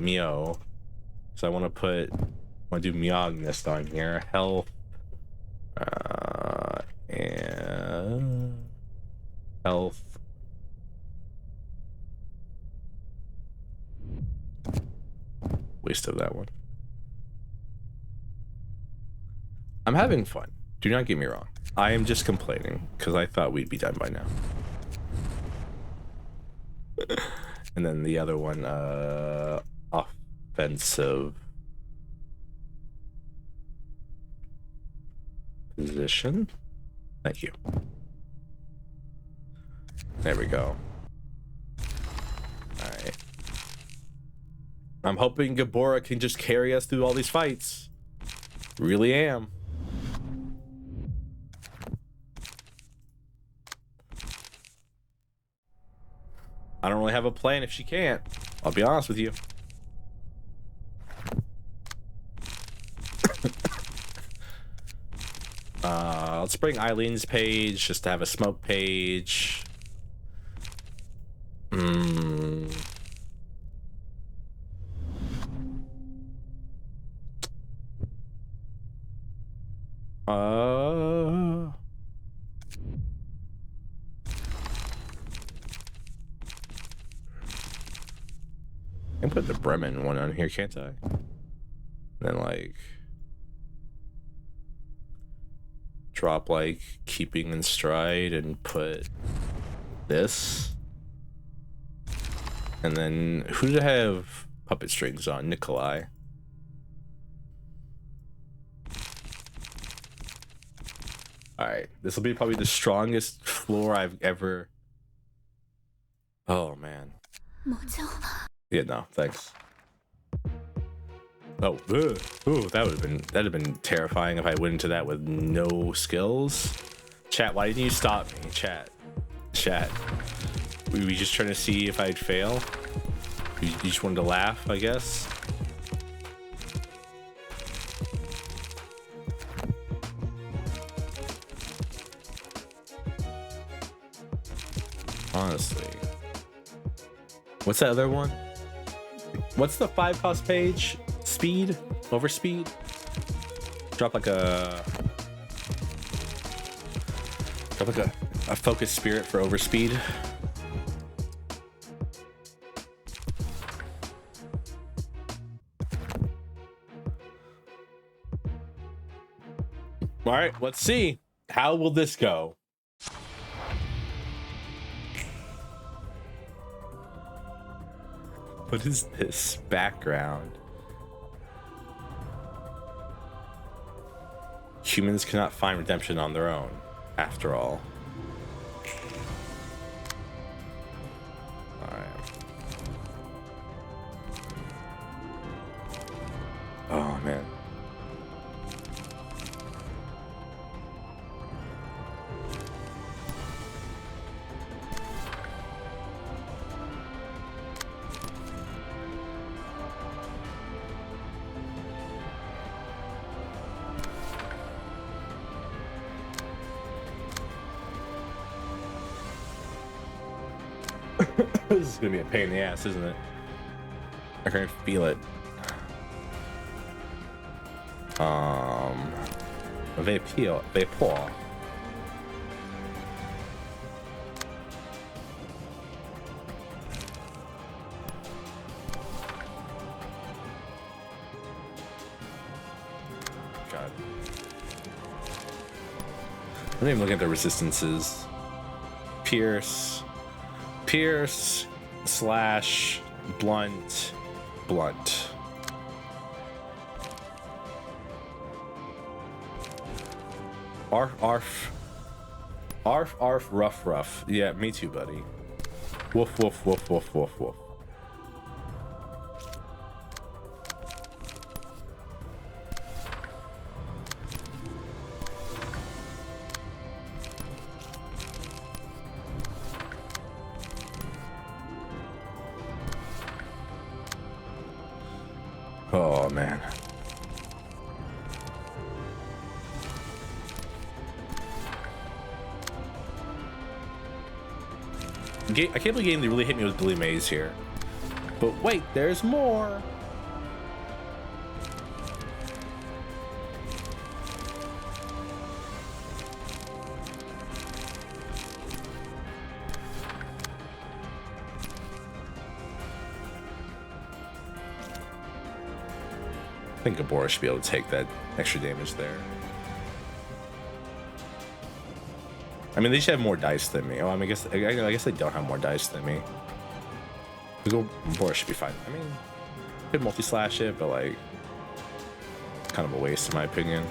Mio. So I want to do Miagness on here. Health. And health. Waste of that one. I'm having fun. Do not get me wrong. I am just complaining because I thought we'd be done by now. And then the other one, offensive position. Thank you. There we go. All right. I'm hoping Gabora can just carry us through all these fights. Really am. I don't really have a plan if she can't. I'll be honest with you. Let's bring Eileen's page just to have a smoke page. can put the Bremen one on here, can't I? Then like drop like keeping in stride and put this. And then who did I have puppet strings on? Nikolai. Alright, this will be probably the strongest floor I've ever. Oh man. Yeah, no, thanks. Oh, ooh, that'd have been terrifying if I went into that with no skills. Chat, why didn't you stop me? Chat. We just trying to see if I'd fail. You just wanted to laugh, I guess. Honestly. What's that other one? What's the 5 cost page? Speed? Overspeed? Drop like a focused spirit for overspeed. All right, let's see. How will this go? What is this background? Humans cannot find redemption on their own, after all. All right. Oh man. This is gonna be a pain in the ass, isn't it? I can feel it. Vapor. God. I'm not even looking at the resistances. Pierce slash blunt. Arf, rough. Yeah, me too, buddy. Woof. Oh man. I can't believe they really hit me with Billy Mays here. But wait, there's more. I think Gabora should be able to take that extra damage there. I mean, they should have more dice than me. Oh, I mean, I guess they don't have more dice than me. Gabora should be fine. I mean, could multi-slash it, but like, kind of a waste in my opinion.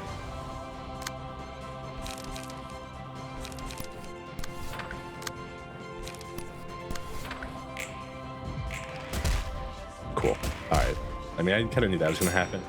Cool. All right. I mean, I kind of knew that was gonna happen.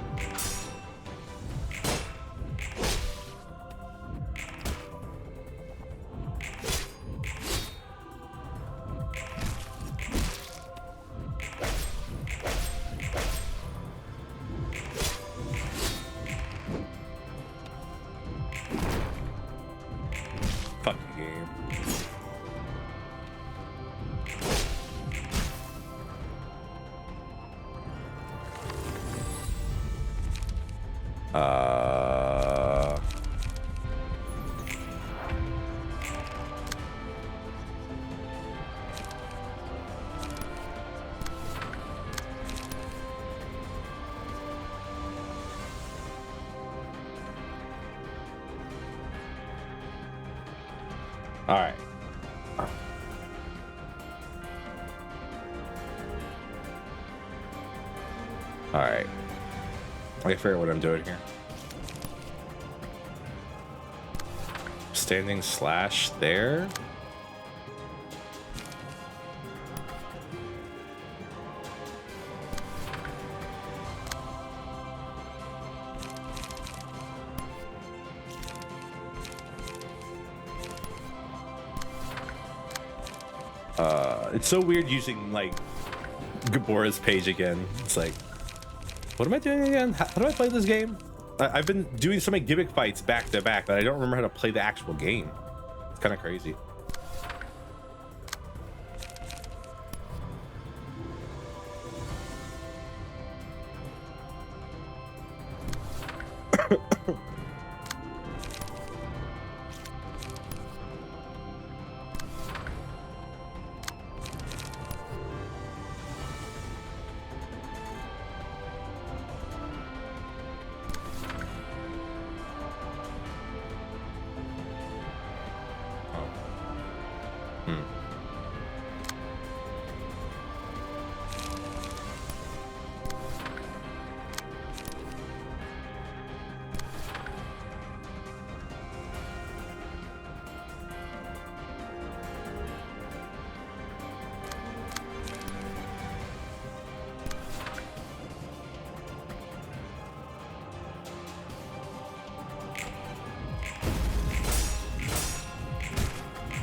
All right. All right. I can figure out what I'm doing here. Standing slash there. It's so weird using like Gabora's page again. It's like, what am I doing again? How do I play this game? I've been doing so many gimmick fights back to back that I don't remember how to play the actual game. It's kind of crazy.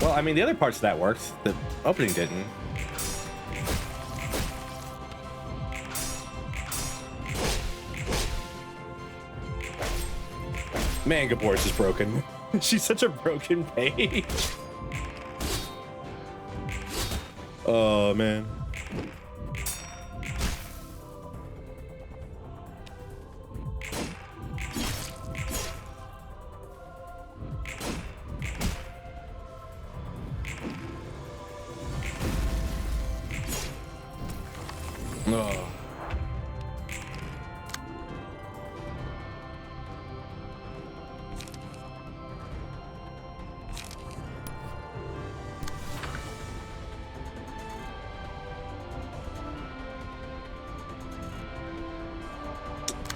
Well, I mean, the other parts of that worked. The opening didn't. Man, Gabora's is broken. She's such a broken page. Oh, man. Oh.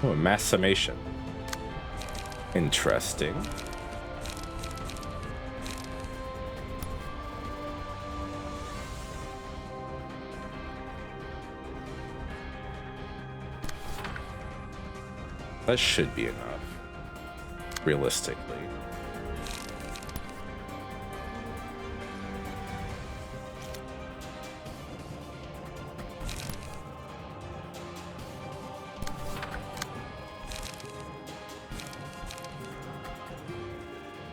Oh, mass summation. Interesting. That should be enough, realistically.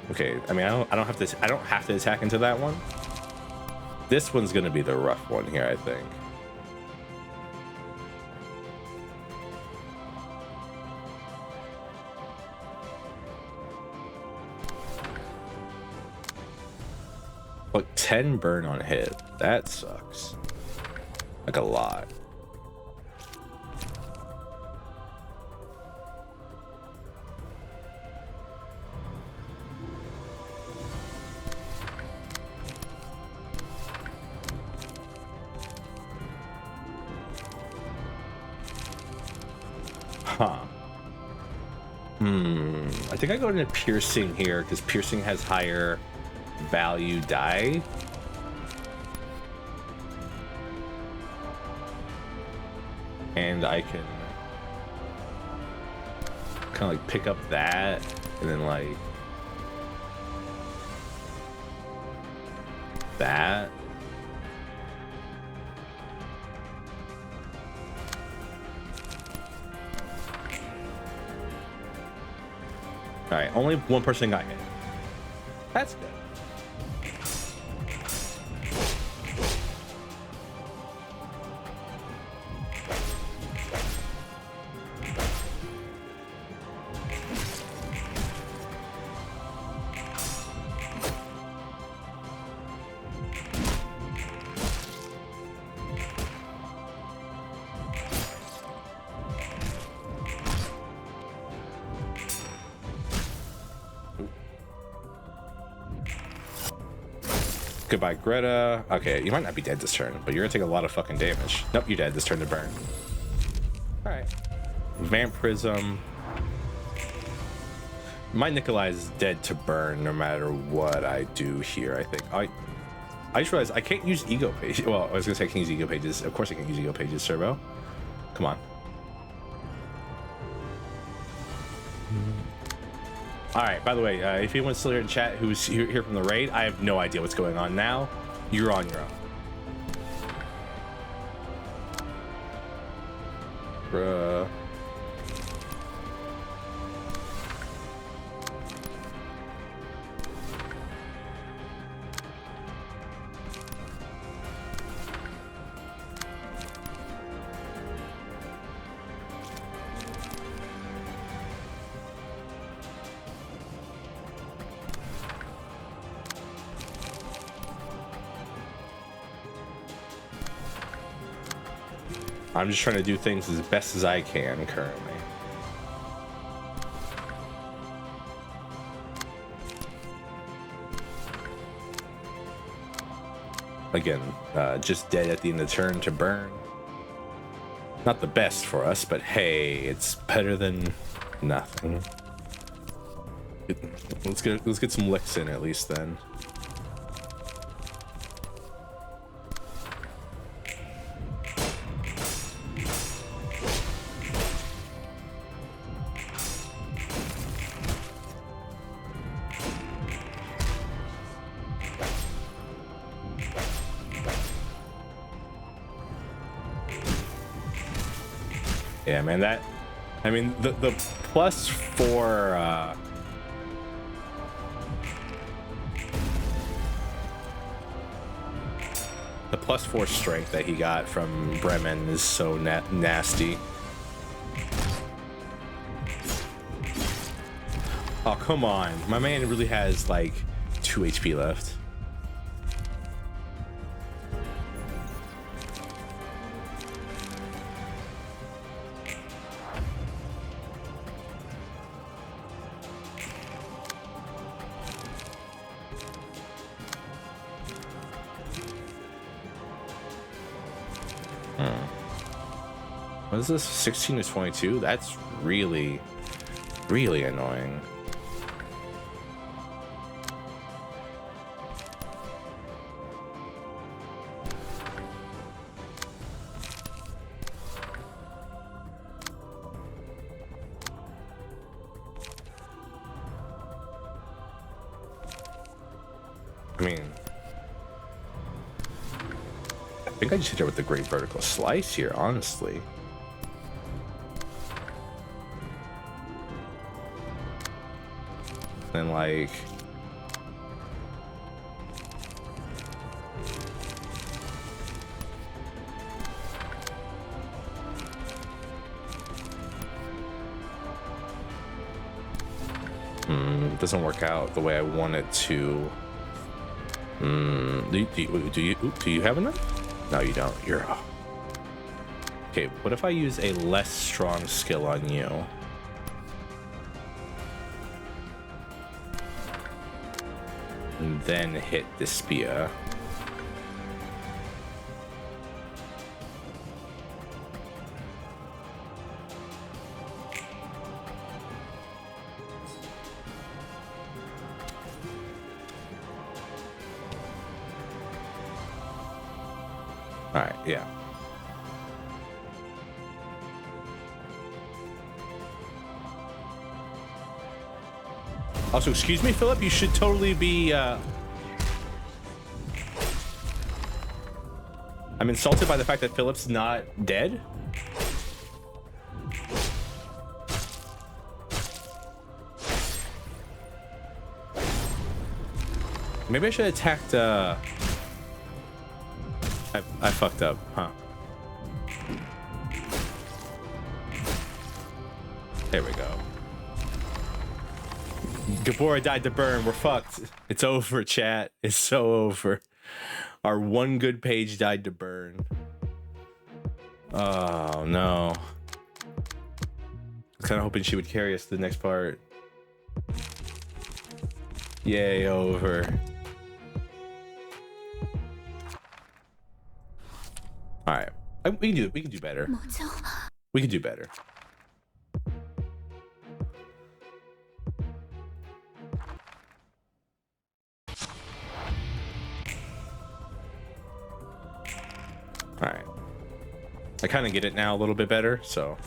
Okay, I mean, I don't have to attack into that one. This one's gonna be the rough one here, I think. Look, 10 burn on hit. That sucks. Like a lot. Huh. I think I go into piercing here because piercing has higher value die. And I can kind of like pick up that and then like that. All right, only one person got hit. That's good. Goodbye, Greta. Okay, you might not be dead this turn, but you're gonna take a lot of fucking damage. Nope, you're dead this turn to burn. All right. Vampirism. My Nikolai is dead to burn no matter what I do here, I think. I just realized I can't use ego pages. Well, I was gonna say I can use ego pages. Of course I can use ego pages, Servo. Come on. All right, by the way, if anyone's still here in chat who's here from the raid, I have no idea what's going on now. You're on your own. Bruh. I'm just trying to do things as best as I can currently. Again, just dead at the end of the turn to burn. Not the best for us, but hey, it's better than nothing. Let's get some licks in at least then. Yeah, man, that, I mean, the +4, the +4 strength that he got from Bremen is so nasty. Oh, come on. My man really has like 2 HP left. What is this? 16 to 22? That's really, really annoying. I mean, I think I just hit her with the great vertical slice here, honestly. And like, it doesn't work out the way I want it to. Do you have enough? No, you don't. You're okay. What if I use a less strong skill on you? And then hit the spear. All right, yeah. Also, excuse me, Philip, you should totally be, I'm insulted by the fact that Philip's not dead. Maybe I should have attacked, I fucked up, huh? There we go. Gabora died to burn. We're fucked. It's over, chat. It's so over. Our one good page died to burn. Oh, no. I was kind of hoping she would carry us to the next part. Yay, over. We can do better. 뭐죠? We can do better. All right. I kind of get it now a little bit better, so.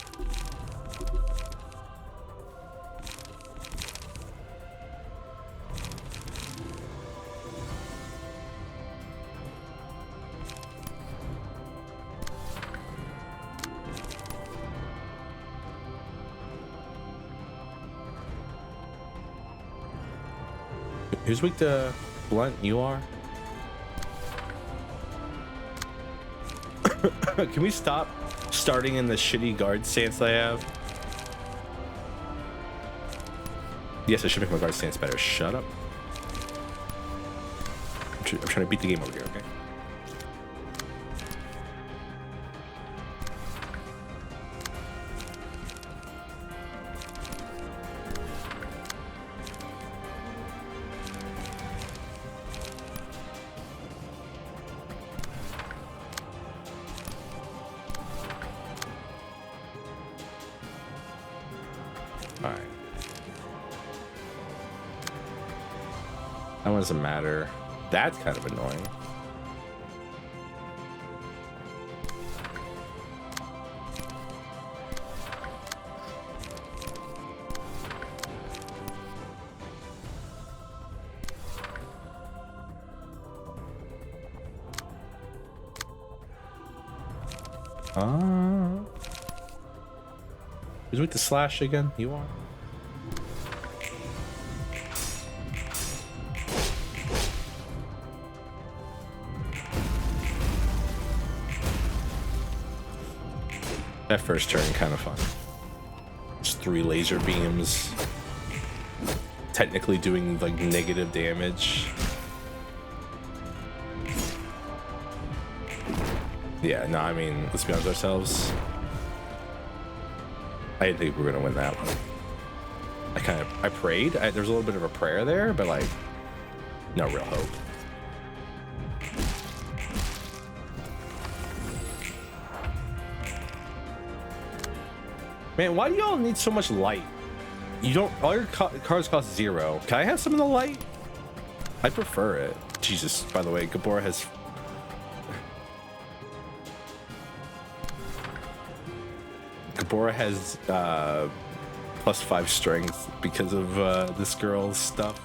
Who's weak to blunt? You are? Can we stop starting in the shitty guard stance that I have? Yes, I should make my guard stance better. Shut up. I'm trying to beat the game over here, okay? Alright. That one doesn't matter. That's kind of annoying. Who's with the slash again? You are? That first turn kind of fun. It's 3 laser beams. Technically doing like negative damage. Yeah, no, I mean, let's be honest with ourselves. I didn't think we were gonna win that one. I prayed. There was a little bit of a prayer there, but like, no real hope. Man, why do y'all need so much light? You don't. All your cards cost 0. Can I have some of the light? I prefer it. Jesus. By the way, Gabora has. Gabora has +5 strength because of this girl's stuff.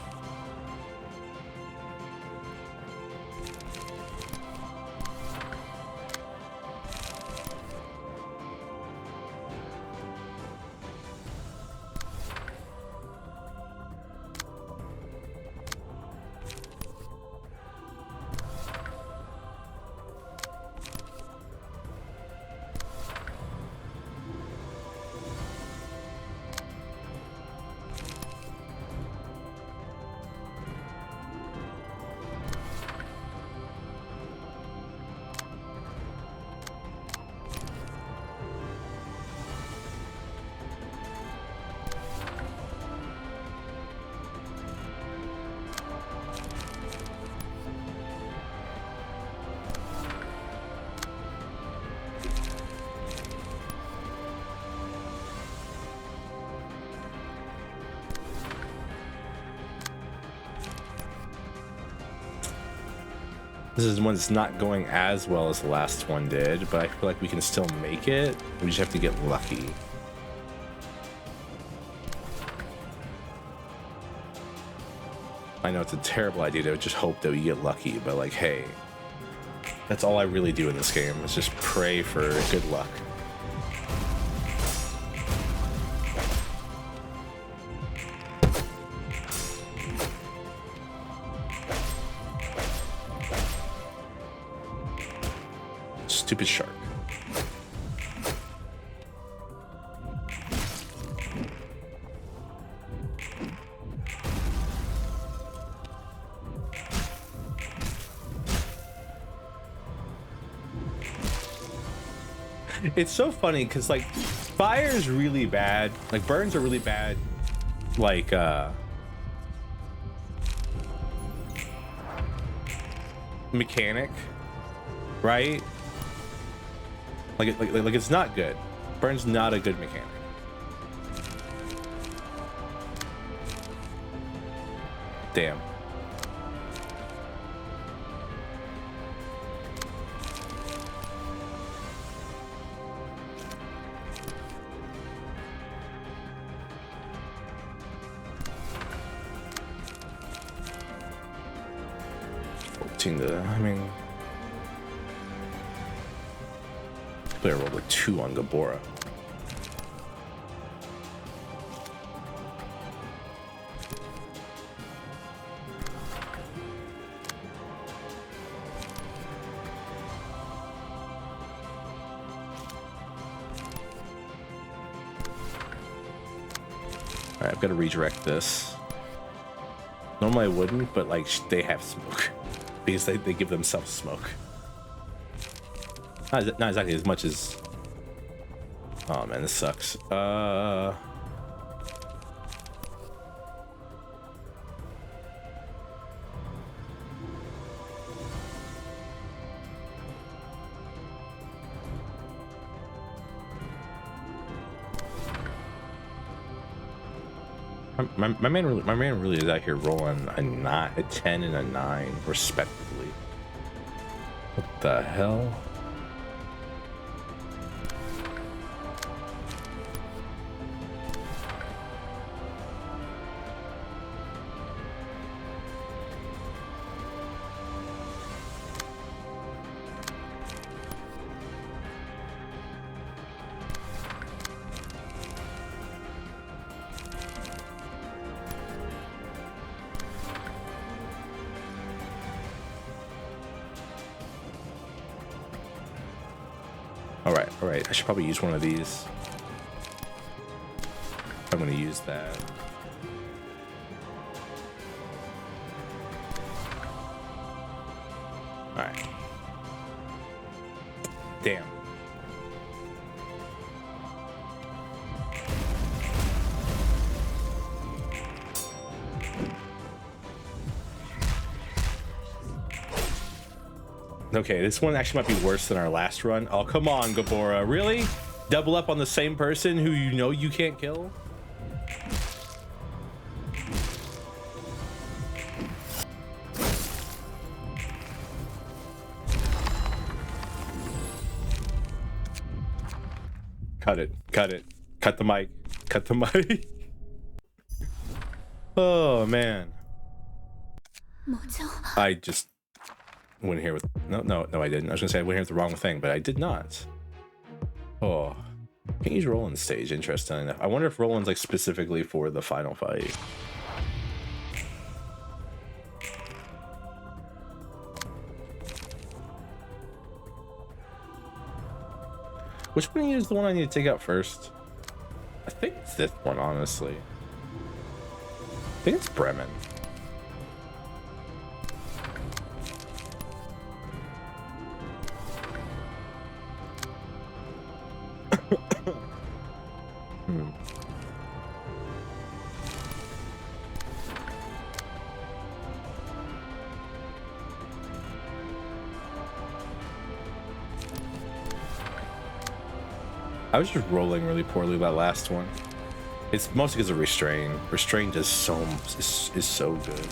This is one that's not going as well as the last one did, but I feel like we can still make it. We just have to get lucky. I know it's a terrible idea to just hope that we get lucky, but like, hey, that's all I really do in this game is just pray for good luck. Stupid shark. It's so funny because like fire is really bad, like burns are really bad, like mechanic, right? Like it's not good. Burn's not a good mechanic. Damn. I mean, player rolled a 2 on Gabora. Alright, I've got to redirect this. Normally I wouldn't, but like they have smoke. Because they give themselves smoke. Not exactly as much as... Oh man, this sucks. My man really is out here rolling a 10 and a 9 respectively. What the hell? All right, I should probably use one of these. I'm gonna use that. All right. Damn. Okay, this one actually might be worse than our last run. Oh, come on, Gabora. Really? Double up on the same person who you know you can't kill? Cut it. Cut it. Cut the mic. Cut the mic. Oh, man. I just... went here with no I didn't. I was gonna say I went here with the wrong thing, but I did not. Oh, can't use Roland's stage. Interesting enough. I wonder if Roland's like specifically for the final fight. Which one is the one I need to take out first? I think it's this one, honestly. I think it's Bremen. I was just rolling really poorly that last one. It's mostly because of restrain. Restrain is so good.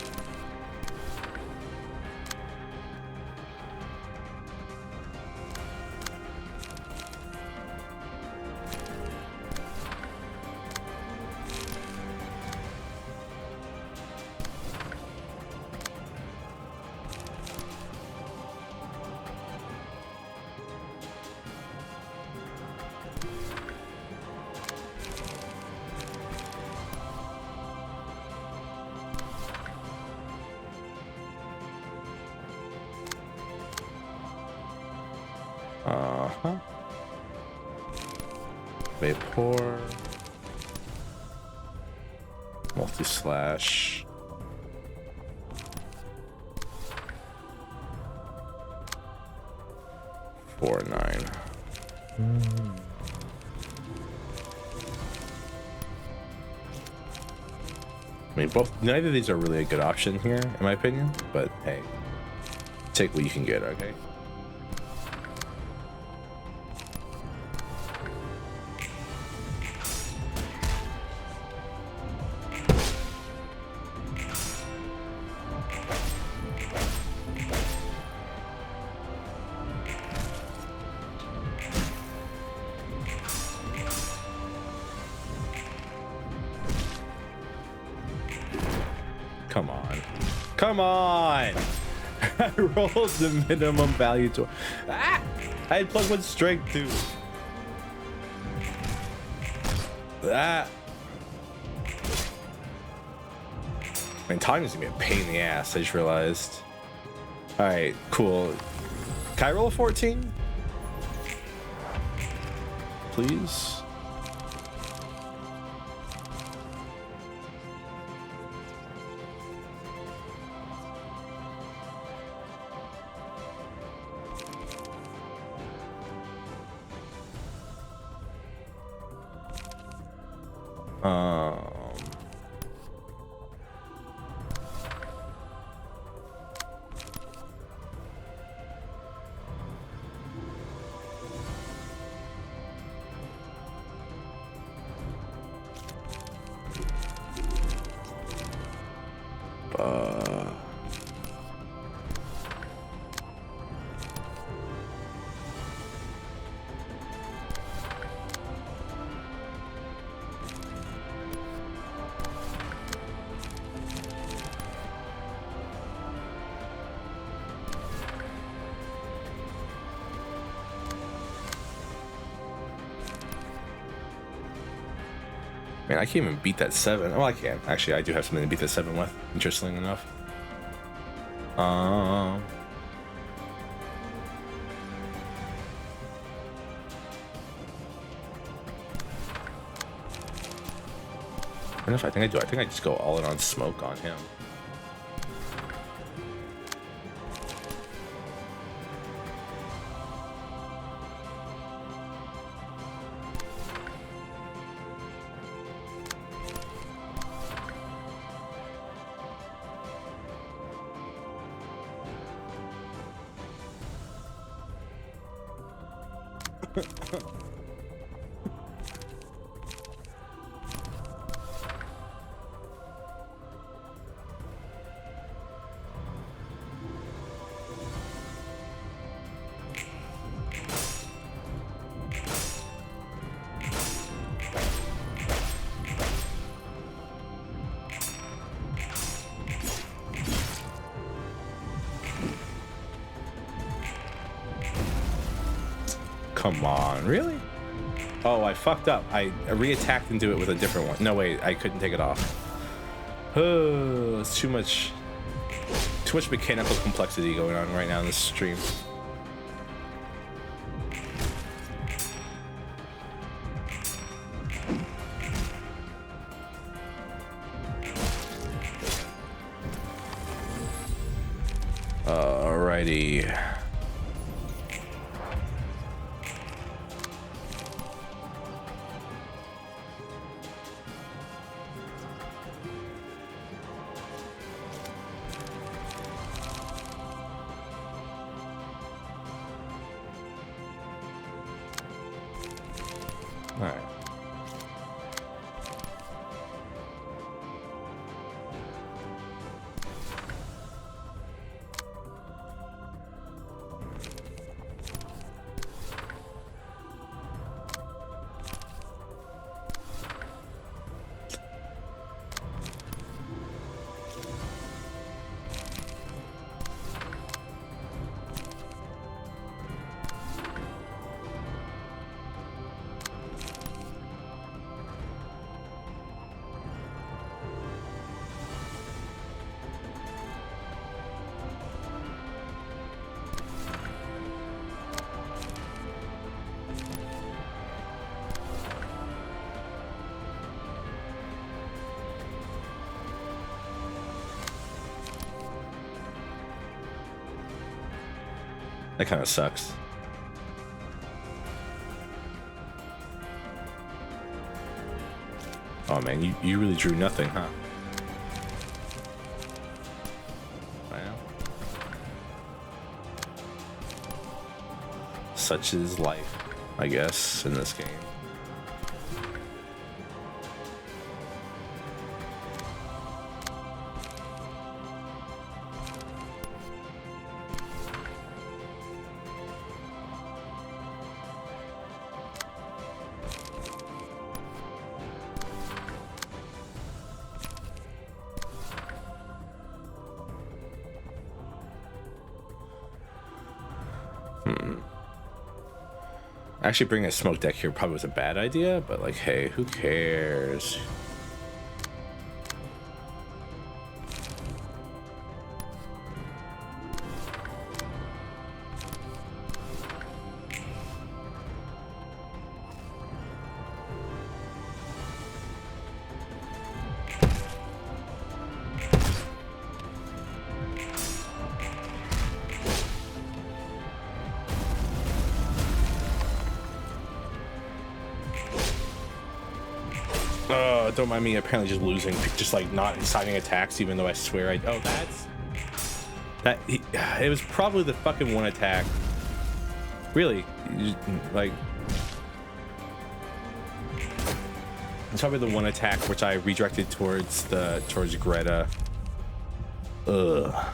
Vapor. Multi-slash. $4-9. I mean, neither of these are really a good option here, in my opinion, but hey, take what you can get, okay? Come on. Come on! I rolled the minimum value to... Ah! I had +1 strength, too. Ah! Man, talking is gonna be a pain in the ass, I just realized. Alright, cool. Can I roll a 14? Please? Man, I can't even beat that 7. Oh, I can. Actually, I do have something to beat that 7 with. Interesting enough. I don't know if I think I do. I think I just go all in on smoke on him. Come on, really? Oh, I fucked up. I re-attacked into it with a different one. No, wait, I couldn't take it off. Oh, it's too much mechanical complexity going on right now in this stream. Alrighty. That kind of sucks. Oh man, you really drew nothing, huh? Well, such is life, I guess, in this game. Actually, bringing a smoke deck here probably was a bad idea, but like, hey, who cares? Don't mind me apparently just losing, just like not inciting attacks, even though I swear I. Oh, it was probably the fucking one attack. Really, like, it's probably the one attack which I redirected towards Greta. Ugh.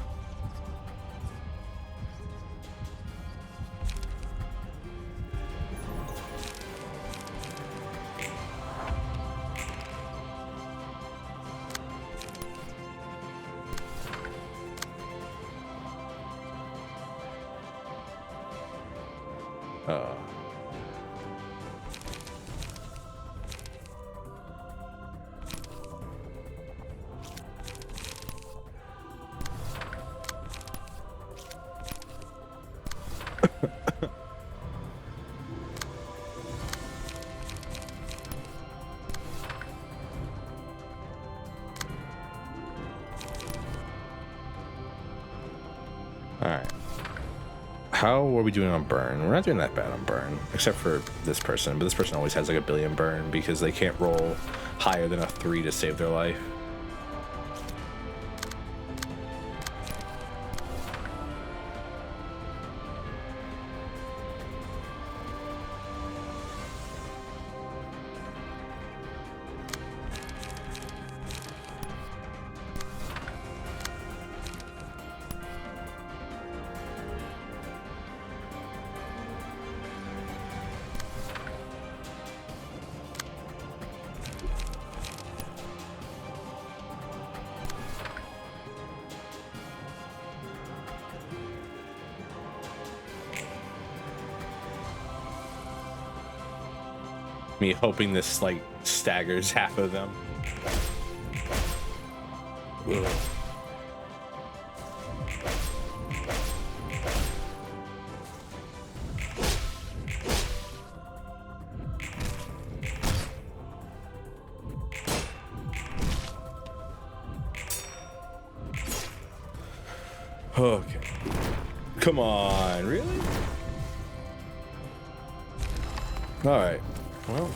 How are we doing on burn? We're not doing that bad on burn, except for this person. But this person always has like a billion burn because they can't roll higher than a 3 to save their life. Me hoping this like staggers half of them. Ugh. Okay. Come on, really? All right. Well.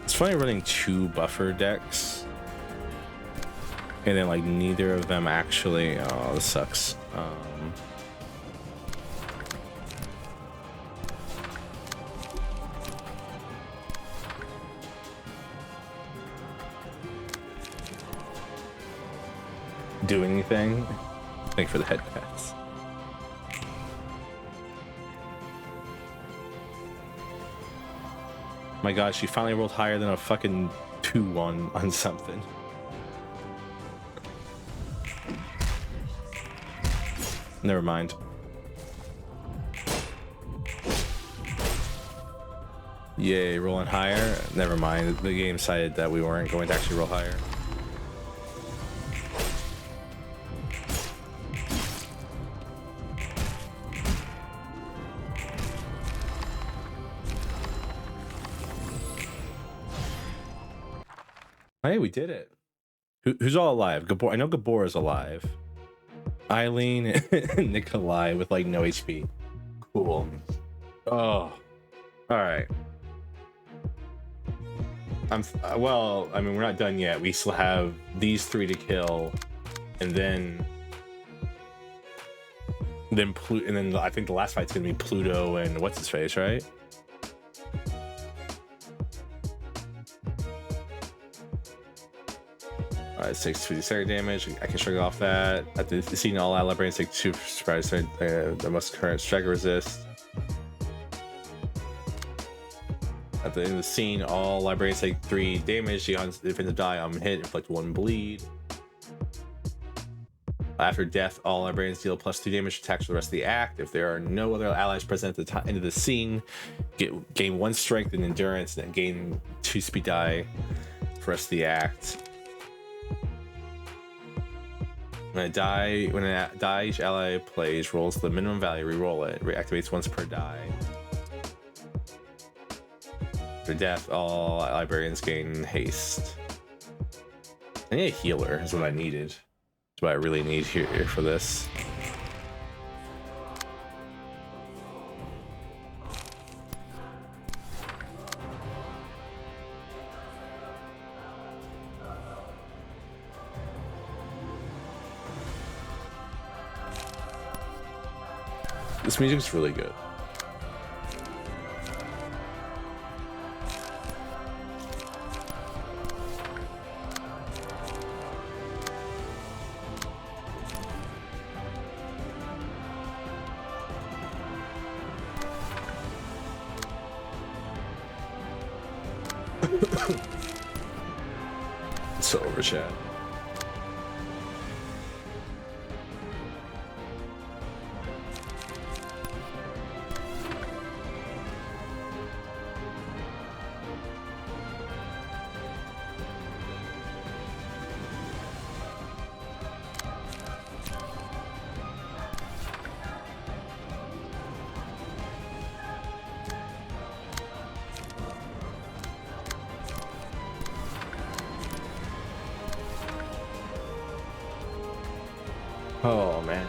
It's funny running 2 buffer decks and then like neither of them actually. Oh, this sucks. Do anything? Thank you for the head pats. My god, she finally rolled higher than a fucking 2-1 on something. Never mind. Yay, rolling higher? Never mind. The game decided that we weren't going to actually roll higher. Hey, we did it. Who's all alive? Gabor. I know Gabor is alive. Eileen and Nikolai with like no HP. Cool. Oh, all right. Well, I mean, we're not done yet. We still have these 3 to kill, and then Then and then I think the last fight's gonna be Pluto and what's his face, right? It takes 2 second damage. I can strike off that. At the scene, all ally librarians take 2 surprise. The most current strike resist. At the end of the scene, all librarians take 3 damage. The defensive die on hit, inflict 1 bleed. After death, all librarians deal +2 damage attacks for the rest of the act. If there are no other allies present at the end of the scene, gain 1 strength and endurance, and then gain 2 speed die for the rest of the act. When a die each ally plays rolls the minimum value, re-roll it. Reactivates once per die. After death, all librarians gain haste. I need a healer, is what I needed. That's what I really need here for this. This music's really good. It's over, chat. Oh man.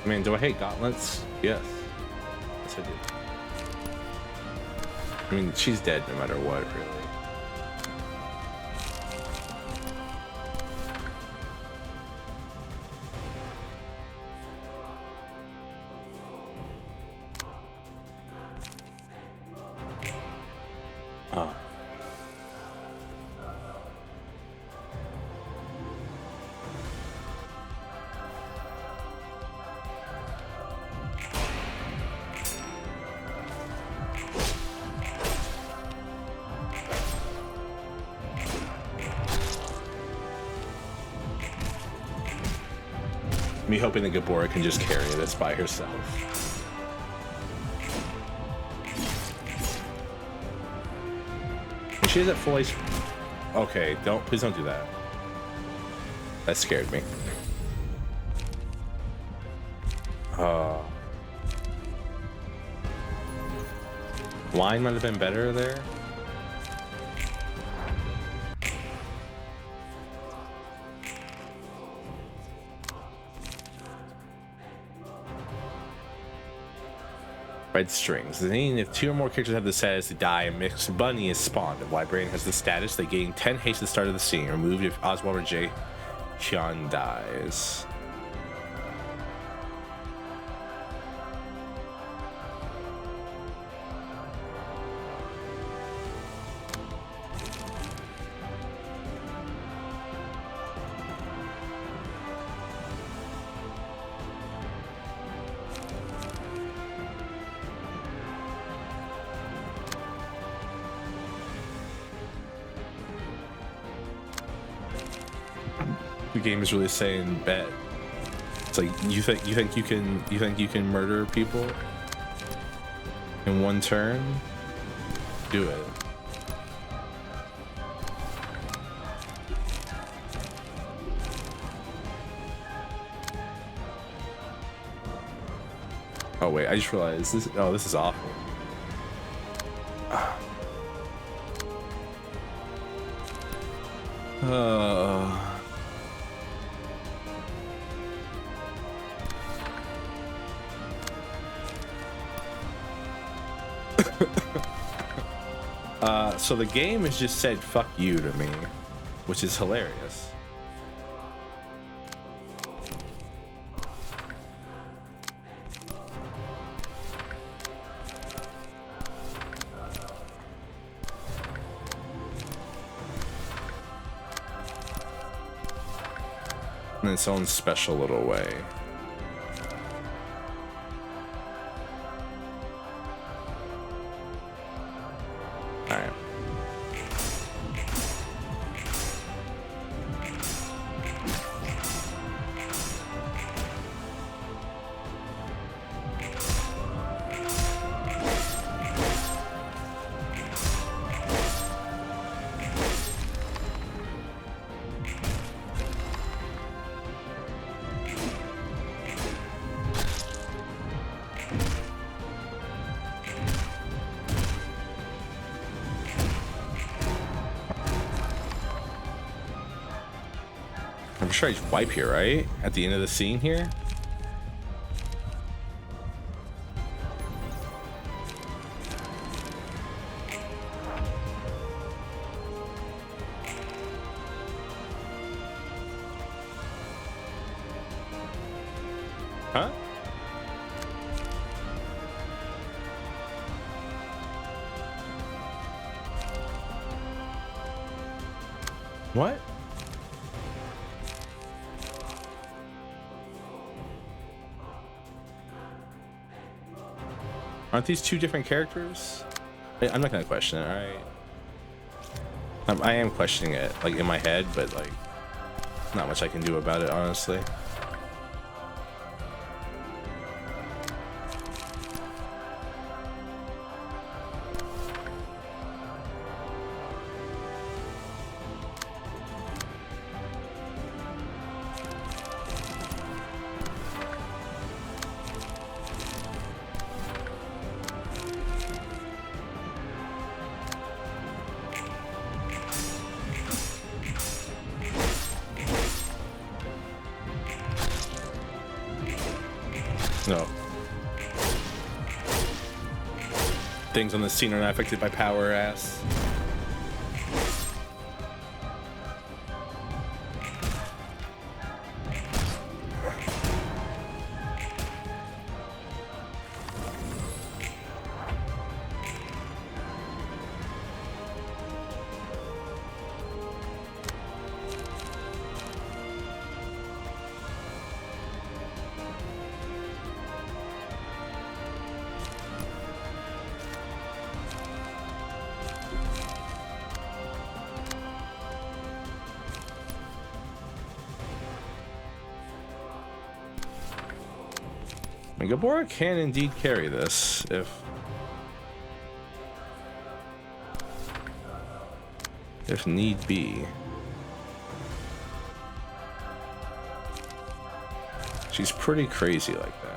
Man, do I hate gauntlets? Yes. Yes, I do. I mean, she's dead no matter what, really. Oh. Me hoping that Gabora can just carry this by herself. And she is at full HP. Okay, please don't do that. That scared me. Line might have been better there. Red strings. If 2 or more characters have the status to die, a mixed bunny is spawned. If librarian has the status, they gain 10 haste at the start of the scene. Removed if Oswald or Jay Hyun dies. The game is really saying bet. It's like you think you can murder people in 1 turn? Do it. Oh wait, I just realized this. Oh, this is awful. So the game has just said fuck you to me, which is hilarious. in its own special little way. All right. I'm sure I just wipe here, right? At the end of the scene here? Huh? What? Aren't these two different characters? I'm not gonna question it, alright? I am questioning it, like, in my head, but, like, not much I can do about it, honestly. No. Things on the scene are not affected by power, ass. Gabora can indeed carry this if need be. She's pretty crazy like that.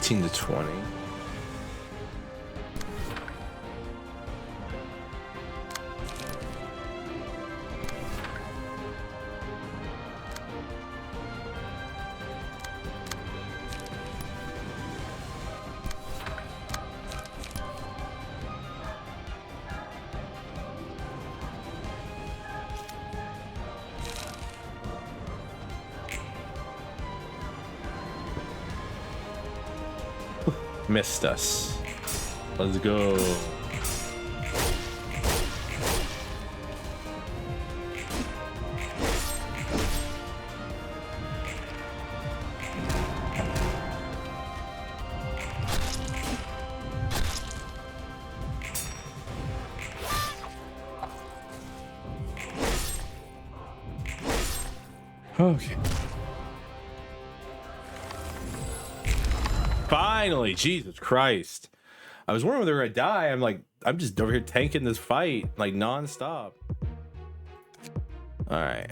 To 20. Missed us. Let's go. Okay. Finally, Jesus Christ. I was wondering whether I'd die. I'm just over here tanking this fight like non-stop. All right.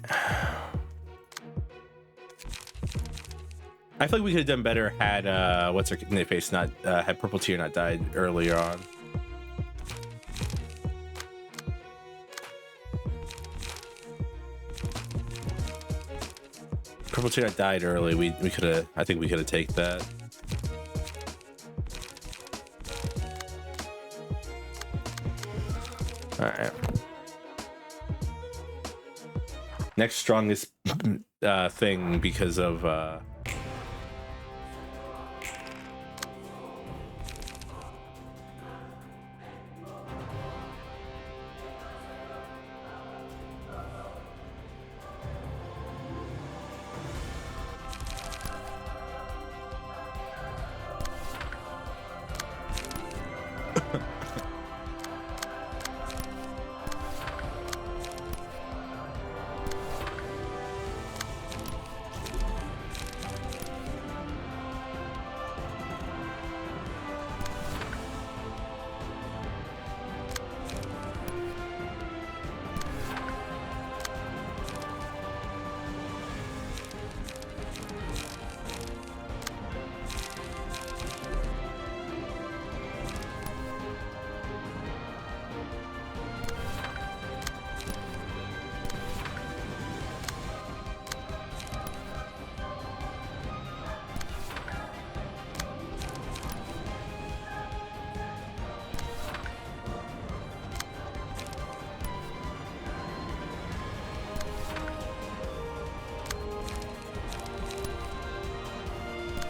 I feel like we could have done better had what's her face not had Purple Tear not died earlier on. Purple Tear not died early. We could have. I think we could have taken that. All right. Next strongest thing because of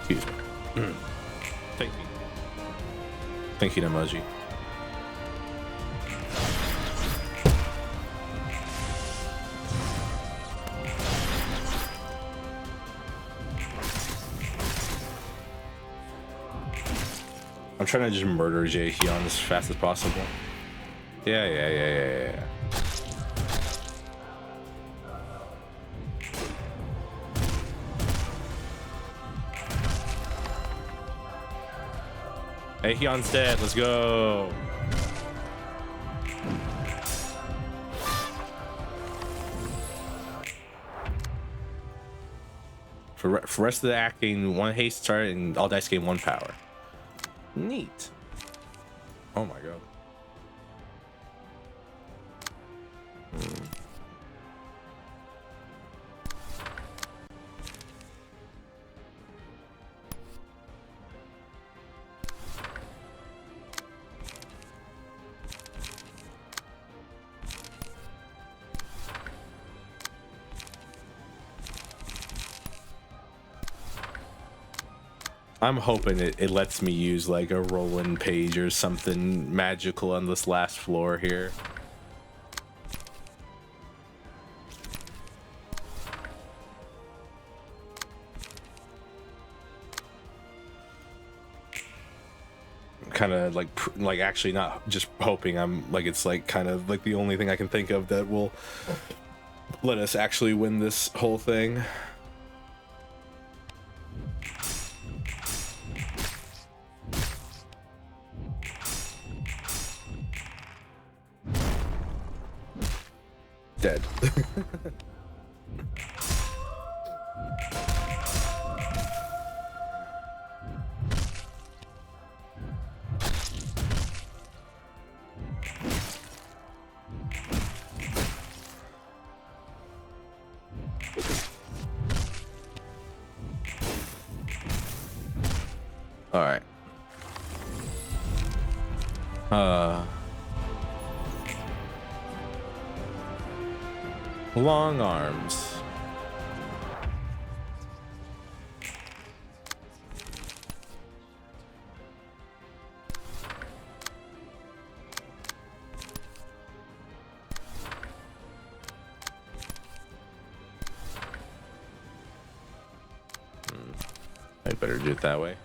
excuse me. Thank you. Thank you, emoji. I'm trying to just murder Jaehyun as fast as possible. Yeah. Jaehyun's dead. Let's go. For rest of the act, gain 1 haste start, and all dice gain 1 power. Neat. Oh my god. I'm hoping it lets me use like a Roland page or something magical on this last floor here. I'm kind of like actually not just hoping. I'm like, it's like kind of like the only thing I can think of that will let us actually win this whole thing. Dead. All right. Long arms. I better do it that way.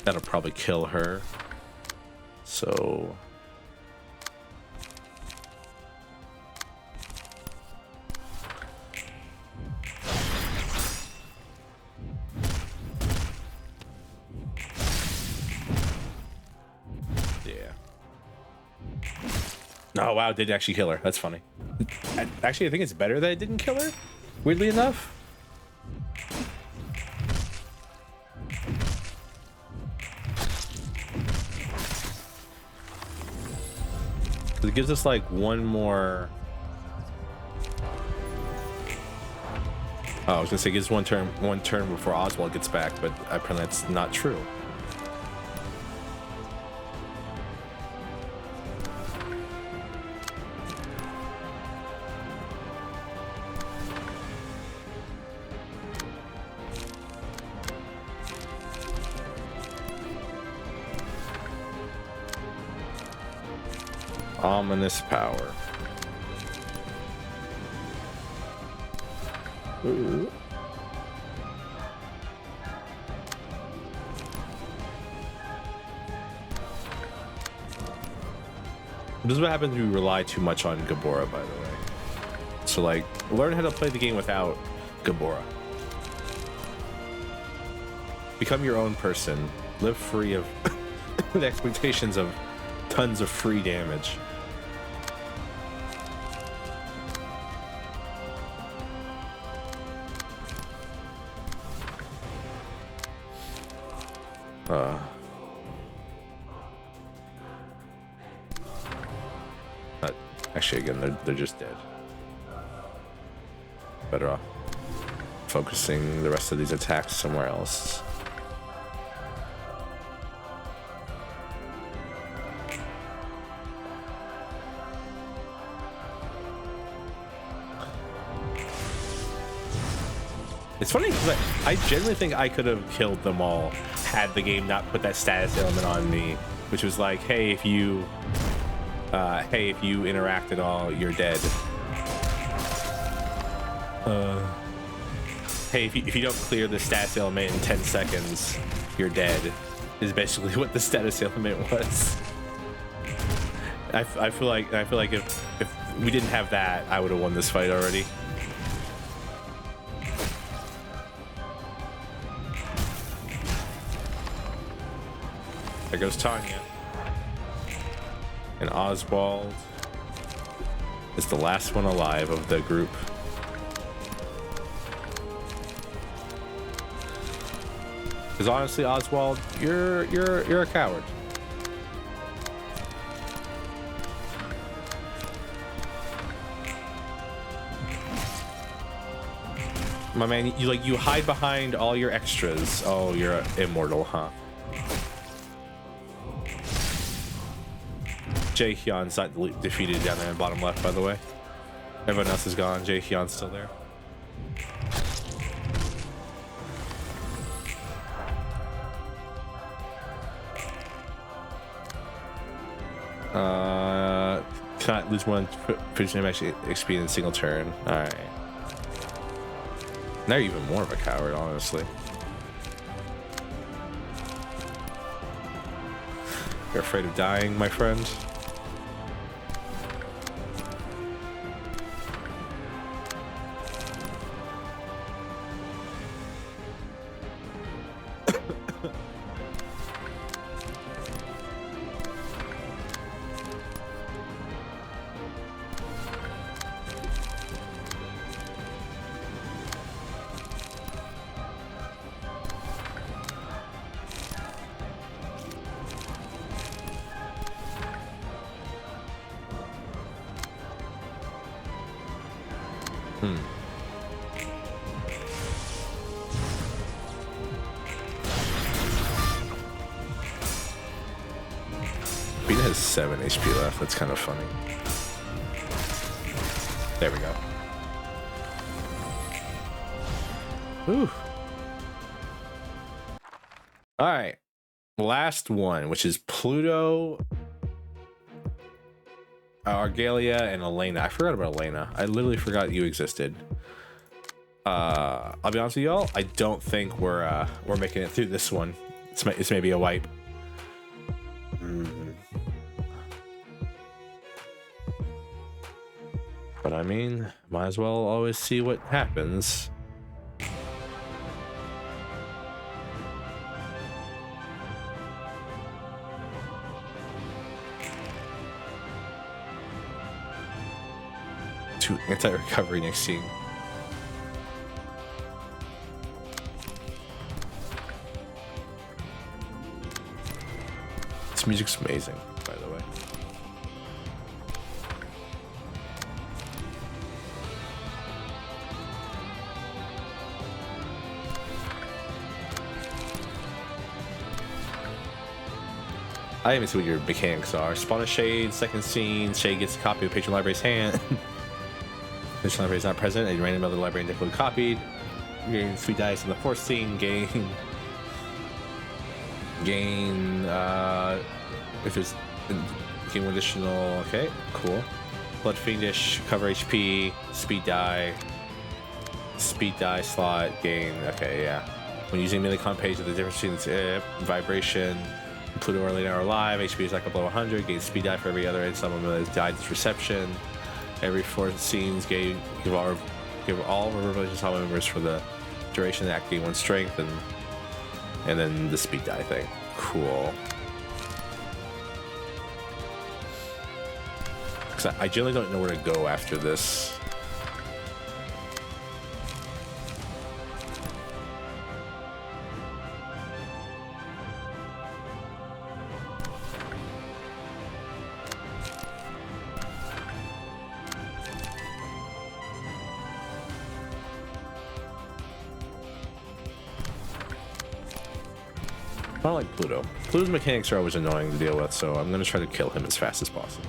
That'll probably kill her. So yeah. Oh wow, it did actually kill her. That's funny. Actually, I think it's better that it didn't kill her, weirdly enough. It gives us like one more. Oh, I was gonna say it gives one turn before Oswald gets back, but apparently that's not true. Ominous power. Ooh. This is what happens when you rely too much on Gabora, by the way. So, like, learn how to play the game without Gabora. Become your own person. Live free of the expectations of tons of free damage. Actually, again, they're just dead. Better off focusing the rest of these attacks somewhere else. It's funny because I genuinely think I could have killed them all had the game not put that status element on me, which was like, hey, if you interact at all, you're dead. Hey, if you don't clear the status element in 10 seconds, you're dead, is basically what the status element was. I feel like if we didn't have that, I would have won this fight already. There goes Tanya. And Oswald is the last one alive of the group. Because honestly, Oswald, you're a coward. My man, you hide behind all your extras. Oh, you're immortal, huh? Jae Hyun's not defeated down there in the bottom left, by the way. Everyone else is gone. Jae Hyun's still there. Cannot lose one producing actually XP in a single turn. Alright. Now you're even more of a coward, honestly. You're afraid of dying, my friend? Ruina has 7 HP left. That's kind of funny. There we go. Whew. All right. Last one, which is Pluto, Argalia, and Elena. I forgot about Elena. I literally forgot you existed. I'll be honest with y'all. I don't think we're making it through this one. It's maybe a wipe. But I mean, might as well always see what happens. To anti-recovery next scene. This music's amazing, by the way. I even see what your mechanics are. Spawn a shade, second scene, shade gets a copy of patron library's hand. Patron library is not present, a random other library deck will be copied. Gain 3 dice in the fourth scene, gain if it's gain one additional, okay, cool. Blood Fiendish, cover HP, speed die slot, gain, okay, yeah. When using melee con page, the difference between vibration, Pluto or later are alive, HP is like below 100, gain speed die for every other installment melee died its reception. Every 4 scenes give all revelation solid members for the duration to activate 1 strength, and then the speed die thing. Cool. Because I generally don't know where to go after this. I don't like Pluto. Pluto's mechanics are always annoying to deal with, so I'm going to try to kill him as fast as possible.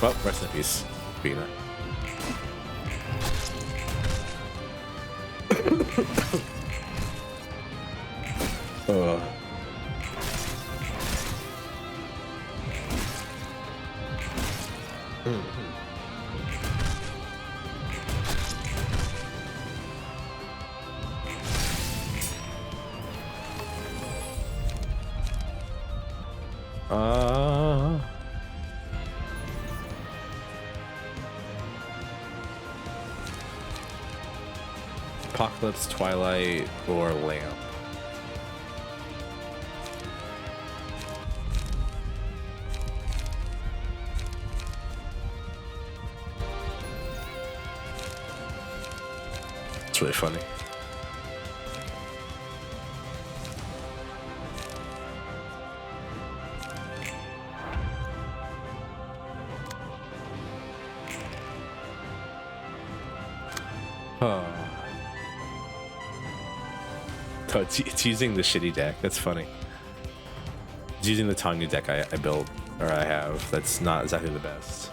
Well, rest in peace, Bina. Apocalypse, Twilight, or Lamp. It's really funny. Oh, it's using the shitty deck. That's funny. It's using the Tanya deck I built, or I have. That's not exactly the best.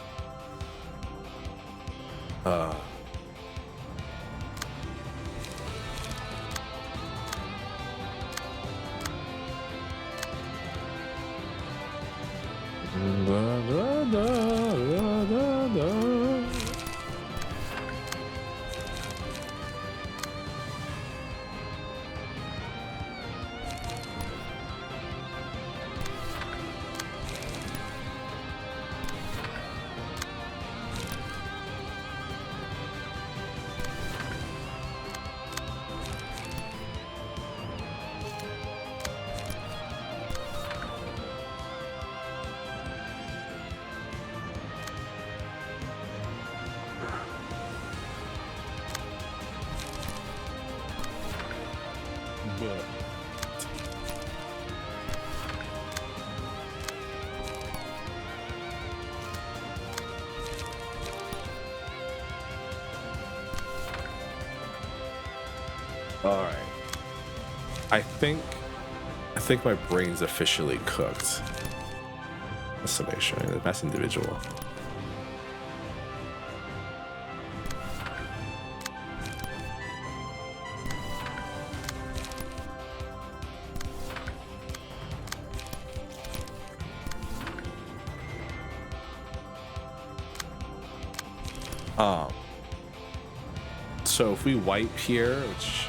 All right. I think my brain's officially cooked. Summation, the best individual. So if we wipe here, which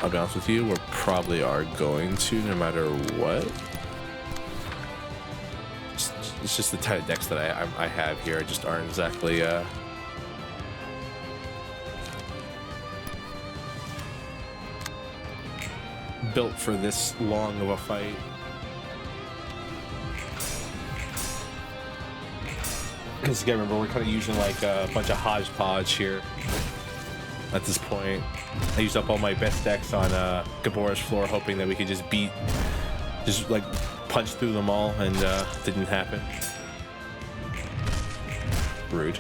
I'll be honest with you, we probably are going to, no matter what. It's just the type of decks that I have here just aren't exactly built for this long of a fight. Because again, remember, we're kind of using like a bunch of hodgepodge here at this point. I used up all my best decks on Gabora's floor, hoping that we could just like punch through them all, and didn't happen. Rude.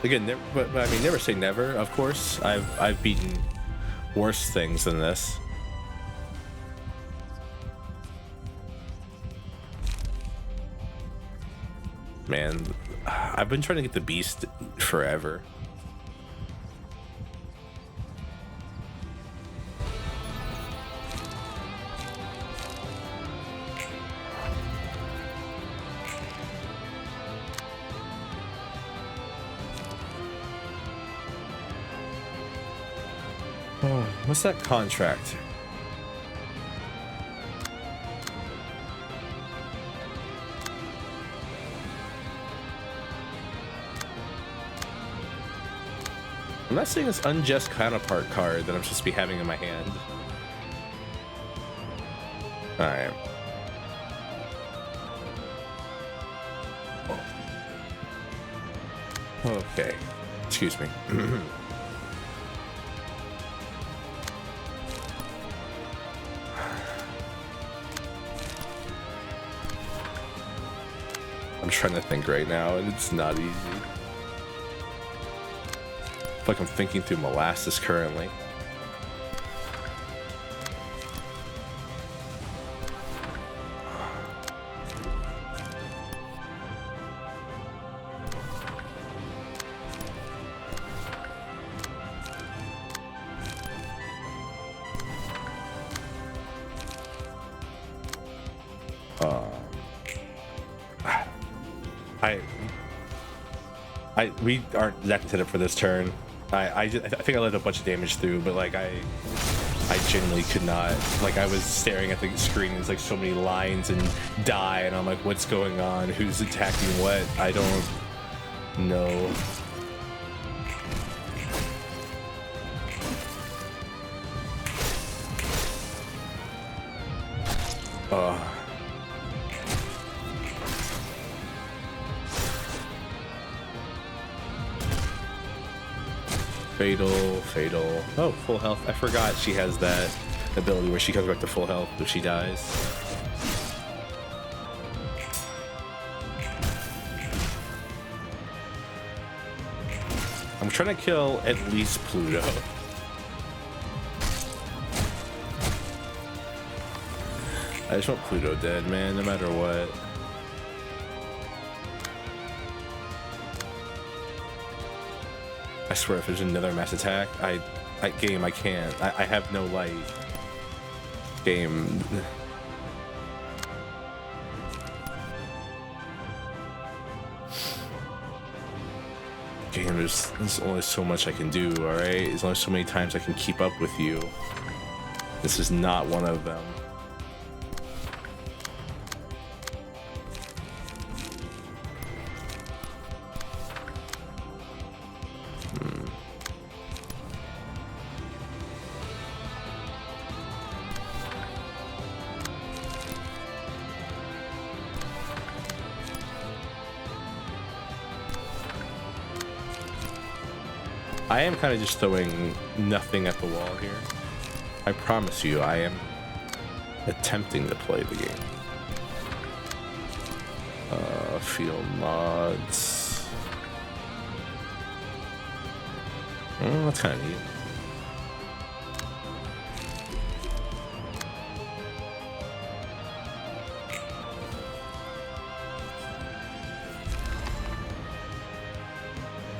Again, but I mean, never say never. Of course, I've beaten worse things than this. Man, I've been trying to get the beast forever. Oh, what's that contract? I'm not seeing this unjust counterpart card that I'm supposed to be having in my hand. Alright. Okay. Excuse me. I'm trying to think right now, and it's not easy. I feel like I'm thinking through molasses currently. We aren't that set up for this turn. I think I let a bunch of damage through, but like I genuinely could not. Like I was staring at the screen, there's like so many lines and die, and I'm like, what's going on? Who's attacking what? I don't know. Fatal. Oh, full health. I forgot she has that ability where she comes back to full health if she dies. I'm trying to kill at least Pluto. I just want Pluto dead, man, no matter what. I swear if there's another mass attack, I can't. I have no light. Game. There's only so much I can do, alright? There's only so many times I can keep up with you. This is not one of them. I am kind of just throwing nothing at the wall here. I promise you, I am attempting to play the game. Field mods. Oh, that's kind of neat.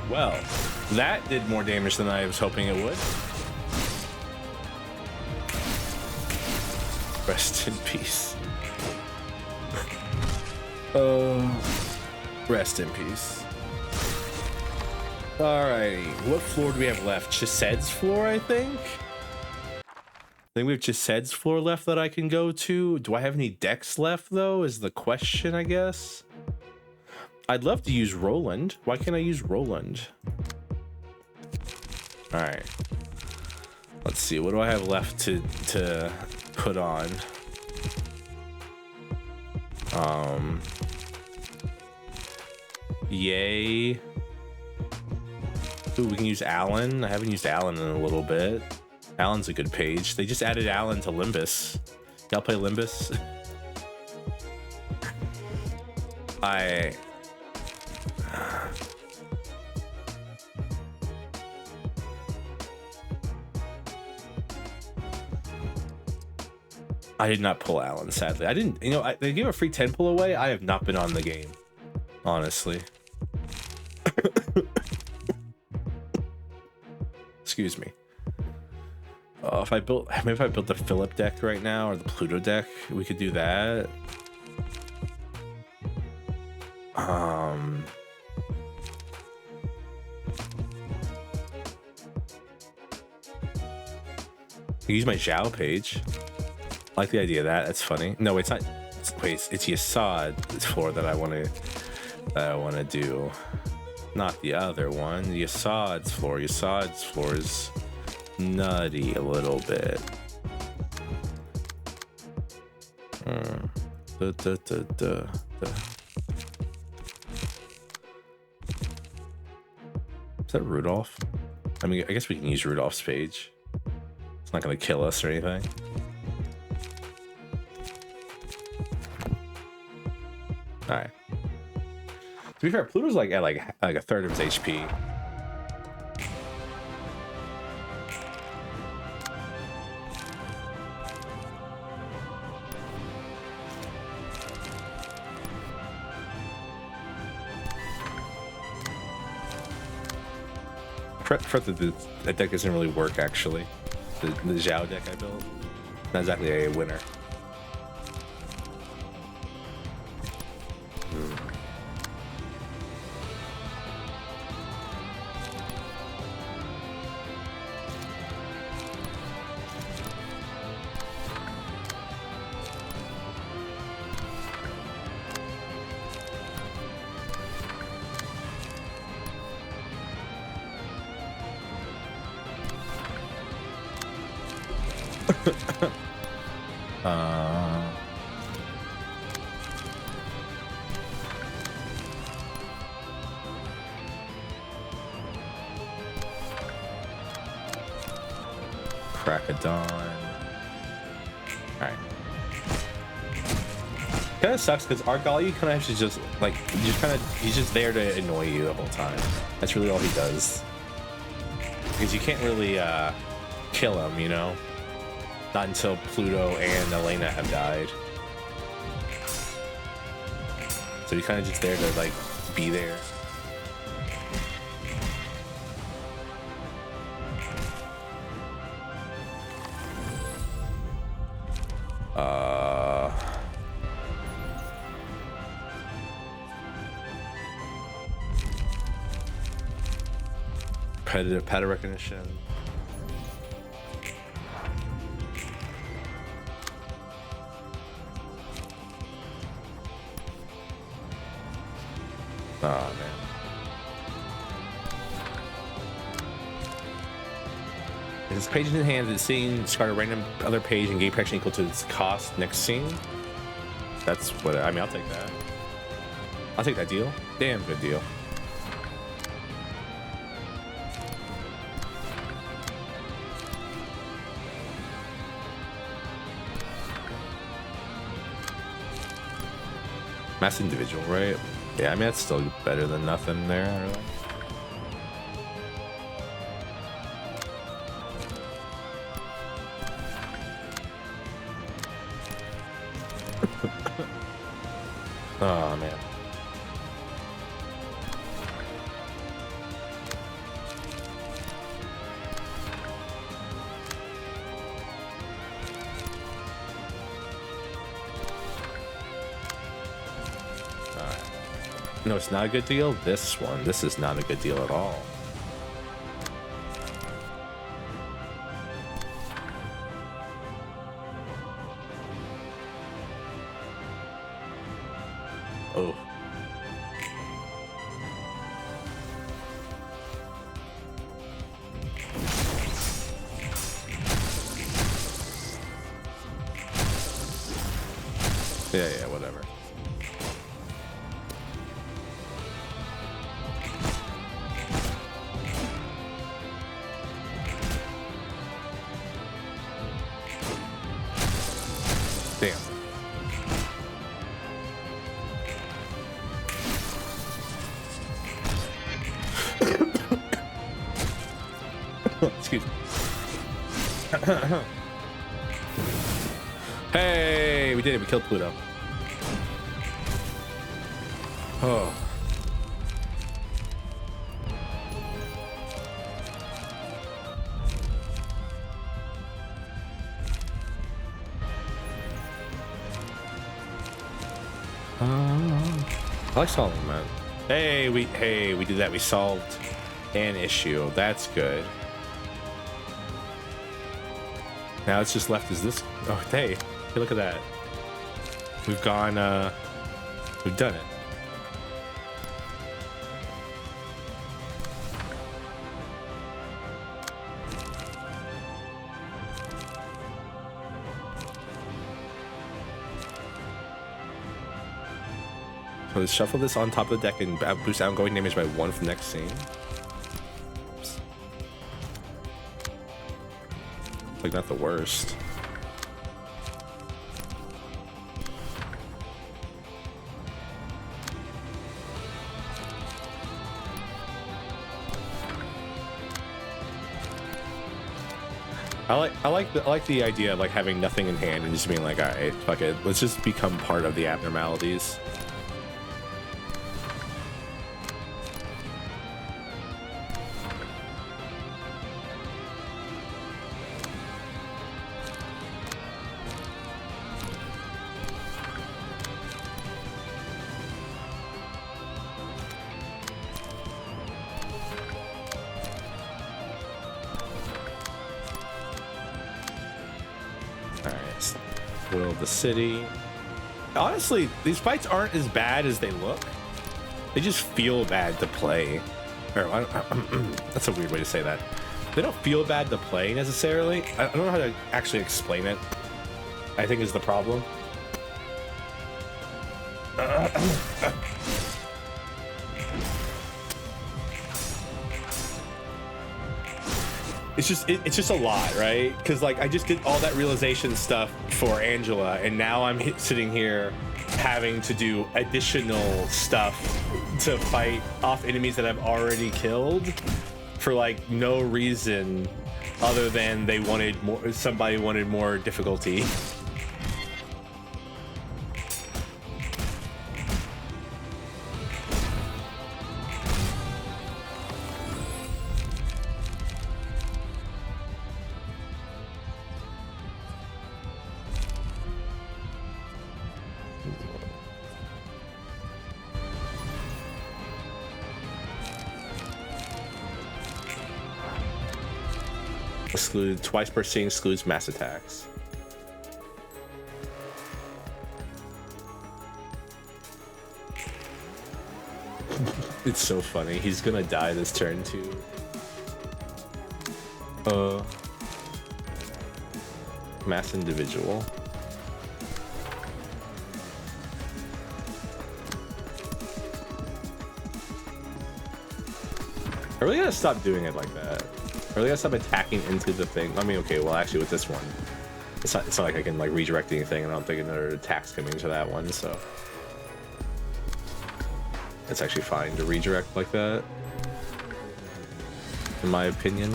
Well, that did more damage than I was hoping it would. Rest in peace. Rest in peace. Alrighty, what floor do we have left? Chised's floor, I think? I think we have Chised's floor left that I can go to. Do I have any decks left, though, is the question, I guess? I'd love to use Roland. Why can't I use Roland? All right. Let's see. What do I have left to put on? Yay. Ooh, we can use Alan. I haven't used Alan in a little bit. Alan's a good page. They just added Alan to Limbus. Y'all play Limbus? I did not pull Alan, sadly. I didn't, you know, they gave a free 10 pull away. I have not been on the game, honestly. Excuse me. If I built, maybe if I built the Philip deck right now or the Pluto deck, we could do that. Use my Zhao page. I like the idea of that. That's funny. No, it's not. Wait, it's Yasad floor that I want to do. Not the other one. Yasad's floor. Yasad's floor is nutty a little bit. Is that Rudolph? I mean, I guess we can use Rudolph's page. It's not gonna kill us or anything. All right. To be fair, Pluto's like at like a third of his HP. That deck doesn't really work actually. The Zhao deck I built, not exactly a winner. Crack of Dawn. Alright. Kinda sucks because Argali kind of just like he's just there to annoy you the whole time. That's really all he does. Because you can't really kill him, you know? Not until Pluto and Elena have died. So he's kind of just there to like be there. Pattern recognition. Oh man. This page in hand is seeing discard a random other page and gain protection equal to its cost next scene. That's what I mean. I'll take that. I'll take that deal. Damn good deal. Mass individual, right? Yeah, I mean that's still better than nothing there, really. Oh man. No, it's not a good deal. This one, this is not a good deal at all. Oh. Yeah, whatever. Damn. Excuse me. Hey, we did it. We killed Pluto. Oh. I like solving that. Hey, we did that. We solved an issue. That's good. Now it's just left is this. Oh, hey, look at that. We've gone. We've done it. So let's shuffle this on top of the deck and boost outgoing damage by 1 for the next scene. Oops. Like, not the worst. I like the idea of like having nothing in hand and just being like, all right, fuck it, let's just become part of the abnormalities. The city. Honestly, these fights aren't as bad as they look. They just feel bad to play. Or, that's a weird way to say that. They don't feel bad to play necessarily. I don't know how to actually explain it. I think is the problem. It's just a lot, right? Because like I just did all that realization stuff for Angela, and now I'm sitting here having to do additional stuff to fight off enemies that I've already killed for like no reason other than they wanted more. Somebody wanted more difficulty. Excluded twice per scene, excludes mass attacks. It's so funny. He's gonna die this turn too. Mass individual. I really gotta stop doing it like that. I really gotta stop attacking into the thing. I mean, okay, well, actually, with this one, it's not like I can like redirect anything, and I don't think another attack's coming to that one, so it's actually fine to redirect like that, in my opinion.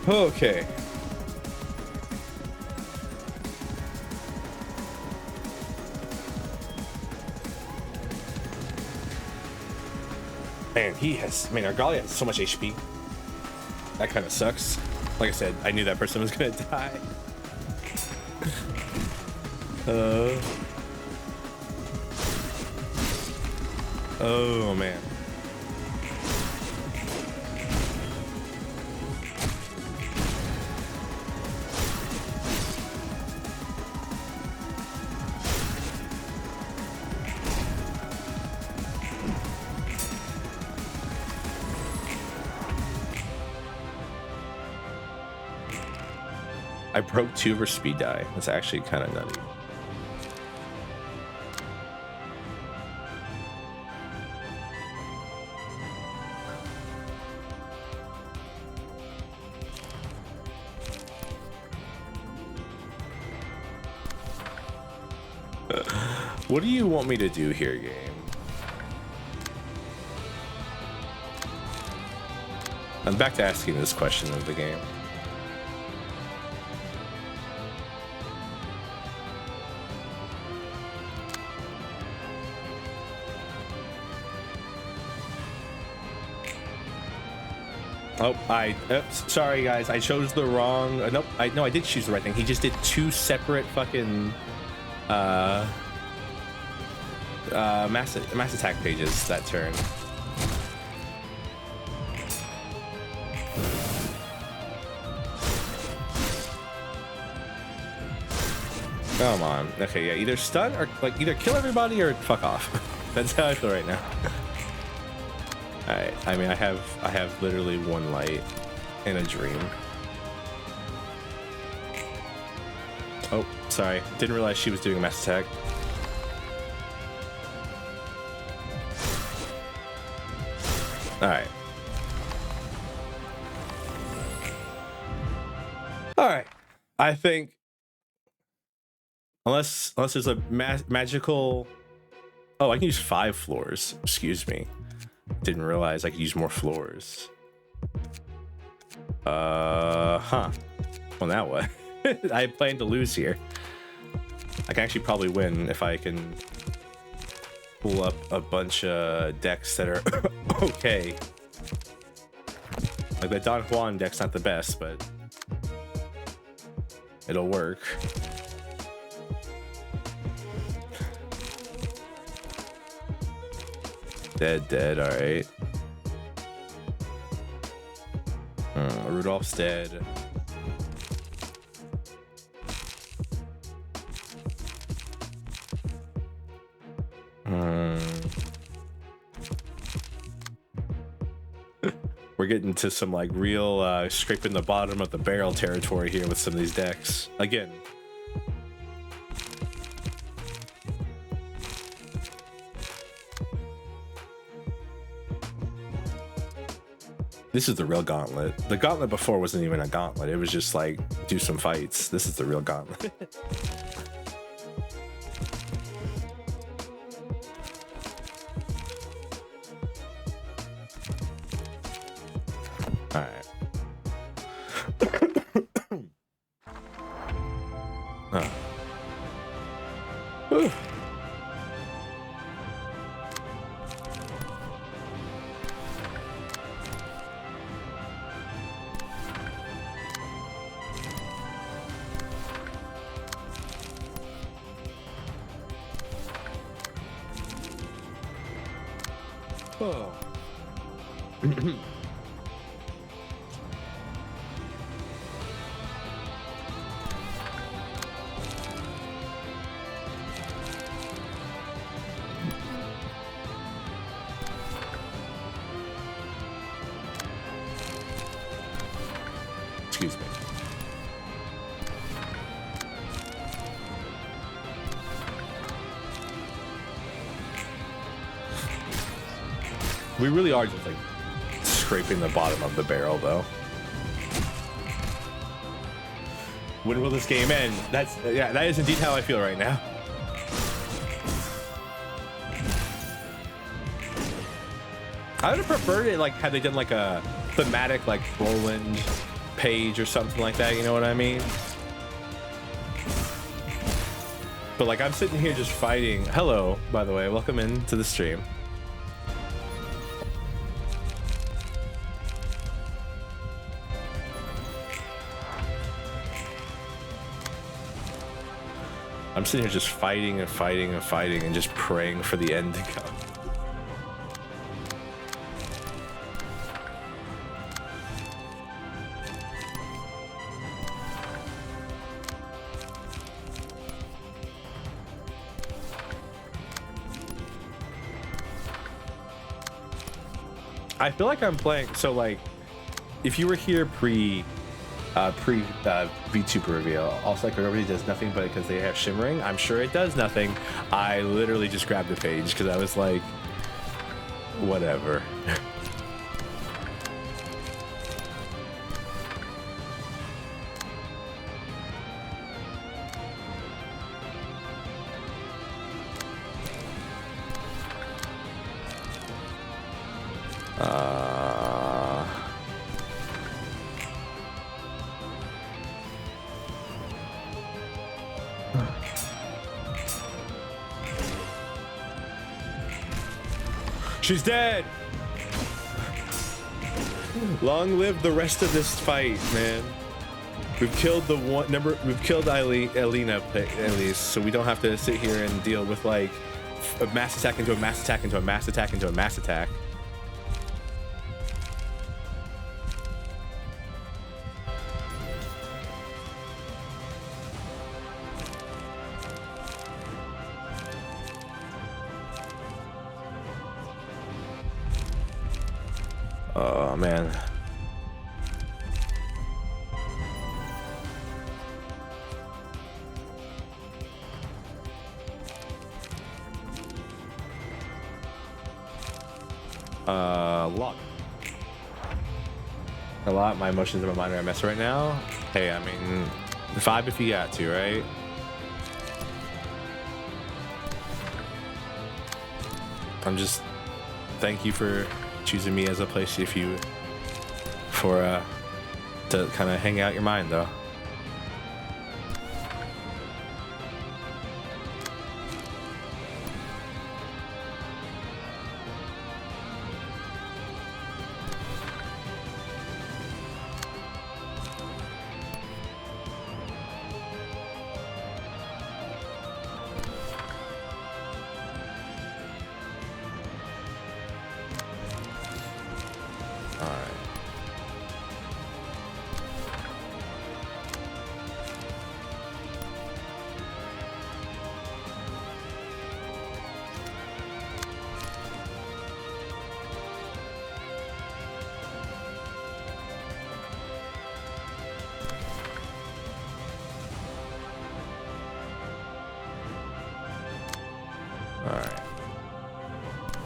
Okay. Man, Argali has so much HP. That kind of sucks. Like I said, I knew that person was gonna die. Oh man. I broke 2 of her speed die. That's actually kind of nutty. What do you want me to do here, game? I'm back to asking this question of the game. Oh, sorry guys, I chose the wrong. Nope, I did choose the right thing. He just did 2 separate fucking mass attack pages that turn. Come on. Okay, yeah, either stun or like either kill everybody or fuck off. That's how I feel right now. Alright, I mean I have literally 1 light and a dream. Oh, sorry. Didn't realize she was doing a mass attack. Alright. Alright. I think unless there's a magical. Oh, I can use 5 floors. Excuse me. Didn't realize I could use more floors. Huh. Well, now what? I plan to lose here. I can actually probably win if I can pull up a bunch of decks that are okay. Like the Don Juan deck's not the best, but it'll work. Dead, alright. Rudolph's dead. We're getting to some like real scraping the bottom of the barrel territory here with some of these decks. Again. This is the real gauntlet. The gauntlet before wasn't even a gauntlet. It was just like, do some fights. This is the real gauntlet. All right. Whew. Oh. Excuse me. We really are just like scraping the bottom of the barrel, though. When will this game end? That is indeed how I feel right now. I would have preferred it like had they done like a thematic like Roland page or something like that, you know what I mean? But like I'm sitting here just fighting. Hello, by the way, welcome into the stream. I'm sitting here just fighting and fighting and fighting and just praying for the end to come. I feel like I'm playing, so like, if you were here pre VTuber reveal, also like everybody does nothing but because they have shimmering. I'm sure it does nothing. I literally just grabbed the page because I was like, whatever. She's dead. Long live the rest of this fight, man. We've killed the one number. We've killed Elena at least, so we don't have to sit here and deal with like a mass attack into a mass attack into a mass attack into a mass attack. Oh man. Lock. A lot. My emotions and my mind are a mess right now. Hey, I mean, vibe if you got to, right? I'm just thank you for choosing me as a place if you for to kind of hang out your mind though.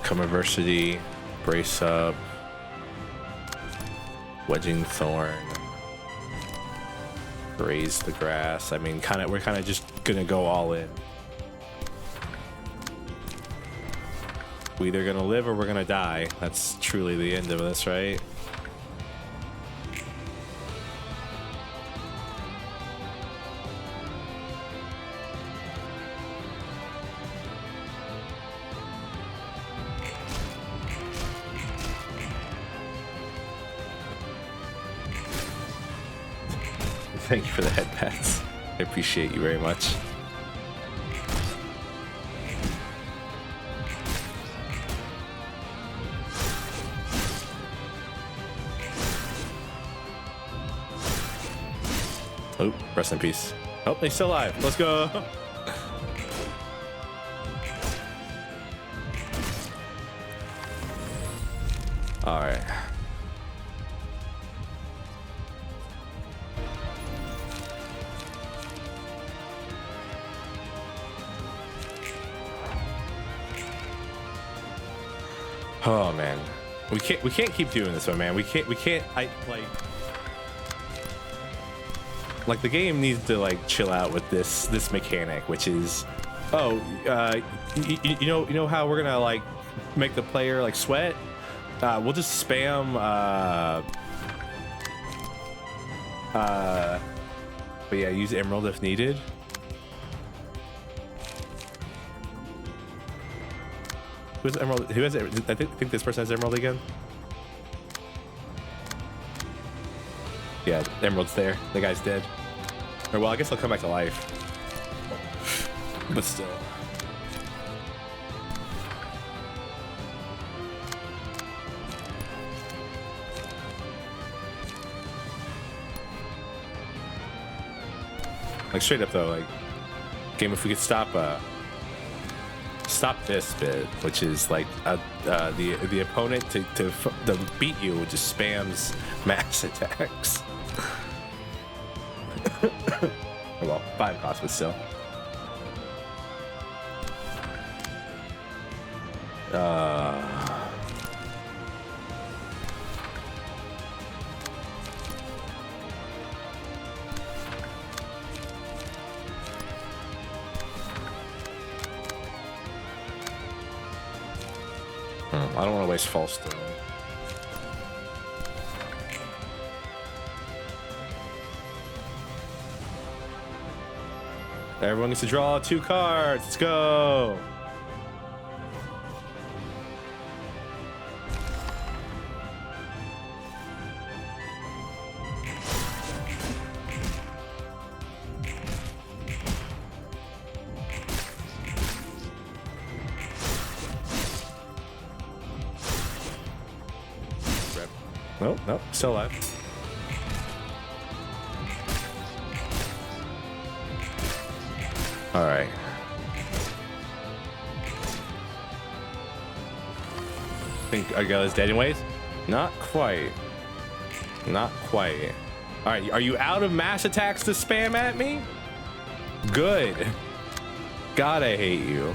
Commerversity, brace up, wedging thorn, raise the grass. I mean, we're kind of just gonna go all in. We're either gonna live or we're gonna die. That's truly the end of this, right? Thank you for the head pats. I appreciate you very much. Oh, rest in peace. Oh, he's still alive. Let's go. All right. Oh man, we can't keep doing this one, man. We can't. Like the game needs to like chill out with this mechanic, which is, you know how we're gonna like make the player like sweat. We'll just spam But yeah, use emerald if needed. Who's emerald? Who has it? I think this person has emerald again. Yeah, emerald's there. The guy's dead. Or well, I guess he'll come back to life. But still. Like straight up though, like game, if we could stop this bit, which is like the opponent to beat you just spams mass attacks. Well, 5 cost, but still. I don't want to waste false stone. Everyone gets to draw 2 cards. Let's go. Nope, nope, still alive. All right. Think Argella's dead anyways? Not quite. Not quite. All right, are you out of mass attacks to spam at me? Good. God, I hate you.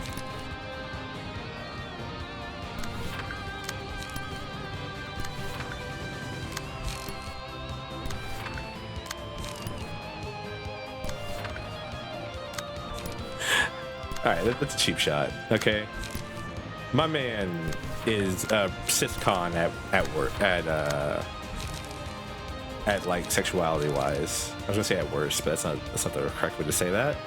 All right, that's a cheap shot. Okay, my man is syscon at work at like sexuality wise. I was gonna say at worst, but that's not the correct way to say that.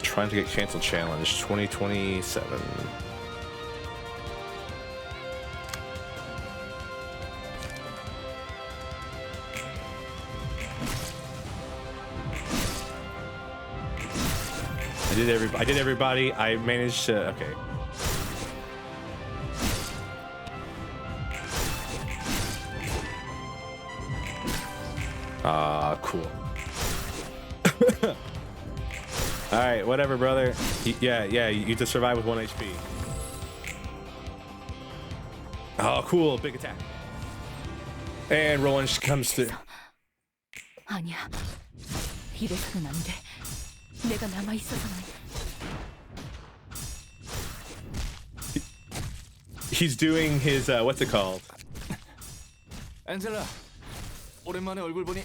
Trying to get canceled challenge 2027. I did everybody. I managed to. Okay. Cool. All right, whatever, brother. Yeah, you get to survive with 1 HP. Oh, cool. Big attack. And Roland comes to. 아니야. 이래서는 안 돼. 내가 남아 있어서는. He's doing his what's it called? 안젤라, 오랜만에 얼굴 보니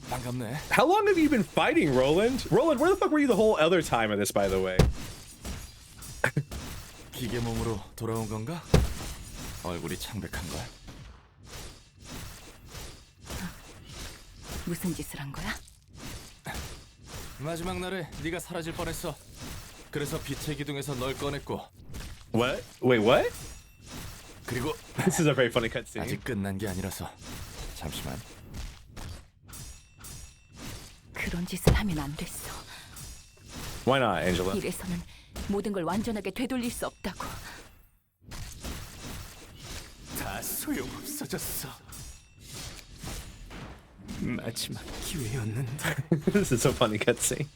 반갑네. How long have you been fighting, Roland? Roland, where the fuck were you the whole other time of this, by the way? 기계 몸으로 돌아온 건가? 얼굴이 창백한 걸. 무슨 짓을 한 거야? 마지막 날에 네가 사라질 뻔했어. 그래서 빛의 기둥에서 널 꺼냈고. What? Wait, what? 그리고 This is a very funny cutscene. 아직 끝난 게 아니라서 잠시만. 그런 짓을 하면 안 됐어. Why not, Angela? 이래서는 모든 걸 완전하게 되돌릴 수 없다고. 다 소용없어졌어. 마지막 기회였는데. This is a funny cutscene.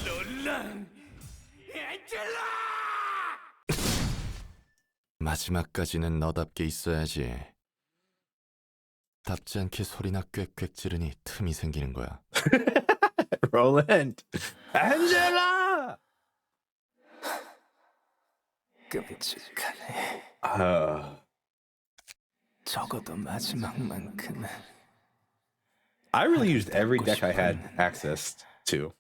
롤랑, 엔젤라! 마지막까지는 너답게 있어야지. 답지 않게 소리나 꽥꽥 지르니 틈이 생기는 거야. Roland, Angela. 끔찍하네. 적어도 마지막만큼은. I really used every deck I had access to.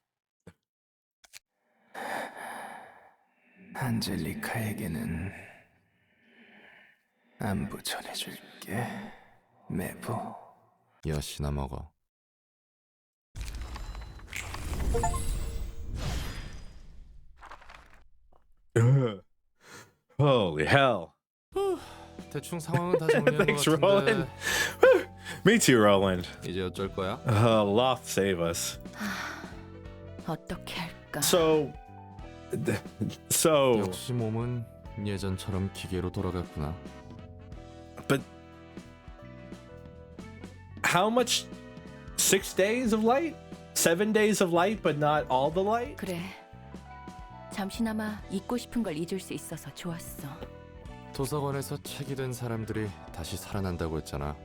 안젤리카에게는 안부 전해줄게. 메보. 여시나 먹어. Holy hell. 대충 상황은 다 정리한 것 Thanks, 같은데 Roland. Me too, Roland. 이제 어쩔 거야? Allah save us. 어떻게 할까? So 역시 몸은 예전처럼 기계로 돌아갔구나. but how much? 6 days of light? 7 days of light, but not all the light? 그래. 잠시나마 잊고 싶은 걸 잊을 수 있어서 좋았어. 도서관에서 책이 된 사람들이 다시 살아난다고 했잖아.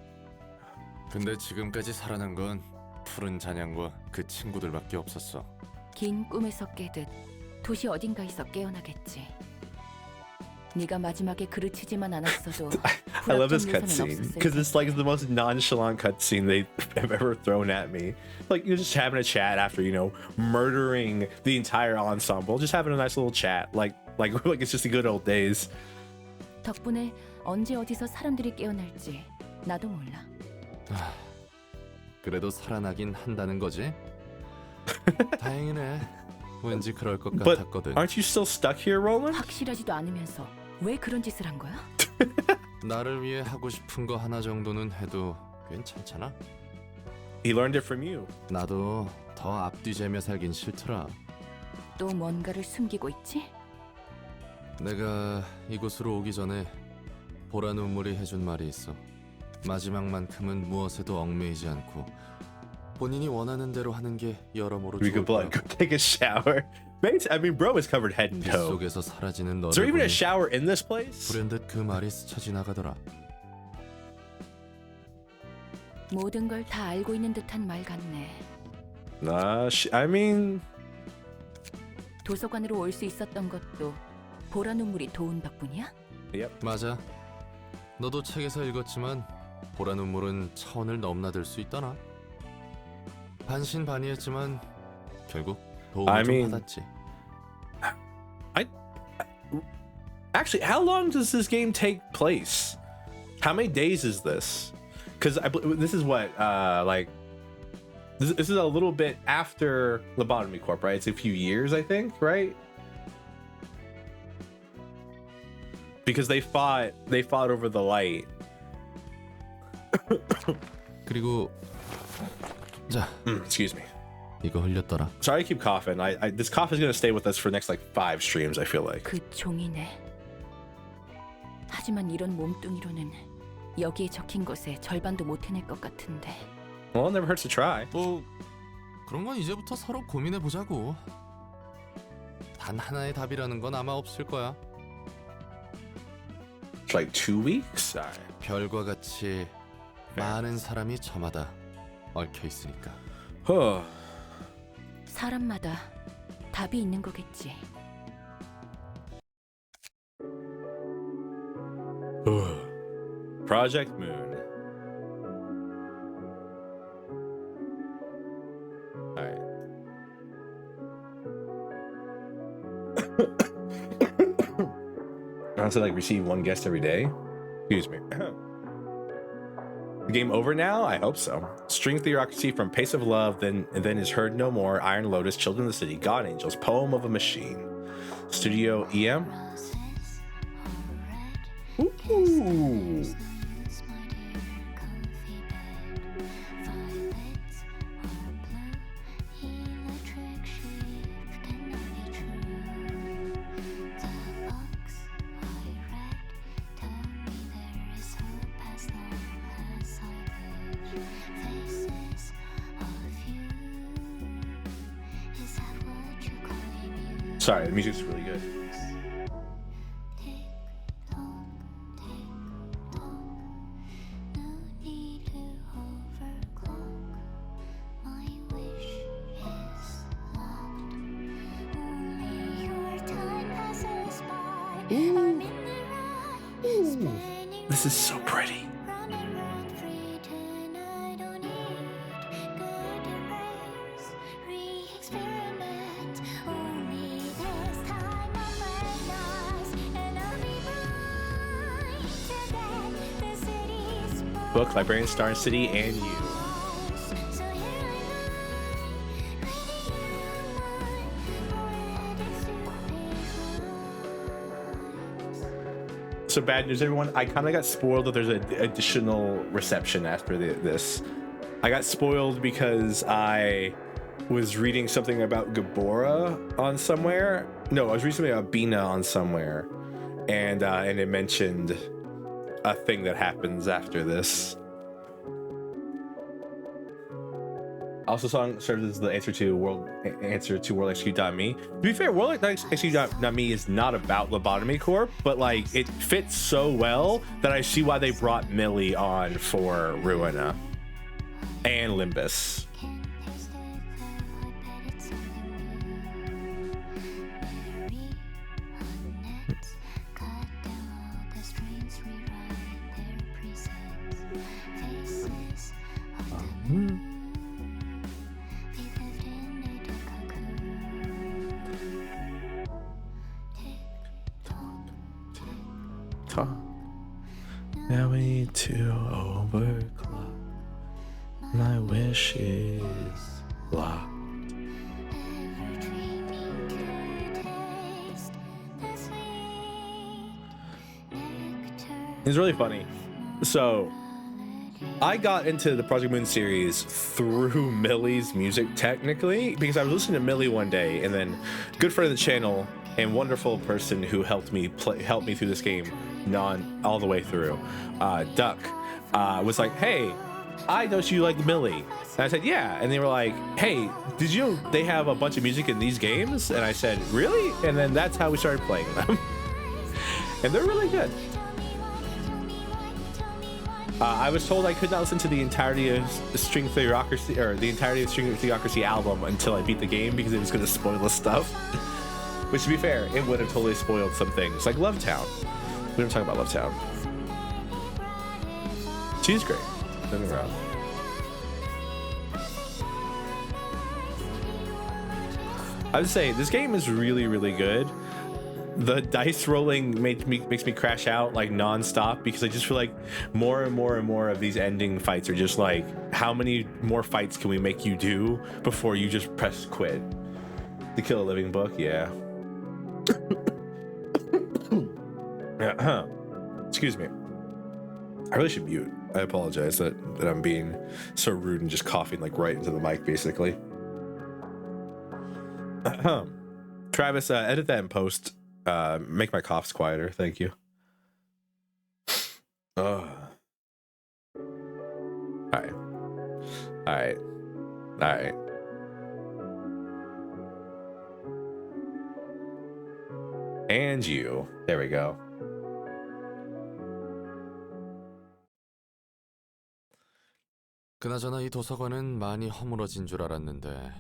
근데 지금까지 살아난 건 푸른 잔향과 그 친구들밖에 없었어. 긴 꿈에서 깨듯 도시 어딘가에서 깨어나겠지. 네가 마지막에 그르치지만 않았어도 I love this 불합격 cutscene 요소는 because 없었을 it's like the most nonchalant cutscene they have ever thrown at me. Like you're just having a chat after, you know, murdering the entire ensemble, just having a nice little chat, like it's just the good old days. 덕분에 언제 어디서 사람들이 깨어날지 나도 몰라. 그래도 살아나긴 한다는 거지? 다행이네. 왠지 그럴 것 But 같았거든. aren't you still stuck here, Roland? 확실하지도 않으면서 왜 그런 짓을 한 거야? 나를 위해 하고 싶은 거 하나 정도는 해도 괜찮잖아? He learned it from you. 나도 더 앞뒤재며 살긴 싫더라. 또 뭔가를 숨기고 있지? 내가 이곳으로 오기 전에 보라 눈물이 해준 말이 있어. 마지막만큼은 무엇에도 얽매이지 않고 본인이 원하는 대로 하는 게 여러모로 We 좋을 could 거라고. go take a shower. Mate, I mean, bro is covered head and 빛 toe. 속에서 사라지는 Is there 너를 even a 보니 shower in this place? 불현듯 그 말이 스쳐 지나가더라. 모든 걸 다 알고 있는 듯한 말 같네. I mean, 도서관으로 올 수 있었던 것도 보라 눈물이 도운 덕분이야? yep. 맞아. 너도 책에서 읽었지만 보라 눈물은 차원을 넘나들 수 있더나. 반신반의했지만 결국 도움을 I 좀 mean- 받았지. Actually, how long does this game take place? How many days is this? Because this is what, like, this is a little bit after Lobotomy Corp, right? It's a few years, I think, right? Because they fought over the light. 그리고 자, Excuse me. 이거 흘렸더라. Sorry, I keep coughing. This cough is gonna stay with us for the next like 5 streams. I feel like. 그 종이네. 하지만 이런 몸뚱이로는 여기에 적힌 것의 절반도 못 해낼 것 같은데. Well, it never hurts to try. 뭐 그런 건 이제부터 서로 고민해 보자고. 단 하나의 답이라는 건 아마 없을 거야. It's like 2 weeks. All right. 별과 같이 많은 사람이 저마다 얽혀 있으니까. 사람마다 답이 있는 거겠지. Project Moon. All right. I also like receive 1 guest every day. Excuse me. The game over now? I hope so. String theocracy from Pace of Love, then is heard no more. Iron Lotus, Children of the City, God Angels, Poem of a Machine. Studio EM. Ooh. Sorry, the music's really good. This is so pretty. Book, Librarian, Star City, and you. So bad news, everyone. I kind of got spoiled that there's an additional reception after this. I got spoiled because I was reading something about Gabora on somewhere. No, I was reading something about Bina on somewhere, and it mentioned a thing that happens after this. Also, song serves as the answer to World Execute.me. To be fair, World Execute.me is not about Lobotomy Corp, but like it fits so well that I see why they brought Millie on for Ruina and Limbus. Now we need to overclock. My wish is locked. It's really funny. So I got into the Project Moon series through Millie's music, technically, because I was listening to Millie one day, and then good friend of the channel and wonderful person who helped me through this game all the way through, Duck, was like, hey, I noticed you like Millie. And I said, yeah. And they were like, hey, did you know they have a bunch of music in these games? And I said, really? And then that's how we started playing them. And they're really good. I was told I could not listen to the entirety of String Theocracy, or the entirety of String Theocracy album until I beat the game, because it was going to spoil the stuff. Which, to be fair, it would have totally spoiled some things, like Love Town. We don't talk about Love Town. She's great. Don't get me wrong. I would say this game is really, really good. The dice rolling makes me crash out like non-stop, because I just feel like more and more and more of these ending fights are just like, how many more fights can we make you do before you just press quit? To kill a living book, yeah. Excuse me. I really should mute. I apologize that I'm being so rude and just coughing like right into the mic, basically. Travis, edit that in post. Make my coughs quieter. Thank you. All right. And you. There we go. 그나저나 이 도서관은 많이 허물어진 줄 알았는데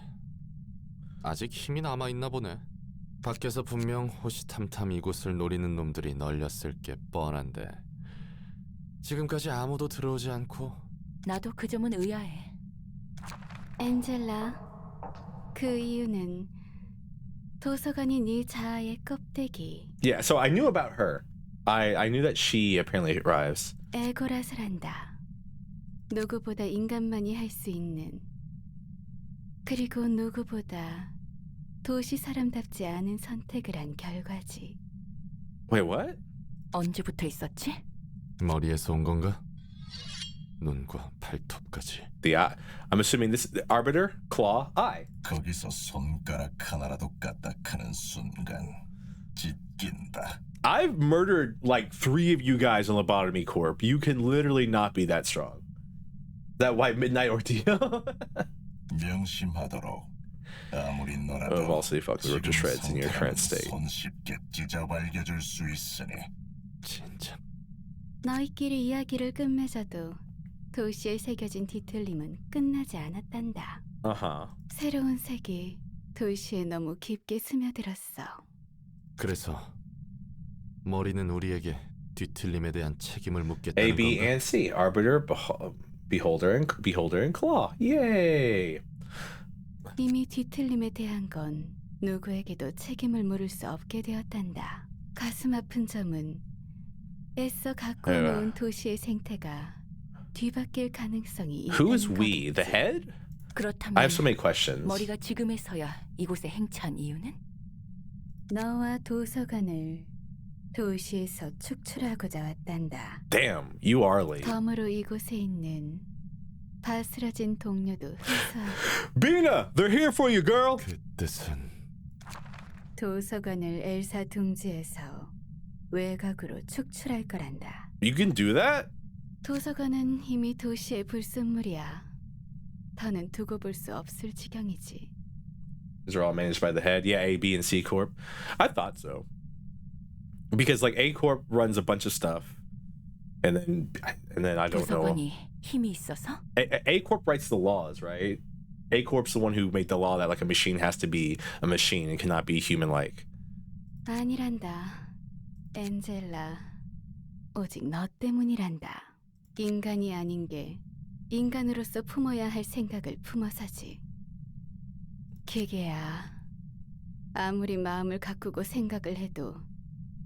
아직 힘이 남아있나 보네. 밖에서 분명 호시탐탐 이곳을 노리는 놈들이 널렸을 게 뻔한데 지금까지 아무도 들어오지 않고. 나도 그 점은 의아해. 엔젤라, 그 이유는 도서관이 네 자아의 껍데기. Yeah, so I knew about her. I knew that she apparently arrives. 에고라스란다. 누구보다 인간만이 할 수 있는, 그리고 누구보다 도시 사람답지 않은 선택을 한 결과지. Wait, what? 언제부터 있었지? 머리에서 온 건가? 눈과 발톱까지. I'm assuming this the Arbiter, Claw, Eye. 거기서 손가락 하나라도 까딱하는 순간 찢긴다. I've murdered like 3 of you guys on Lobotomy Corp. You can literally not be that strong. That White Midnight Ordeal. 명심하도록. 아무리 Oh, 너라도 also fucking ripped to shreds in your current state. 손쉽게 찢어발겨줄 수 있으니. 진짜. 너희끼리 이야기를 끝맺어도 도시에 새겨진 뒤틀림은 끝나지 않았단다. 새로운 색이 도시에 너무 깊게 스며들었어. 그래서 머리는 우리에게 뒤틀림에 대한 책임을 묻겠다는 A, B, 건가? and C. Arbiter, Beholder, and Claw. Yay! 이미 뒤틀림에 대한 건 누구에게도 책임을 물을 수 없게 되었단다. 가슴 아픈 점은 애써 가꿔놓은 도시의 생태가 뒤바뀔 가능성이 있다는 Who is we? 것이지. The head? 그렇다면 I have so many questions. 머리가 지금에서야 이곳에 행차한 이유는? 너와 도서관을 도시에서 축출하고자 왔단다. Damn, you are late. 덤으로 이곳에 있는 바스라진 동료도 회수하고 Bina, they're here for you, girl. 그 뜻은 도서관을 엘사 둥지에서 외곽으로 축출할 거란다. You can do that? 도서관은 이미 도시의 불순물이야. 더는 두고 볼 수 없을 지경이지. These are all managed by the head. Yeah, A, B, and C Corp. I thought so. Because like A Corp runs a bunch of stuff, and then I don't know. 도서관이 힘이 있어서? A Corp writes the laws, right? A Corp's the one who made the law that like a machine has to be a machine and cannot be human-like. 아니란다. 엔젤라. 오직 너 때문이란다. 인간이 아닌 게 인간으로서 품어야 할 생각을 품어서지. 기계야. 아무리 마음을 가꾸고 생각을 해도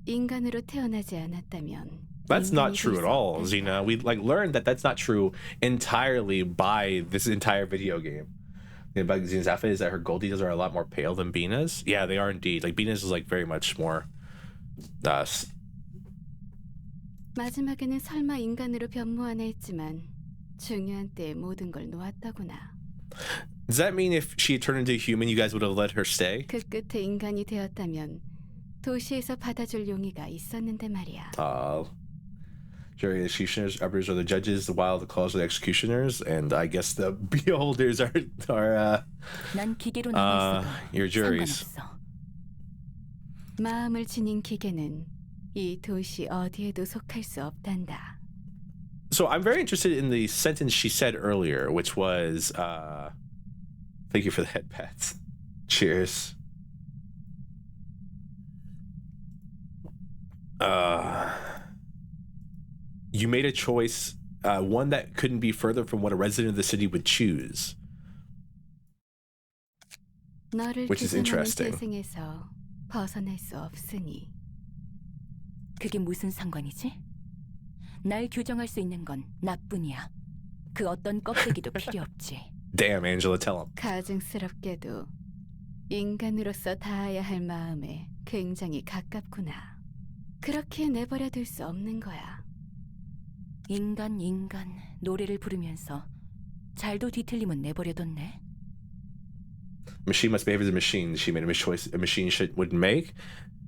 인간으로 태어나지 않았다면 That's not 인간이 true 될 at 수 all, 없단다. Xena. We like learned that that's not true entirely by this entire video game. And by Xena's outfit is that her gold details are a lot more pale than Bina's. Yeah, they are indeed. Like Bina's is like very much more. 마지막에는 설마 인간으로 변모하나 했지만 중요한 때에 모든 걸 놓았다구나. Does that mean if she had turned into a human, you guys would have let her stay? 그 끝에 인간이 되었다면 도시에서 받아줄 용의가 있었는데 말이야. Jury executioners, arbiters are the judges, while the claws are the executioners, and I guess the beholders are 난 기계로 남아 있어도 your juries. 상관없어. 마음을 지닌 기계는 이 도시 어디에도 속할 수 없단다. So I'm very interested in the sentence she said earlier, which was, thank you for the head pats. Cheers. You made a choice, one that couldn't be further from what a resident of the city would choose. 너를 Which is 규정하는 interesting. 태생에서 벗어날 수 없으니. 그게 무슨 상관이지? 날 규정할 수 있는 건 나뿐이야. 그 어떤 껍데기도 필요 없지. Damn, Angela, tell him. 가증스럽게도 인간으로서 닿아야 할 마음에 굉장히 가깝구나. 그렇게 내버려둘 수 없는 거야. 인간 노래를 부르면서 잘도 뒤틀림은 내버려뒀네. Machine must behave as a machine. She made a choice a machine wouldn't make.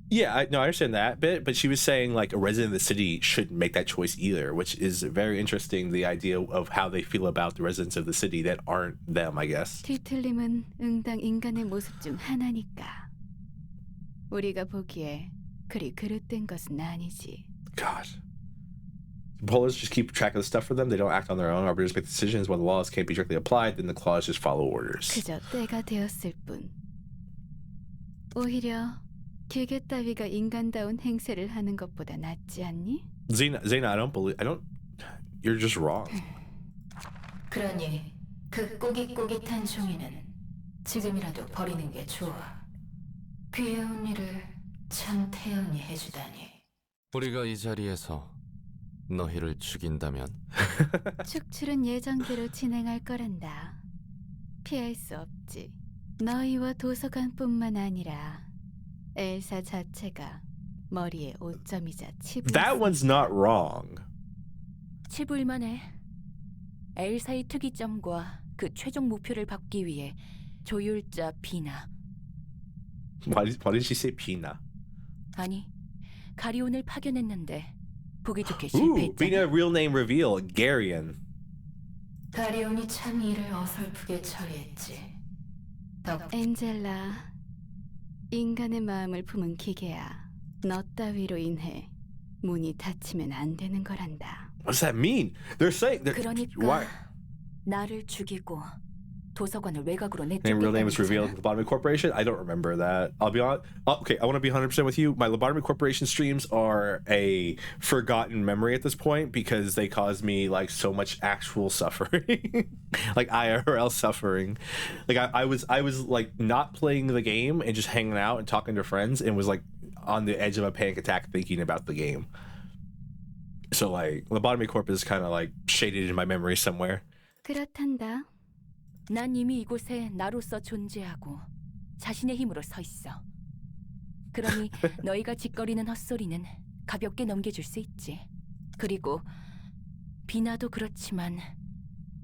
Yeah, I understand that bit, but she was saying like a resident of the city shouldn't make that choice either, which is very interesting. The idea of how they feel about the residents of the city that aren't them, I guess. 뒤틀림은 응당 인간의 모습 중 하나니까. 우리가 보기에 그리 그릇된 것은 아니지. God. Polars just keep track of the stuff for them. They don't act on their own. Arbiters make decisions when the laws can't be directly applied. Then the claws just follow orders. 그저 때가 되었을 뿐. 오히려 기계 따위가 인간다운 행세를 하는 것보다 낫지 않니? Xena, I don't. You're just wrong. 그러니 그 꼬깃꼬깃한 종이는 지금이라도 버리는 게 좋아. 귀여운 일을 참 태연히 해주다니. 우리가 이 자리에서 너희를 죽인다면 축출은 예정대로 진행할 거란다. 피할 수 없지. 너희와 도서관뿐만 아니라 엘사 자체가 머리에 오점이자 치부. That one's not wrong. 치부일만해. 엘사의 특이점과 그 최종 목표를 받기 위해 조율자 비나. Why did she say Pina? 아니, 가리온을 파견했는데 보기 좋게 Ooh, 실패했잖아. Pina real name reveal. Garion. 가리온이 참 일을 어설프게 처리했지. 엔젤라, 인간의 마음을 품은 기계야. 너 따위로 인해 문이 닫히면 안 되는 거란다. What does that mean? They're saying that. 그러니까 Why? 나를 죽이고 도서관을 외곽으로 Name real name 내쫓겠다는 was revealed. 거잖아. Lobotomy Corporation. I don't remember that. I'll be on. Okay, I want to be 100% with you. My Lobotomy Corporation streams are a forgotten memory at this point because they caused me like so much actual suffering, like IRL suffering. Like I was like not playing the game and just hanging out and talking to friends and was like on the edge of a panic attack thinking about the game. So like Lobotomy Corp is kind of like shaded in my memory somewhere. 그렇단다. 난 이미 이곳에 나로서 존재하고 자신의 힘으로 서 있어. 그러니 너희가 짓거리는 헛소리는 가볍게 넘겨줄 수 있지. 그리고 비나도 그렇지만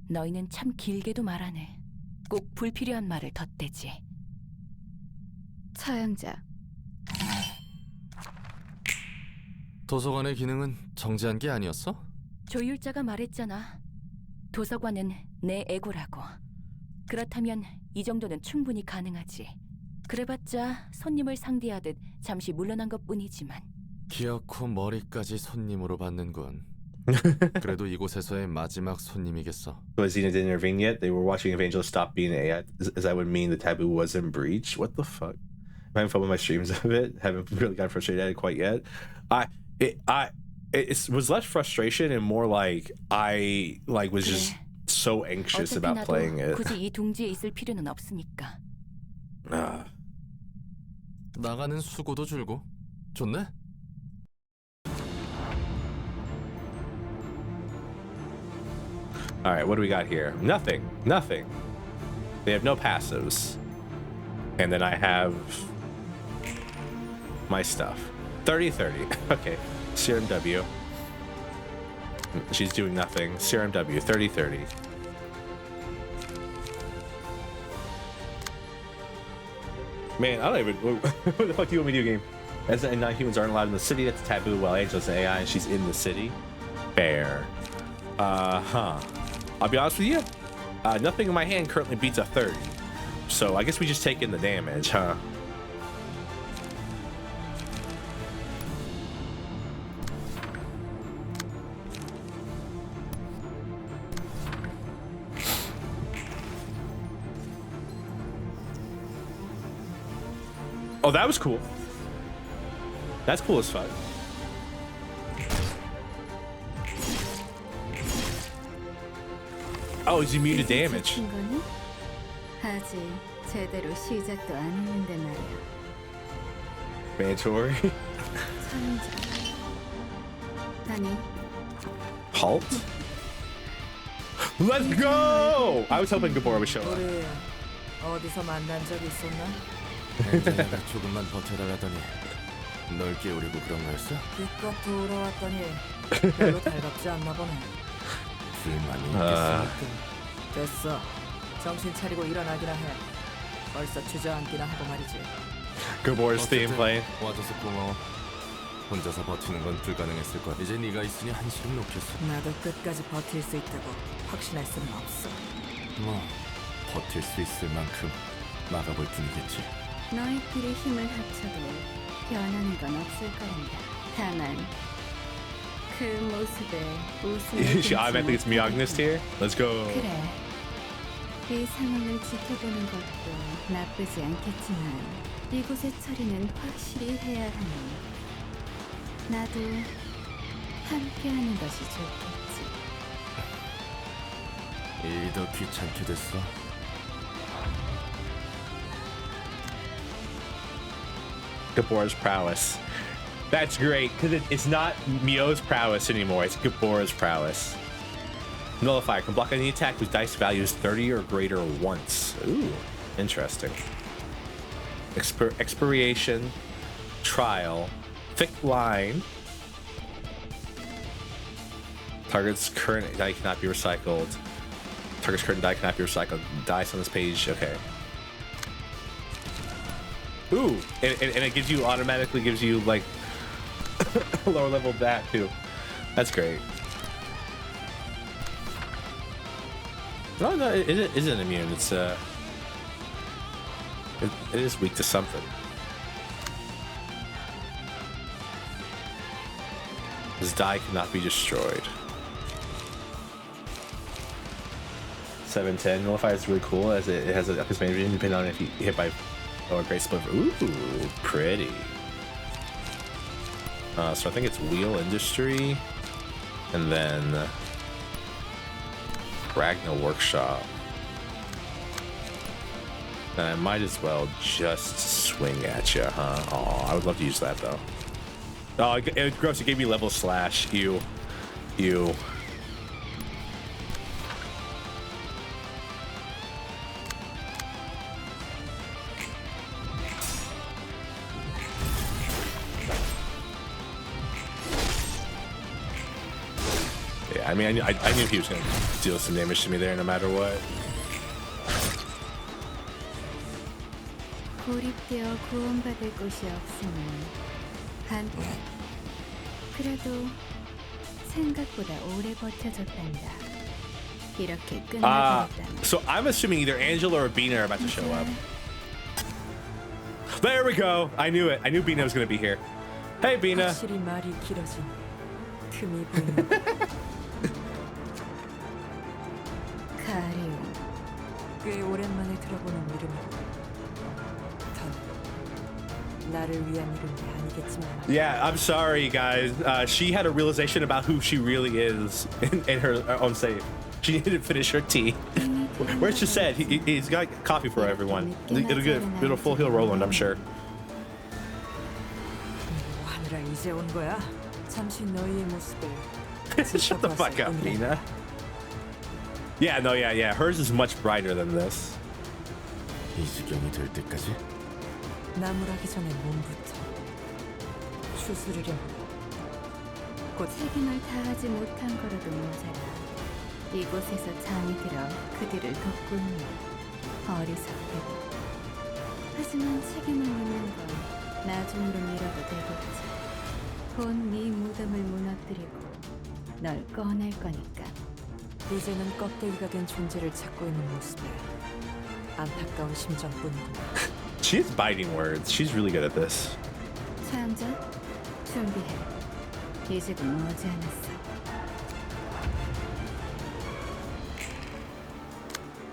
너희는 참 길게도 말하네. 꼭 불필요한 말을 덧대지. 처형자, 도서관의 기능은 정지한 게 아니었어? 조율자가 말했잖아. 도서관은 내 애고라고. 그렇다면 이 정도는 충분히 가능하지. 그래봤자 손님을 상대하듯 잠시 물러난 것뿐이지만. 기어코 머리까지 손님으로 받는군. 그래도 이곳에서의 마지막 손님이겠어. Was Xena didn't intervene yet? They were watching Evangelist stop being an AI. Is that would mean the taboo wasn't breached? What the fuck? I'm having fun with my streams of it. Haven't really gotten frustrated at it quite yet. It was less frustration and more like I was just so anxious 어차피 about 나도 playing it. 굳이 이 둥지에 있을 필요는 없으니까. 나가는 수고도 줄고. 좋네? All right, what do we got here? Nothing. They have no passives. And then I have my stuff. 30-30. Okay. Serum W. She's doing nothing. Serum W. 30-30. Man, I don't even. What the fuck do you want me to do, game? As non-humans aren't allowed in the city, that's taboo. While Angel's an AI and she's in the city. Fair. I'll be honest with you. Nothing in my hand currently beats a 30. So I guess we just take in the damage, huh? Oh, that was cool. That's cool as fuck. Oh, he's immune to damage. 친 거니? 아직 제대로 시작도 안 했는데 말이야. Mandatory. 처형자. 아니, Halt. Let's go! I was hoping Gabora would show up. 우리 어디서 만난 적 있었나? 내가 조금만 버텨달라더니 널 깨우리고 그런 거였어? 기껏 돌아왔더니 별로 달갑지 않나 보네. 불만이 있겠으니까. 됐어. 정신 차리고 일어나기나 해. 벌써 주저앉기나 하고 말이지. Gabora's theme playing. 와줘서 고마워. 혼자서 버티는 건 불가능했을 거야. 이제 네가 있으니 한시름 놓겠어. 나도 끝까지 버틸 수 있다고 확신할 수는 없어. 뭐 버틸 수 있을 만큼 막아볼 뿐이겠지. 너희끼리 힘을 합쳐도 변하는 건 없을 거란다. 다만 그 모습에 웃음을 She automatically gets 끊지 Miyagnis here. Let's go. 그래. 이 상황을 지켜보는 것도 나쁘지 않겠지만 이곳의 처리는 확실히 해야 하니 나도 함께하는 것이 좋겠지. 일이 더 귀찮게 됐어. Gabora's prowess. That's great, because it's not Mio's prowess anymore, it's Gabora's prowess. Nullifier can block any attack whose dice value is 30 or greater once. Ooh, interesting. Expiration, trial, thick line. Target's current die cannot be recycled. Target's current die cannot be recycled. Dice on this page, okay. Ooh, and it gives you, automatically gives you like lower level that too. That's great. No, it isn't immune. It's it is weak to something. This die cannot be destroyed. 710 nullifier is really cool as it has a his main vision depending on if you hit by or great split. Ooh, pretty. So I think it's wheel industry, and then Ragnar workshop. Then I might as well just swing at you, huh? Oh, I would love to use that though. Oh, it gross. It gave me level slash. Ew. I mean, I knew he was gonna deal some damage to me there no matter what. 고립되어 구원받을 곳이 없으면 그래도 생각보다 오래 버텨줬단다. 이렇게 끝나버렸다면. So I'm assuming either Angela or Bina are about to show up. There we go. I knew it. I knew Bina was gonna be here. Hey, Bina. 확실히 말이 길어진 틈이 보이는 가리오. 꽤 오랜만에 들어보는 이름이고 던 나를 위한 이름이 아니겠지만 Yeah, I'm sorry, guys. She had a realization about who she really is in her own save. She needed to finish her tea. Where's she said? He's got coffee for everyone. It'll full heal Roland, I'm sure. 하늘아 이제 온 거야? 잠시 너희의 모습을 Shut the fuck up, Nina. Yeah, no, yeah. Hers is much brighter than this. 이 지경이 될 때까지? 나무라기 전에 몸부터 추스르려고 곧 책임을 다하지 못한 거라도 모자라. 이곳에서 잠이 들어 그들을 돕고 있는 어리석고. 하지만 책임을 묻는 건 나중으로 미뤄도 되겠지. 곧 네 무덤을 무너뜨리고 널 꺼낼 거니까. 이제는 껍데기가 된 존재를 찾고 있는 모습에 안타까운 심정뿐이구나. She is biting words. She's really good at this. 차암전 준비해. 이제 곧 머지않았어.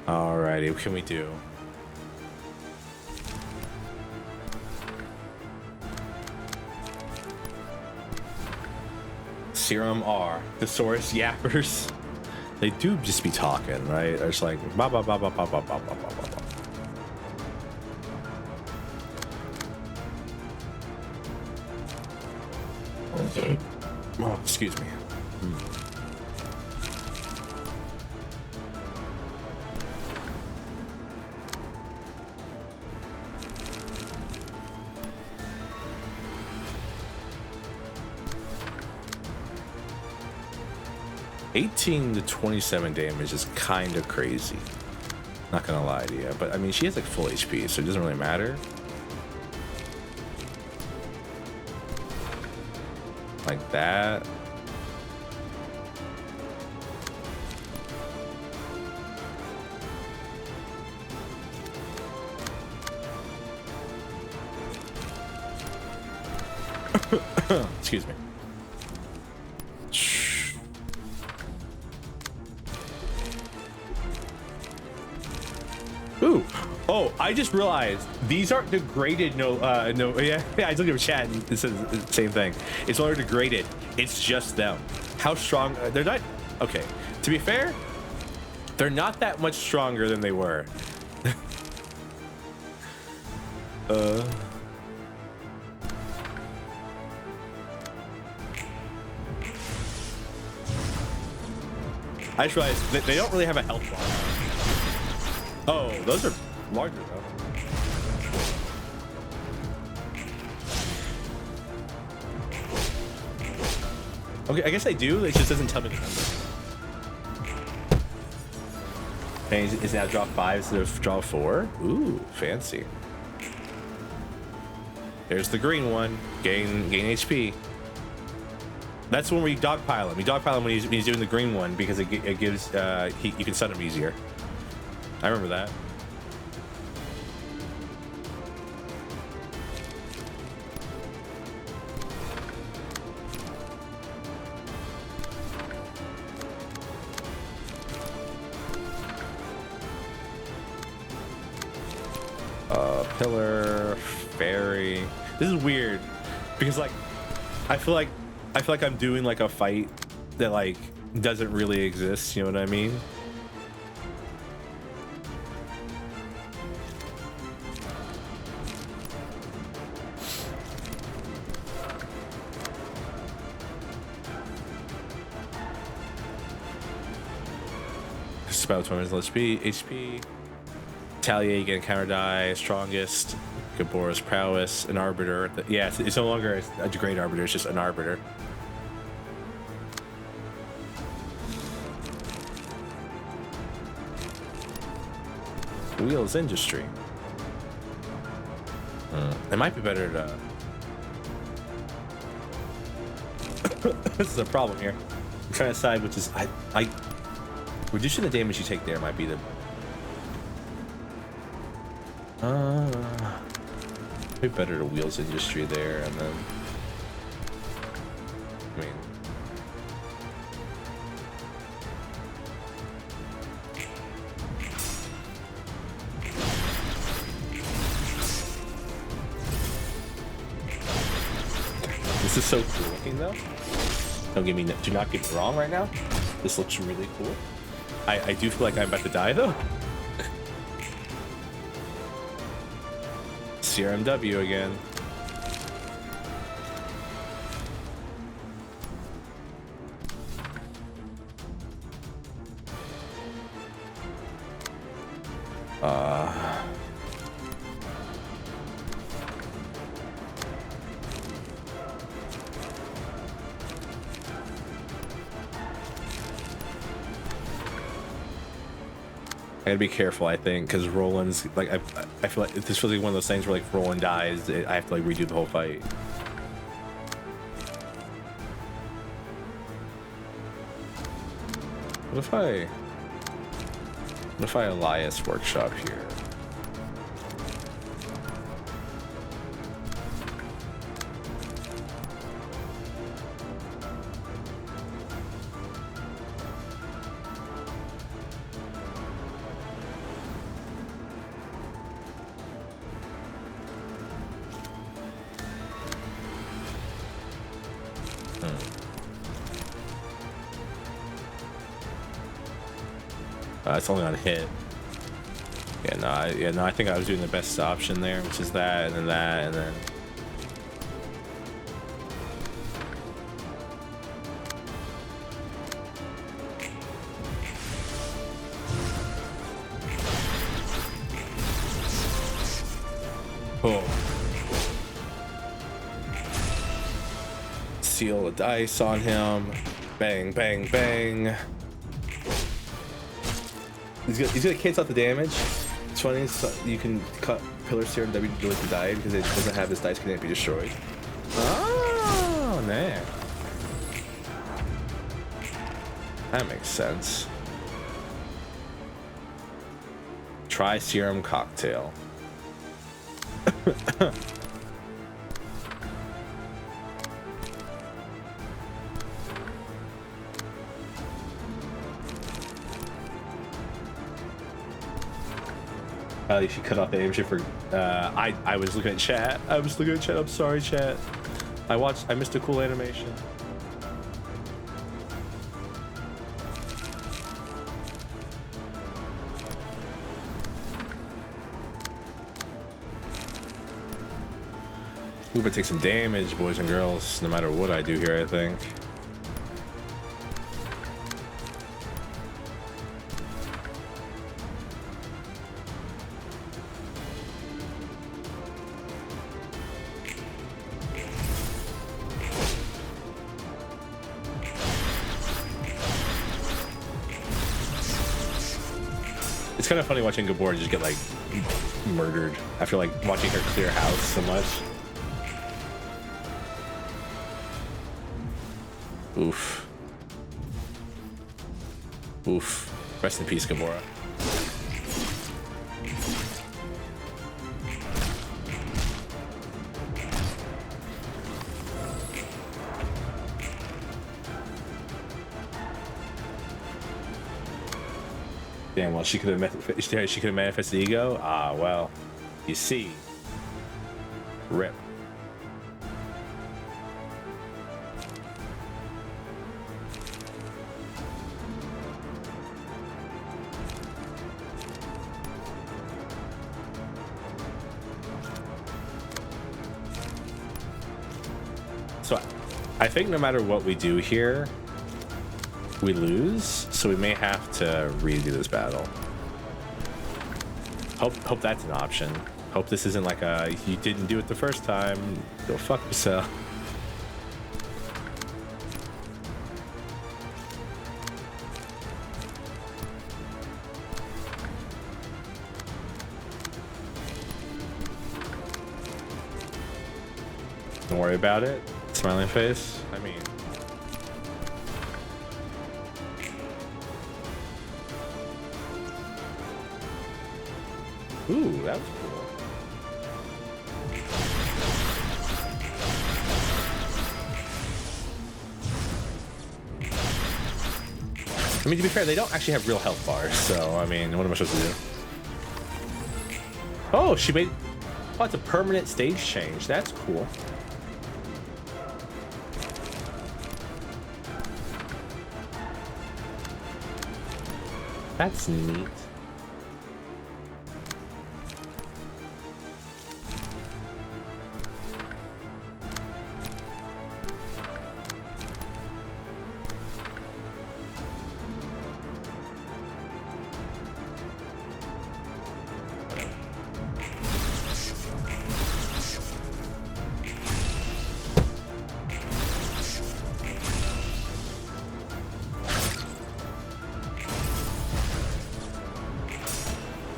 Alrighty, what can we do? Serum R, Thesaurus Yappers. They do just be talking, right? They're just like ba ba ba ba ba ba ba ba ba ba. Oh, excuse me. 18 to 27 damage is kind of crazy. Not gonna lie to you, but I mean, she has like full HP, so it doesn't really matter. Like that. Excuse me. Ooh. Oh, I just realized these aren't degraded. No, yeah, I looked at chat and it says the same thing. It's only degraded. It's just them. How strong? They're not. Okay. To be fair, they're not that much stronger than they were. I just realized that they don't really have a health bar. Oh, those are larger though. Okay, I guess I do. It just doesn't tell me the number. And is now draw 5 instead of draw 4? Ooh, fancy. There's the green one. Gain HP. That's when we dogpile him. We dogpile him when he's doing the green one because it gives you can stun him easier. I remember that. Pillar, fairy. This is weird because like I feel like I'm doing like a fight that like doesn't really exist, you know what I mean? Spell 20 minutes HP. Retaliate, again, counter die, strongest, Gabora's prowess, an arbiter. Yeah, it's no longer a great arbiter, it's just an arbiter. Wheels industry. It might be better to. This is a problem here. I'm trying to decide which is I reducing the damage you take there might be the. Maybe better to wheels industry there, and then. I mean. This is so cool looking though. Do not get me wrong right now. This looks really cool. I do feel like I'm about to die though. CRMW again. I gotta be careful, I think, because Roland's like I feel like this feels like one of those things where like if Roland dies, I have to like redo the whole fight. What if I Elias workshop here? It's only on hit. Yeah, no, I think I was doing the best option there, which is that, and then that, and then. Oh. Seal the dice on him. Bang, bang, bang. He's gonna cancel out the damage. It's funny, so you can cut Pillar Serum W to delete the die because it doesn't have this dice can't be destroyed. Oh, man. That makes sense. Try Serum Cocktail. You should cut off the aim shift for. I was looking at chat. I'm sorry, chat. I missed a cool animation. We're gonna take some damage, boys and girls, no matter what I do here, I think. It's kind of funny watching Gabor just get like murdered after like watching her clear house so much. Oof. Oof. Rest in peace, Gamora. Damn, well, she could have manifested ego. Ah, well, you see, rip. So, I think no matter what we do here, we lose, so we may have to redo this battle. Hope that's an option. Hope this isn't like a you didn't do it the first time, go fuck yourself. Don't worry about it. Smiling face. I mean, ooh, that was cool. I mean, to be fair, they don't actually have real health bars, so I mean, what am I supposed to do? Oh, she made. Oh, it's a permanent stage change. That's cool. That's neat.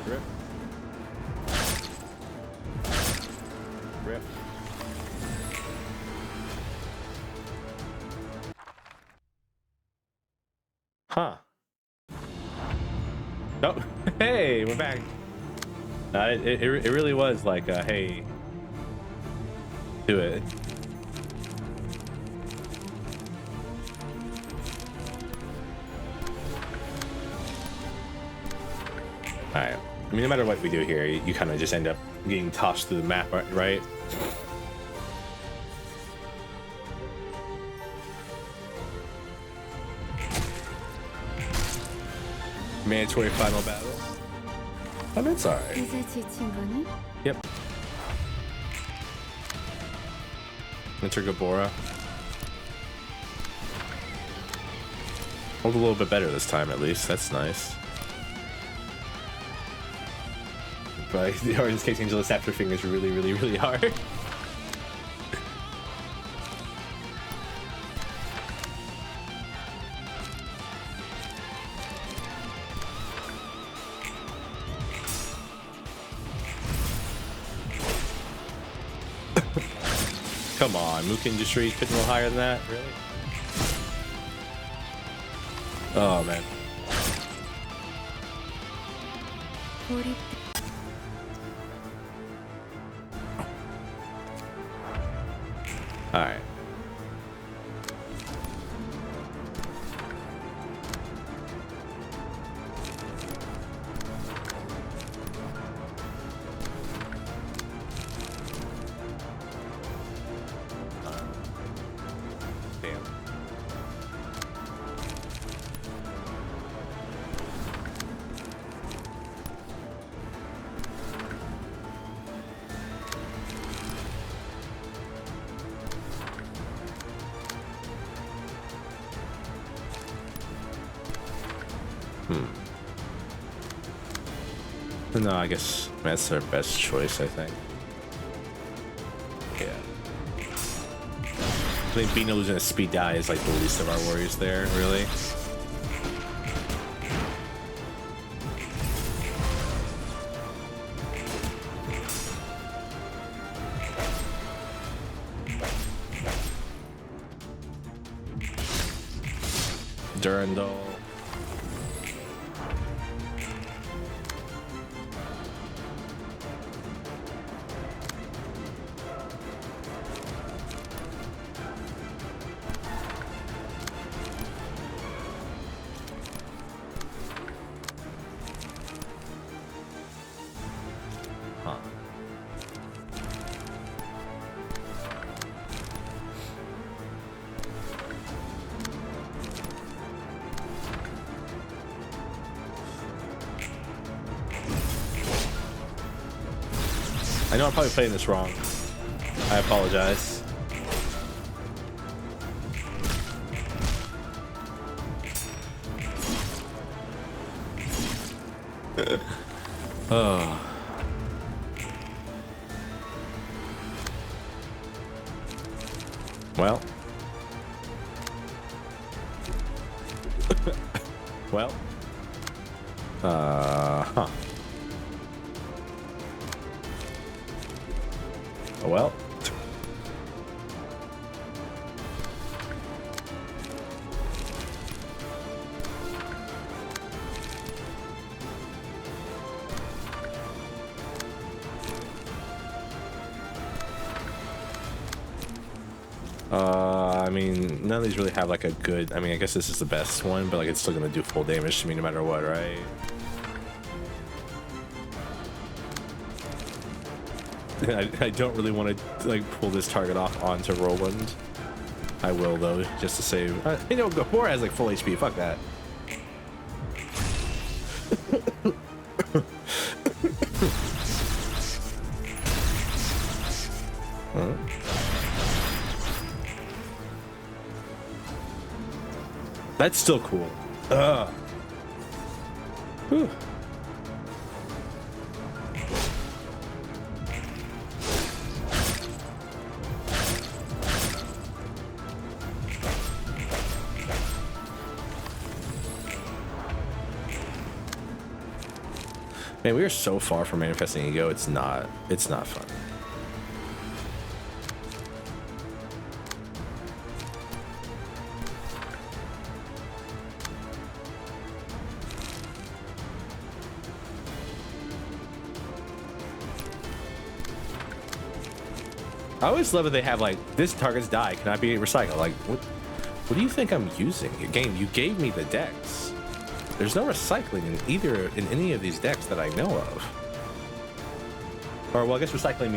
Rip. Rip. Huh. Oh, hey, we're back. It really was like, hey, do it. All right. I mean, no matter what we do here, you kind of just end up getting tossed through the map, right? Mandatory final battle. I mean, it's alright. 이제 지친 거니? Yep. Enter Gabora. Hold a little bit better this time, at least. That's nice. But or in this case, Angela snapped her fingers really, really, really hard. Come on, Mook Industries pitching a little higher than that, really? Oh man. 고립. All right. Damn. No, I guess that's our best choice, I think. Yeah. I think Beano losing a speed die is like the least of our worries there, really. Durandal. I know I'm probably playing this wrong. I apologize. Oh. Well. Well. Huh. Well. I mean, none of these really have like a good. I mean, I guess this is the best one, but like it's still gonna do full damage to me no matter what, right? I don't really want to like pull this target off onto Roland. I will though, just to save. You know, Gabor has like full HP. Fuck that. Huh? That's still cool. Whew. Man, we are so far from manifesting ego. It's not fun. I always love that they have like, this target's die cannot be recycled. Like, what do you think I'm using? Your game, you gave me the decks. There's no recycling in any of these decks that I know of. Or well, I guess recycling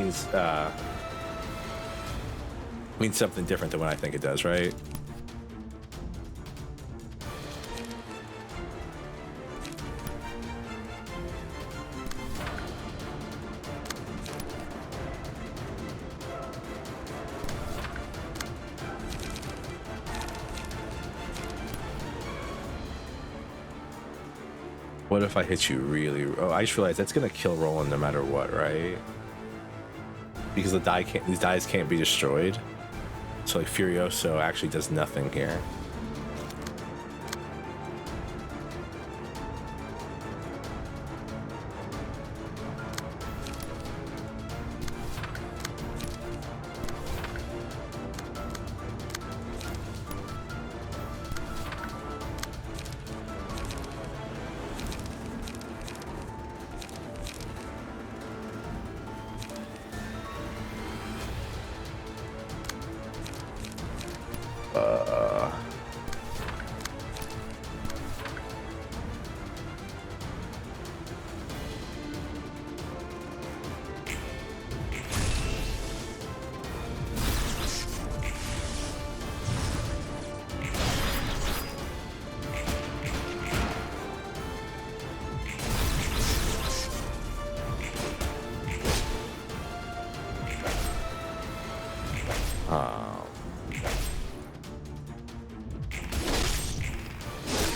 means something different than what I think it does, right? What if I hit you really? Oh, I just realized that's gonna kill Roland no matter what, right? Because these dies can't be destroyed. So like Furioso actually does nothing here.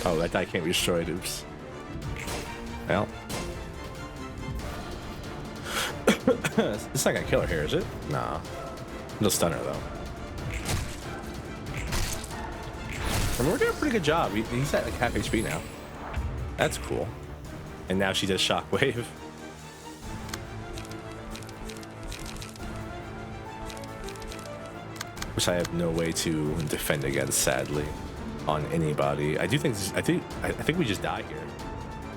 Oh, that die can't be destroyed. Oops. Well. It's not gonna kill her here, is it? Nah. It'll stun her, though. I mean, we're doing a pretty good job. He's at like half HP now. That's cool. And now she does Shockwave. Which I have no way to defend against, sadly, on anybody. I think we just die here.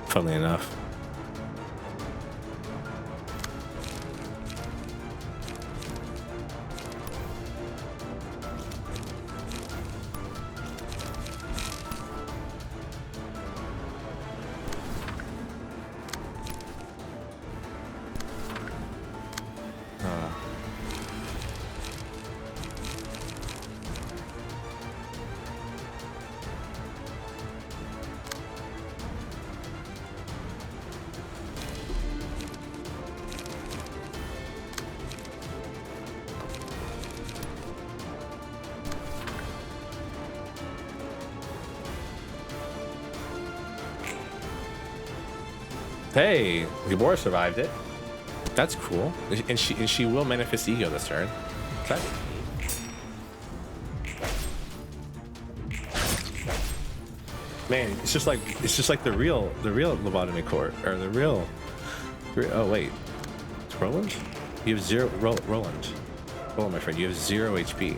Funnily enough. Hey, Gabor survived it. That's cool. And she will manifest ego this turn. Okay. Man, it's just like the real lobotomy court, or the real. Oh wait, it's Roland. You have zero. Roland. Oh my friend, you have 0 HP.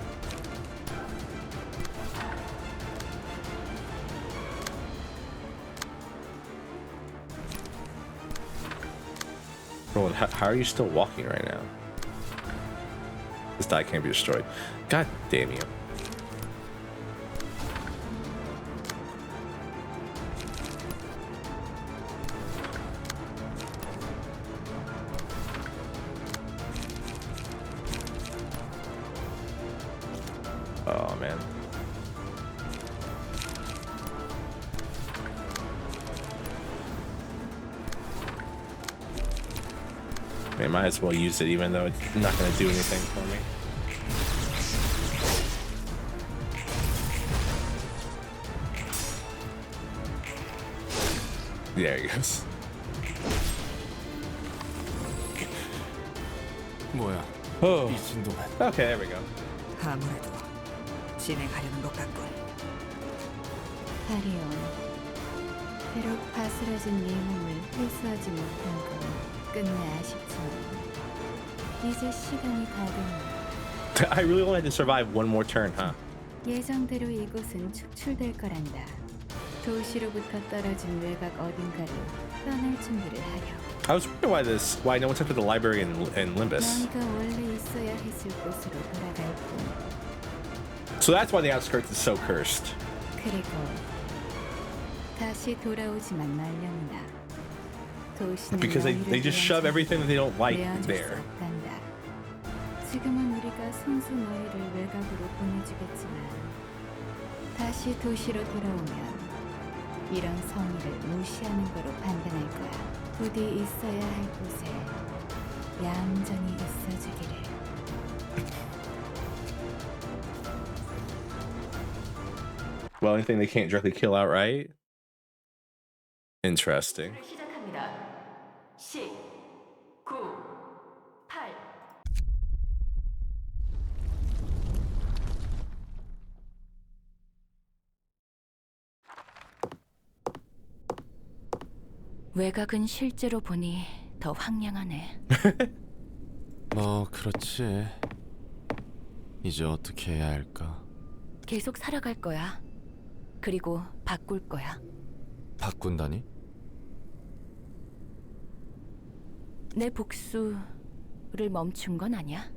Roland, how are you still walking right now? This die can't be destroyed. God damn you. Oh man. I might as well use it even though it's not going to do anything for me. There he goes. 뭐야? Oh. 이 진동은 Okay, there we go. 아무래도 진행하려는 것 같군. 파리온, 비록 바스러진 네 몸을 회수하지 못한 건 끝내 아쉽지만 이제 시간이 다 됐네. I really wanted to survive one more turn, huh? 예정대로 이곳은 축출될 거란다. 도시로부터 떨어진 외곽 어딘가로 떠날 준비를 하려. I was wondering why no one took to the library in Limbus. 너희가 원래 있어야 했을 곳으로 돌아갈 뿐. So that's why the outskirts is so cursed. 그리고 다시 돌아오지만 말려니나. 도시는 Because they just shove everything that they don't like there. 지금은 우리가 손수 너희를 외곽으로 보내주겠지만 다시 도시로 돌아오면 이런 성의를 무시하는 거로 판단할 거야. 부디 있어야 할 곳에 얌전히 있어주기를. Well, anything they can't directly kill outright? Interesting. 시작합니다. 10, 9, 8. 외곽은 실제로 보니 더 황량하네. 뭐 그렇지. 이제 어떻게 해야 할까? 계속 살아갈 거야. 그리고 바꿀 거야. 바꾼다니? 내 복수를 멈춘 건 아니야.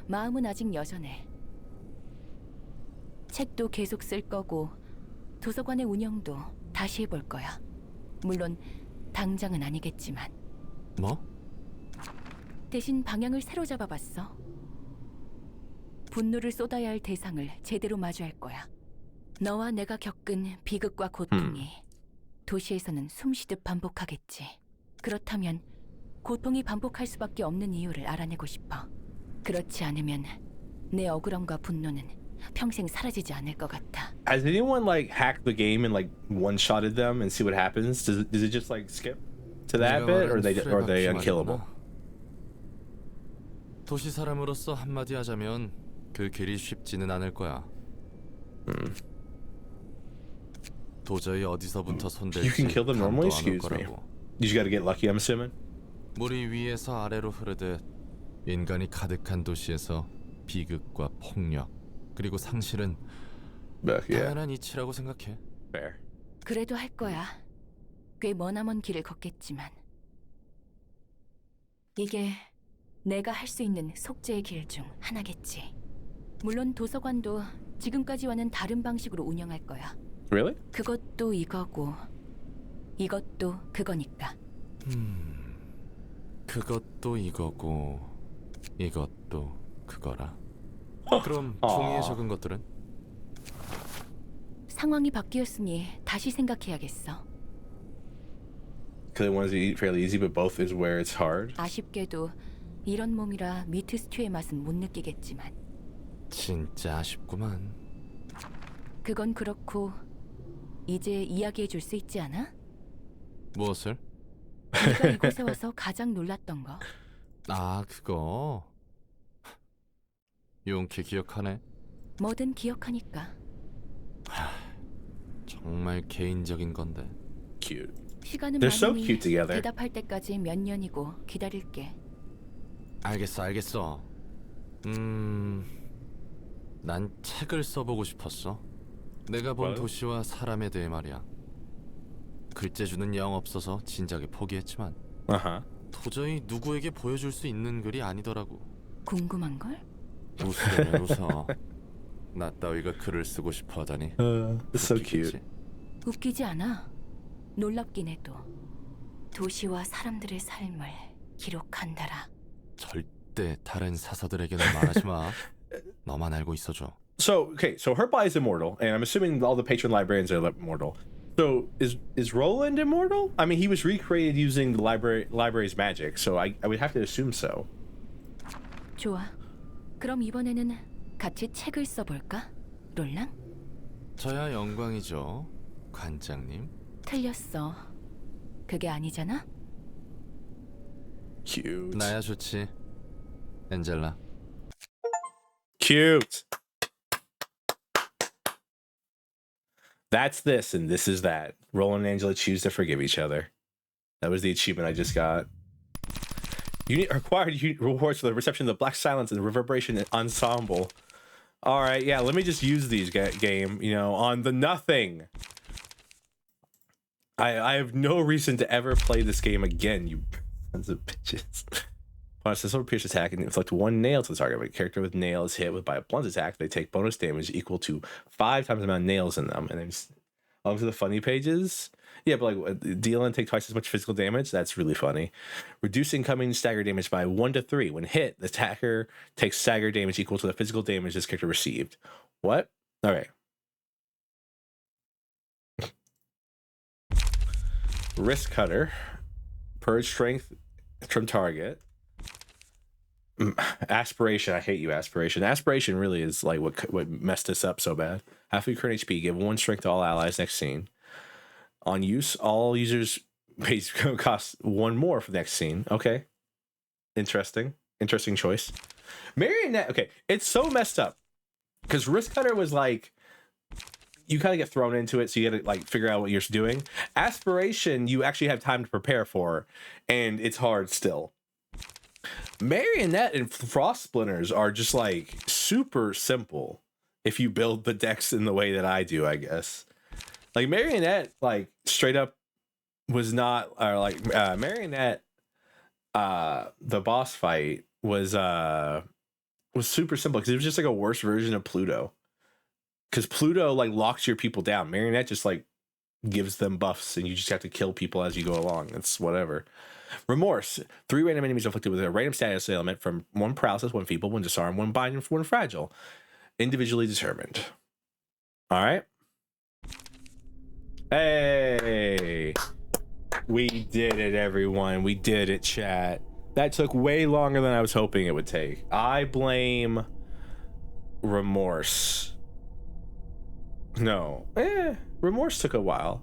마음은 아직 여전해. 책도 계속 쓸 거고 도서관의 운영도 다시 해볼 거야. 물론 당장은 아니겠지만. 뭐? 대신 방향을 새로 잡아봤어. 분노를 쏟아야 할 대상을 제대로 마주할 거야. 너와 내가 겪은 비극과 고통이 도시에서는 숨쉬듯 반복하겠지. 그렇다면 고통이 반복할 수밖에 없는 이유를 알아내고 싶어. 그렇지 않으면 내 억울함과 분노는 평생 사라지지 않을 것 같아. Has anyone like hacked the game and like one-shotted them and see what happens? Does it just like skip to that bit, or are they unkillable? 도시 사람으로서 한마디 하자면 그 길이 쉽지는 않을 거야. 도저히 어디서부터 손댈지 You can kill them normally? 감도 안 올 Excuse me. 거라고. You just gotta get lucky, I'm assuming. 물이 위에서 아래로 흐르듯 인간이 가득한 도시에서 비극과 폭력 그리고 상실은 But yeah, 당연한 이치라고 생각해. fair. 그래도 할 거야. 꽤 머나먼 길을 걷겠지만. 이게 내가 할 수 있는 속죄의 길 중 하나겠지. 물론 도서관도 지금까지와는 다른 방식으로 운영할 거야. Really? 그것도 이거고 이것도 그거니까. 그것도 이거고 이것도 그거라. 그럼 종이에 적은 것들은? 상황이 바뀌었으니 다시 생각해야겠어. Because one's fairly easy, but both is where it's hard. 아쉽게도 이런 몸이라 미트 스튜의 맛은 못 느끼겠지만 진짜 아쉽구만. 그건 그렇고 이제 이야기해 줄 수 있지 않아? 무엇을? 네가 이곳에 와서 가장 놀랐던 거. 아, 그거. 용케 기억하네. 뭐든 기억하니까. 정말 개인적인 건데. Cute. 시간은 They're so 많으니 cute together. 대답할 때까지 몇 년이고 기다릴게. 알겠어. 난 책을 써보고 싶었어. 내가 본 뭐요? 도시와 사람에 대해 말이야. 글재주는 영 없어서 진작에 포기했지만 Uh-huh. 도저히 누구에게 보여줄 수 있는 글이 아니더라고. 궁금한 걸? 웃으려면 웃어. 나 따위가 글을 쓰고 싶어 하다니. It's so cute. 웃기지 않아. 놀랍긴 해도 도시와 사람들의 삶을 기록한다라. 절대 다른 사서들에게는 말하지 마. 너만 알고 있어줘. So okay, so her body is immortal, and I'm assuming all the patron librarians are immortal. So is Roland immortal? I mean, he was recreated using the library's magic, so I would have to assume so. 좋아. 그럼 이번에는 같이 책을 써볼까? 롤랑? 저야 영광이죠, 관장님. 틀렸어. 그게 아니잖아? Cute. 나야 좋지, 엔젤라. Cute. That's this, and this is that. Roland and Angela choose to forgive each other. That was the achievement I just got. Required rewards for the reception of the Black Silence and the Reverberation Ensemble. All right, yeah, let me just use these game, you know, on the nothing. I have no reason to ever play this game again, you sons of bitches. When a sword pierce attack and inflict one nail to the target. If a character with nail is hit by a blunt attack, they take bonus damage equal to 5 times the amount of nails in them. And then on to the funny pages. Yeah, but like deal and take twice as much physical damage. That's really funny. Reduce incoming stagger damage by 1 to 3. When hit, the attacker takes stagger damage equal to the physical damage this character received. What? All right. Wrist cutter. Purge strength from target. Aspiration. I hate you, Aspiration. Aspiration really is like what messed us up so bad. Half of your current HP. Give 1 strength to all allies. Next scene. On use, all users base cost 1 more for the next scene. Okay. Interesting choice. Marionette. Okay, it's so messed up because Wrist Cutter was like, you kind of get thrown into it, so you gotta like figure out what you're doing. Aspiration, you actually have time to prepare for, and it's hard still. Marionette and Frost Splinters are just like super simple if you build the decks in the way that I do, I guess. Like Marionette, like straight up was not, or like Marionette, the boss fight was super simple because it was just like a worse version of Pluto. Because Pluto like locks your people down. Marionette just like gives them buffs, and you just have to kill people as you go along. It's whatever. Remorse. 3 random enemies afflicted with a random status element from 1 paralysis, 1 feeble, 1 disarm, 1 bind, and 1 fragile. Individually determined. All right. Hey. We did it, everyone. We did it, chat. That took way longer than I was hoping it would take. I blame Remorse. No. Remorse took a while.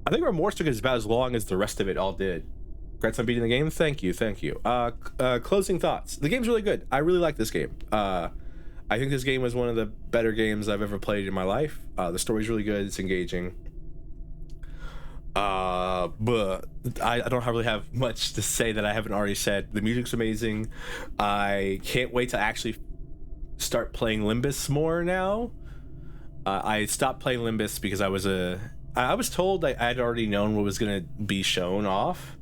I think Remorse took about as long as the rest of it all did. Congrats on beating the game. Thank you. Closing thoughts. The game's really good. I really like this game. I think this game was one of the better games I've ever played in my life. The story's really good. It's engaging. But I don't really have much to say that I haven't already said. The music's amazing. I can't wait to actually start playing Limbus more now. I stopped playing Limbus because I was told I had already known what was gonna be shown off,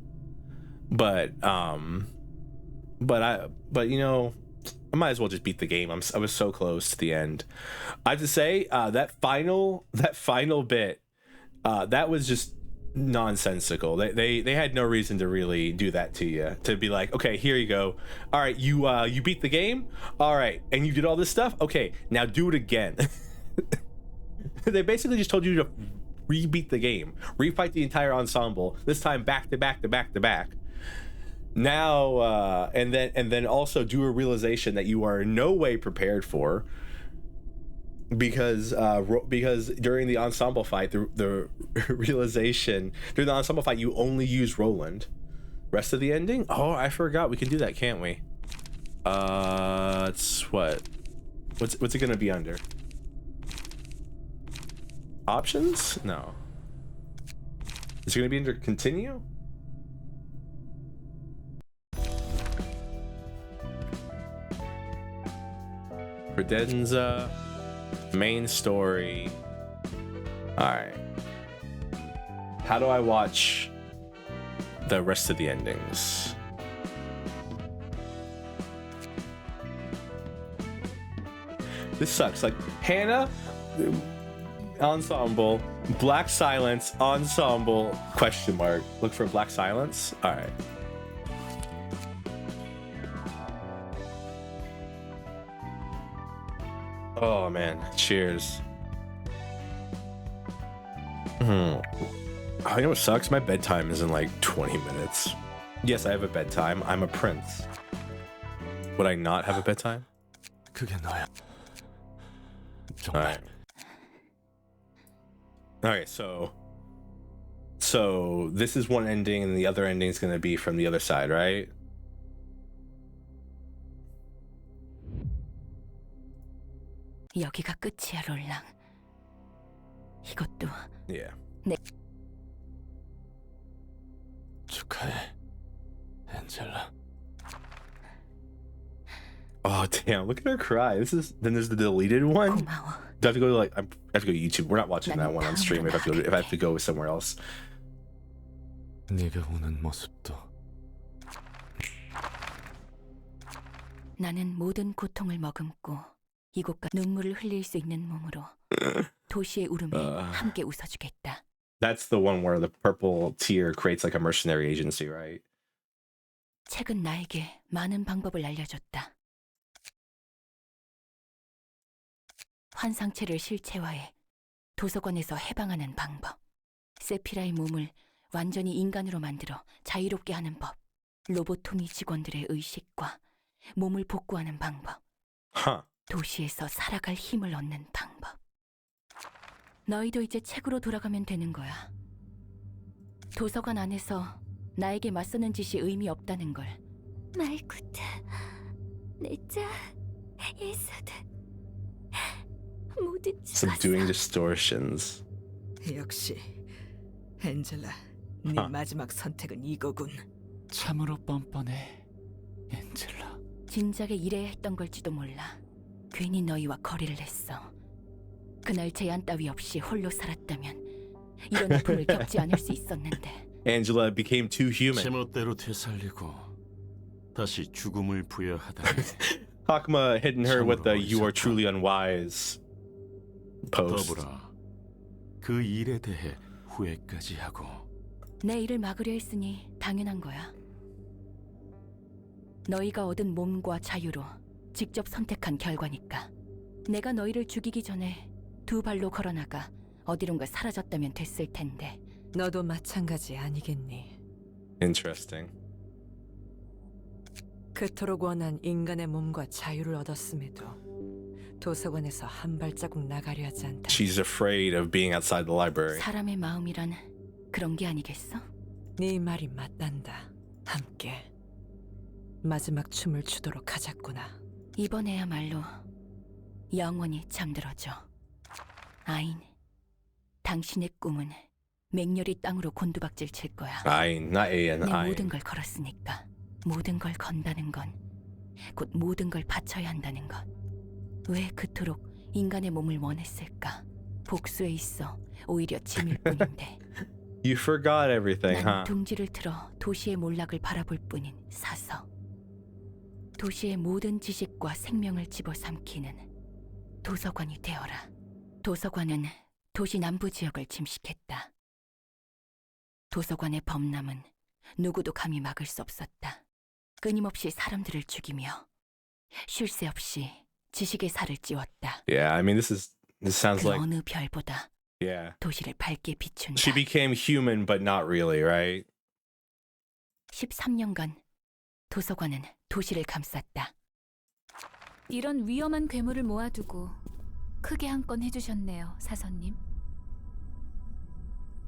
but you know, I might as well just beat the game. I was so close to the end. I have to say that final bit that was just nonsensical. They had no reason to really do that to you, to be like, okay, here you go, all right, you beat the game, all right, and you did all this stuff, okay, now do it again. They basically just told you to rebeat the game, refight the entire ensemble, this time back to back to back to back. Now and then also do a realization that you are in no way prepared for, because during the ensemble fight, the realization during the ensemble fight, you only use Roland. Rest of the ending? Oh, I forgot we can do that, can't we? It's what's it gonna be under? Options? No. Is it gonna be under continue? Credenza, main story. All right. How do I watch the rest of the endings? This sucks. Like Hannah ensemble, Black Silence ensemble question mark. Look for Black Silence. All right. Oh man, cheers. Oh, you know what sucks? My bedtime is in like 20 minutes. Yes, I have a bedtime. I'm a prince. Would I not have a bedtime? 그게 너야. All right. All right, so this is one ending and the other ending is going to be from the other side, right? 여기가 끝이야, 롤랑. 이것도 Yeah. 축하해, 엔젤라. Oh damn! Look at her cry. Then there's the deleted one. 고마워. Do I have to go to I have to go to YouTube? We're not watching that one on stream. If I have to go somewhere else. 네가 우는 모습도 나는 모든 고통을 머금고 이곳과 눈물을 흘릴 수 있는 몸으로 도시의 울음에 함께 웃어주겠다. That's the one where the purple tear creates like a mercenary agency, right? 책은 나에게 많은 방법을 알려줬다. 환상체를 실체화해 도서관에서 해방하는 방법. 세피라의 몸을 완전히 인간으로 만들어 자유롭게 하는 법. 로보토미 직원들의 의식과 몸을 복구하는 방법. Huh. 도시에서 살아갈 힘을 얻는 방법. 너희도 이제 책으로 돌아가면 되는 거야. 도서관 안에서 나에게 맞서는 짓이 의미 없다는 걸. 말쿠트, 내짜, 예사드 모두 죽었어. Subduing distortions. 역시 엔젤라, 네 마지막 선택은 이거군. 참으로 뻔뻔해, 엔젤라. 진작에 이래야 했던 걸지도 몰라. 괜히 너희와 거리를 했어. 그날 제한 따위 없이 홀로 살았다면 이런 아픔을 겪지 않을 수 있었는데. Angela became too human. 제멋대로 되살리고 다시 죽음을 부여하다니. Hakma hitting her with the "You are truly unwise" post. 더불어 그 일에 대해 후회까지 하고. 내 일을 막으려 했으니 당연한 거야. 너희가 얻은 몸과 자유로 직접 선택한 결과니까. 내가 너희를 죽이기 전에 두 발로 걸어나가 어디론가 사라졌다면 됐을 텐데. 너도 마찬가지 아니겠니? Interesting. 그토록 원한 인간의 몸과 자유를 얻었음에도 도서관에서 한 발자국 나가려 하지 않다. She's afraid of being outside the library. 사람의 마음이란 그런 게 아니겠어? 네 말이 맞단다. 함께 마지막 춤을 추도록 하자꾸나. 이번에야말로 영원히 잠들어줘. 아인, 당신의 꿈은 맹렬히 땅으로 곤두박질 칠 거야. Ain, not Ain, 내 Ain. 모든 걸 걸었으니까. 모든 걸 건다는 건 곧 모든 걸 바쳐야 한다는 것. 왜 그토록 인간의 몸을 원했을까? 복수에 있어 오히려 짐일 뿐인데. You forgot everything, 나는 huh? 둥지를 틀어 도시의 몰락을 바라볼 뿐인 사서. 도시의 모든 지식과 생명을 집어삼키는 도서관이 되어라. 도서관은 도시 남부 지역을 침식했다. 도서관의 범람은 누구도 감히 막을 수 없었다. 끊임없이 사람들을 죽이며 쉴 새 없이 지식의 살을 찌웠다. Yeah, I mean this sounds 그 like 어느 별보다 yeah. 도시를 밝게 비춘다. She became human but not really, right? 13년간 도서관은 도시를 감쌌다. 이런 위험한 괴물을 모아두고 크게 한 건 해주셨네요, 사서님.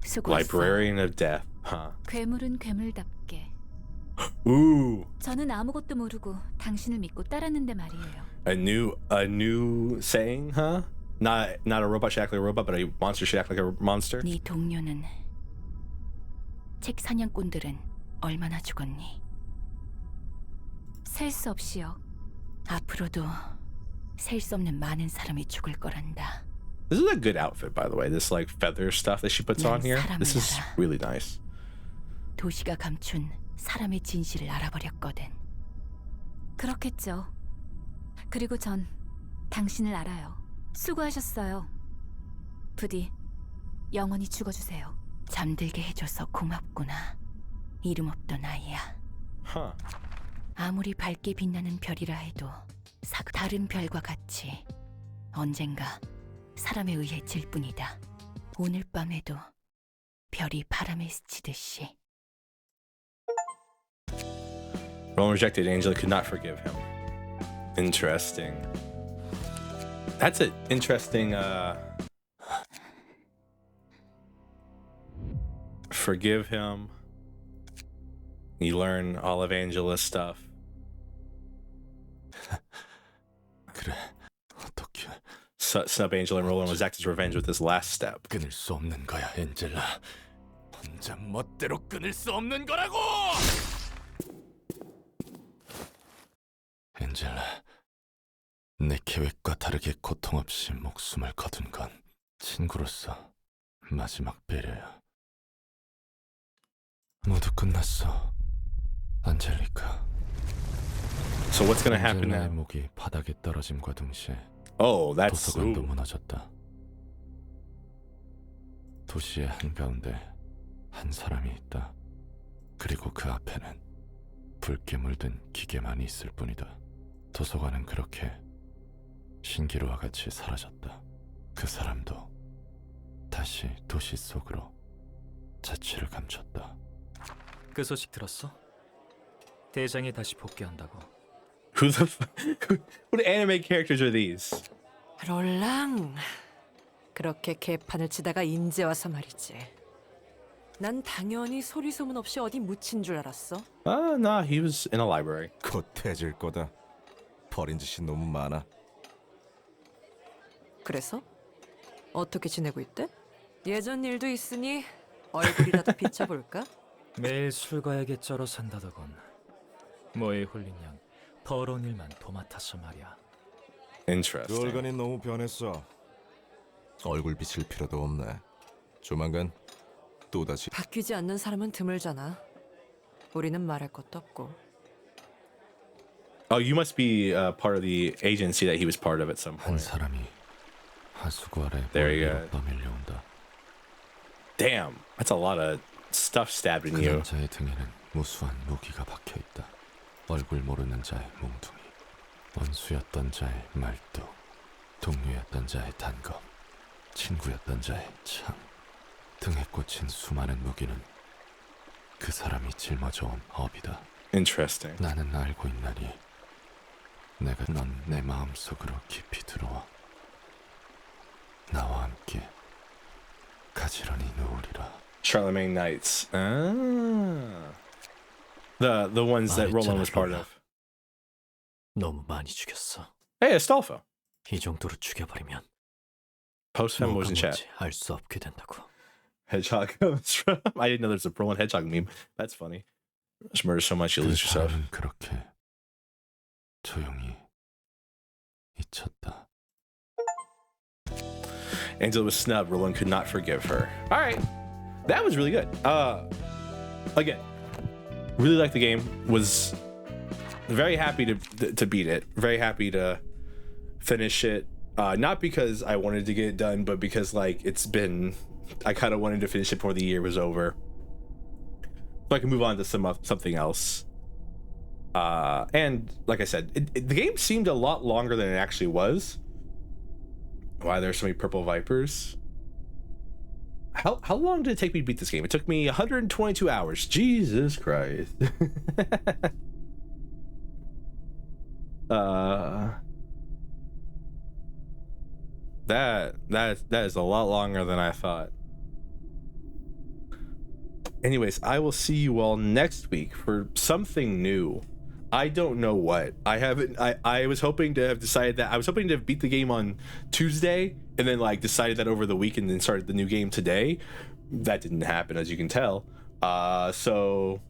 수고했어. Librarian of Death, huh? 괴물은 괴물답게. Ooh, 저는 아무것도 모르고 당신을 믿고 따랐는데 말이에요. a new saying, huh? Not a robot should act like a robot, but a monster should act like a monster. 네 동료는 책 사냥꾼들은 얼마나 죽었니? 셀 수 없이요. 앞으로도 셀 수 없는 많은 사람이 죽을 거란다. This is a good outfit, by the way. This like feather stuff that she puts on here. This is really nice. 도시가 감춘 사람의 진실을 알아버렸거든. 그렇겠죠. 그리고 전 당신을 알아요. 수고하셨어요. 부디 영원히 죽어주세요. 잠들게 해줘서 고맙구나. 이름 없던 아이야. Huh. 아무리 밝게 빛나는 별이라 해도 다른 별과 같이 언젠가 사람에 의해 질 뿐이다. 오늘 밤에도 별이 바람에 스치듯이. Roland rejected Angela, could not forgive him. Interesting. That's an interesting forgive him. You learn all of Angela's stuff. 그래, 어떻게 Snub Angela and Roland exact his revenge with his last step. 끊을 수 없는 거야, 엔젤라. 혼자 멋대로 끊을 수 없는 거라고! 엔젤라, 내 계획과 다르게 고통 없이 목숨을 거둔 건 친구로서 마지막 배려야. 모두 끝났어, 안젤리카. So what's gonna happen 엔젤라의 now? 목이 바닥에 떨어짐과 동시에 Oh, that's 도서관도 ooh. 무너졌다. 도시의 한가운데 한 사람이 있다. 그리고 그 앞에는 붉게 물든 기계만이 있을 뿐이다. 도서관은 그렇게 신기루와 같이 사라졌다. 그 사람도 다시 도시 속으로 자취를 감췄다. 그 소식 들었어? 대장이 다시 복귀한다고. Who the what anime characters are these? 롤랑, 그렇게 개판을 치다가 인제 와서 말이지. 난 당연히 소리 소문 없이 어디 묻힌 줄 알았어. Nah, he was in a library. 곧 해질 거다. 버린 짓이 너무 많아. 그래서? 어떻게 지내고 있대? 예전 일도 있으니 얼굴이라도 비춰볼까? 매일 술가에게 쩔어 산다더군. 뭐에 홀린 양 더러운 일만 도맡아서 말이야. Interesting. 롤건이 너무 변했어. 얼굴 비칠 필요도 없네. 조만간 또다시 바뀌지 않는 사람은 드물잖아. 우리는 말할 것도 없고. Oh, you must be part of the agency that he was part of at some 한 point. 사람이 하수구 아래 There you 멀리로 go. 떠밀려온다. Damn, that's a lot of stuff stabbed in 그 you. 남자의 등에는 무수한 무기가 박혀 있다. 얼굴 모르는 자의 몽둥이, 원수였던 자의 말뚝, 동료였던 자의 단검, 친구였던 자의 창. 등에 꽂힌 수많은 무기는 그 사람이 짊어져온 업이다. Interesting. 나는 알고 있나니 넌 내 마음속으로 깊이 들어와 나와 함께 가지런히 누우리라. Charlemagne Knights. The ones that Roland was part of. 너무 많이 죽였어. Hey, Astolfo. 이 정도로 죽여버리면 Postfem was in chat. 알 수 없게 된다고. Hedgehog comes from. I didn't know there's a Roland Hedgehog meme. That's funny. Just murder so much you 그 lose yourself. 사람은 그렇게 조용히 잊혔다. Angela was snubbed. Roland could not forgive her. All right, that was really good. Again, really liked the game. Was very happy to beat it. Very happy to finish it. Not because I wanted to get it done, but because like I kind of wanted to finish it before the year was over, so I can move on to something else. And like I said, the game seemed a lot longer than it actually was. Why there's so many purple vipers? How long did it take me to beat this game? It took me 122 hours. Jesus Christ. That is a lot longer than I thought. Anyways, I will see you all next week for something new. I don't know what. I was hoping to have decided that. I was hoping to beat the game on Tuesday and then like decided that over the weekend and started the new game today. That didn't happen, as you can tell. So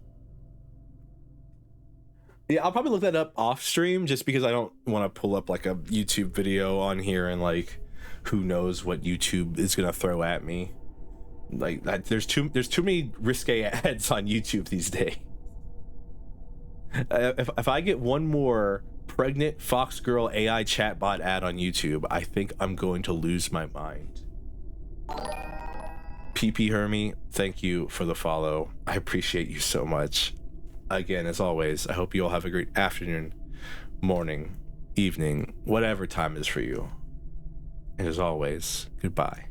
yeah, I'll probably look that up off stream just because I don't want to pull up like a YouTube video on here and like who knows what YouTube is gonna throw at me. Like there's too many risque ads on YouTube these days. If I get one more pregnant Fox Girl AI chatbot ad on YouTube. I think I'm going to lose my mind. PP Hermie, thank you for the follow. I appreciate you so much. Again, as always, I hope you all have a great afternoon, morning, evening, whatever time is for you. And as always, goodbye.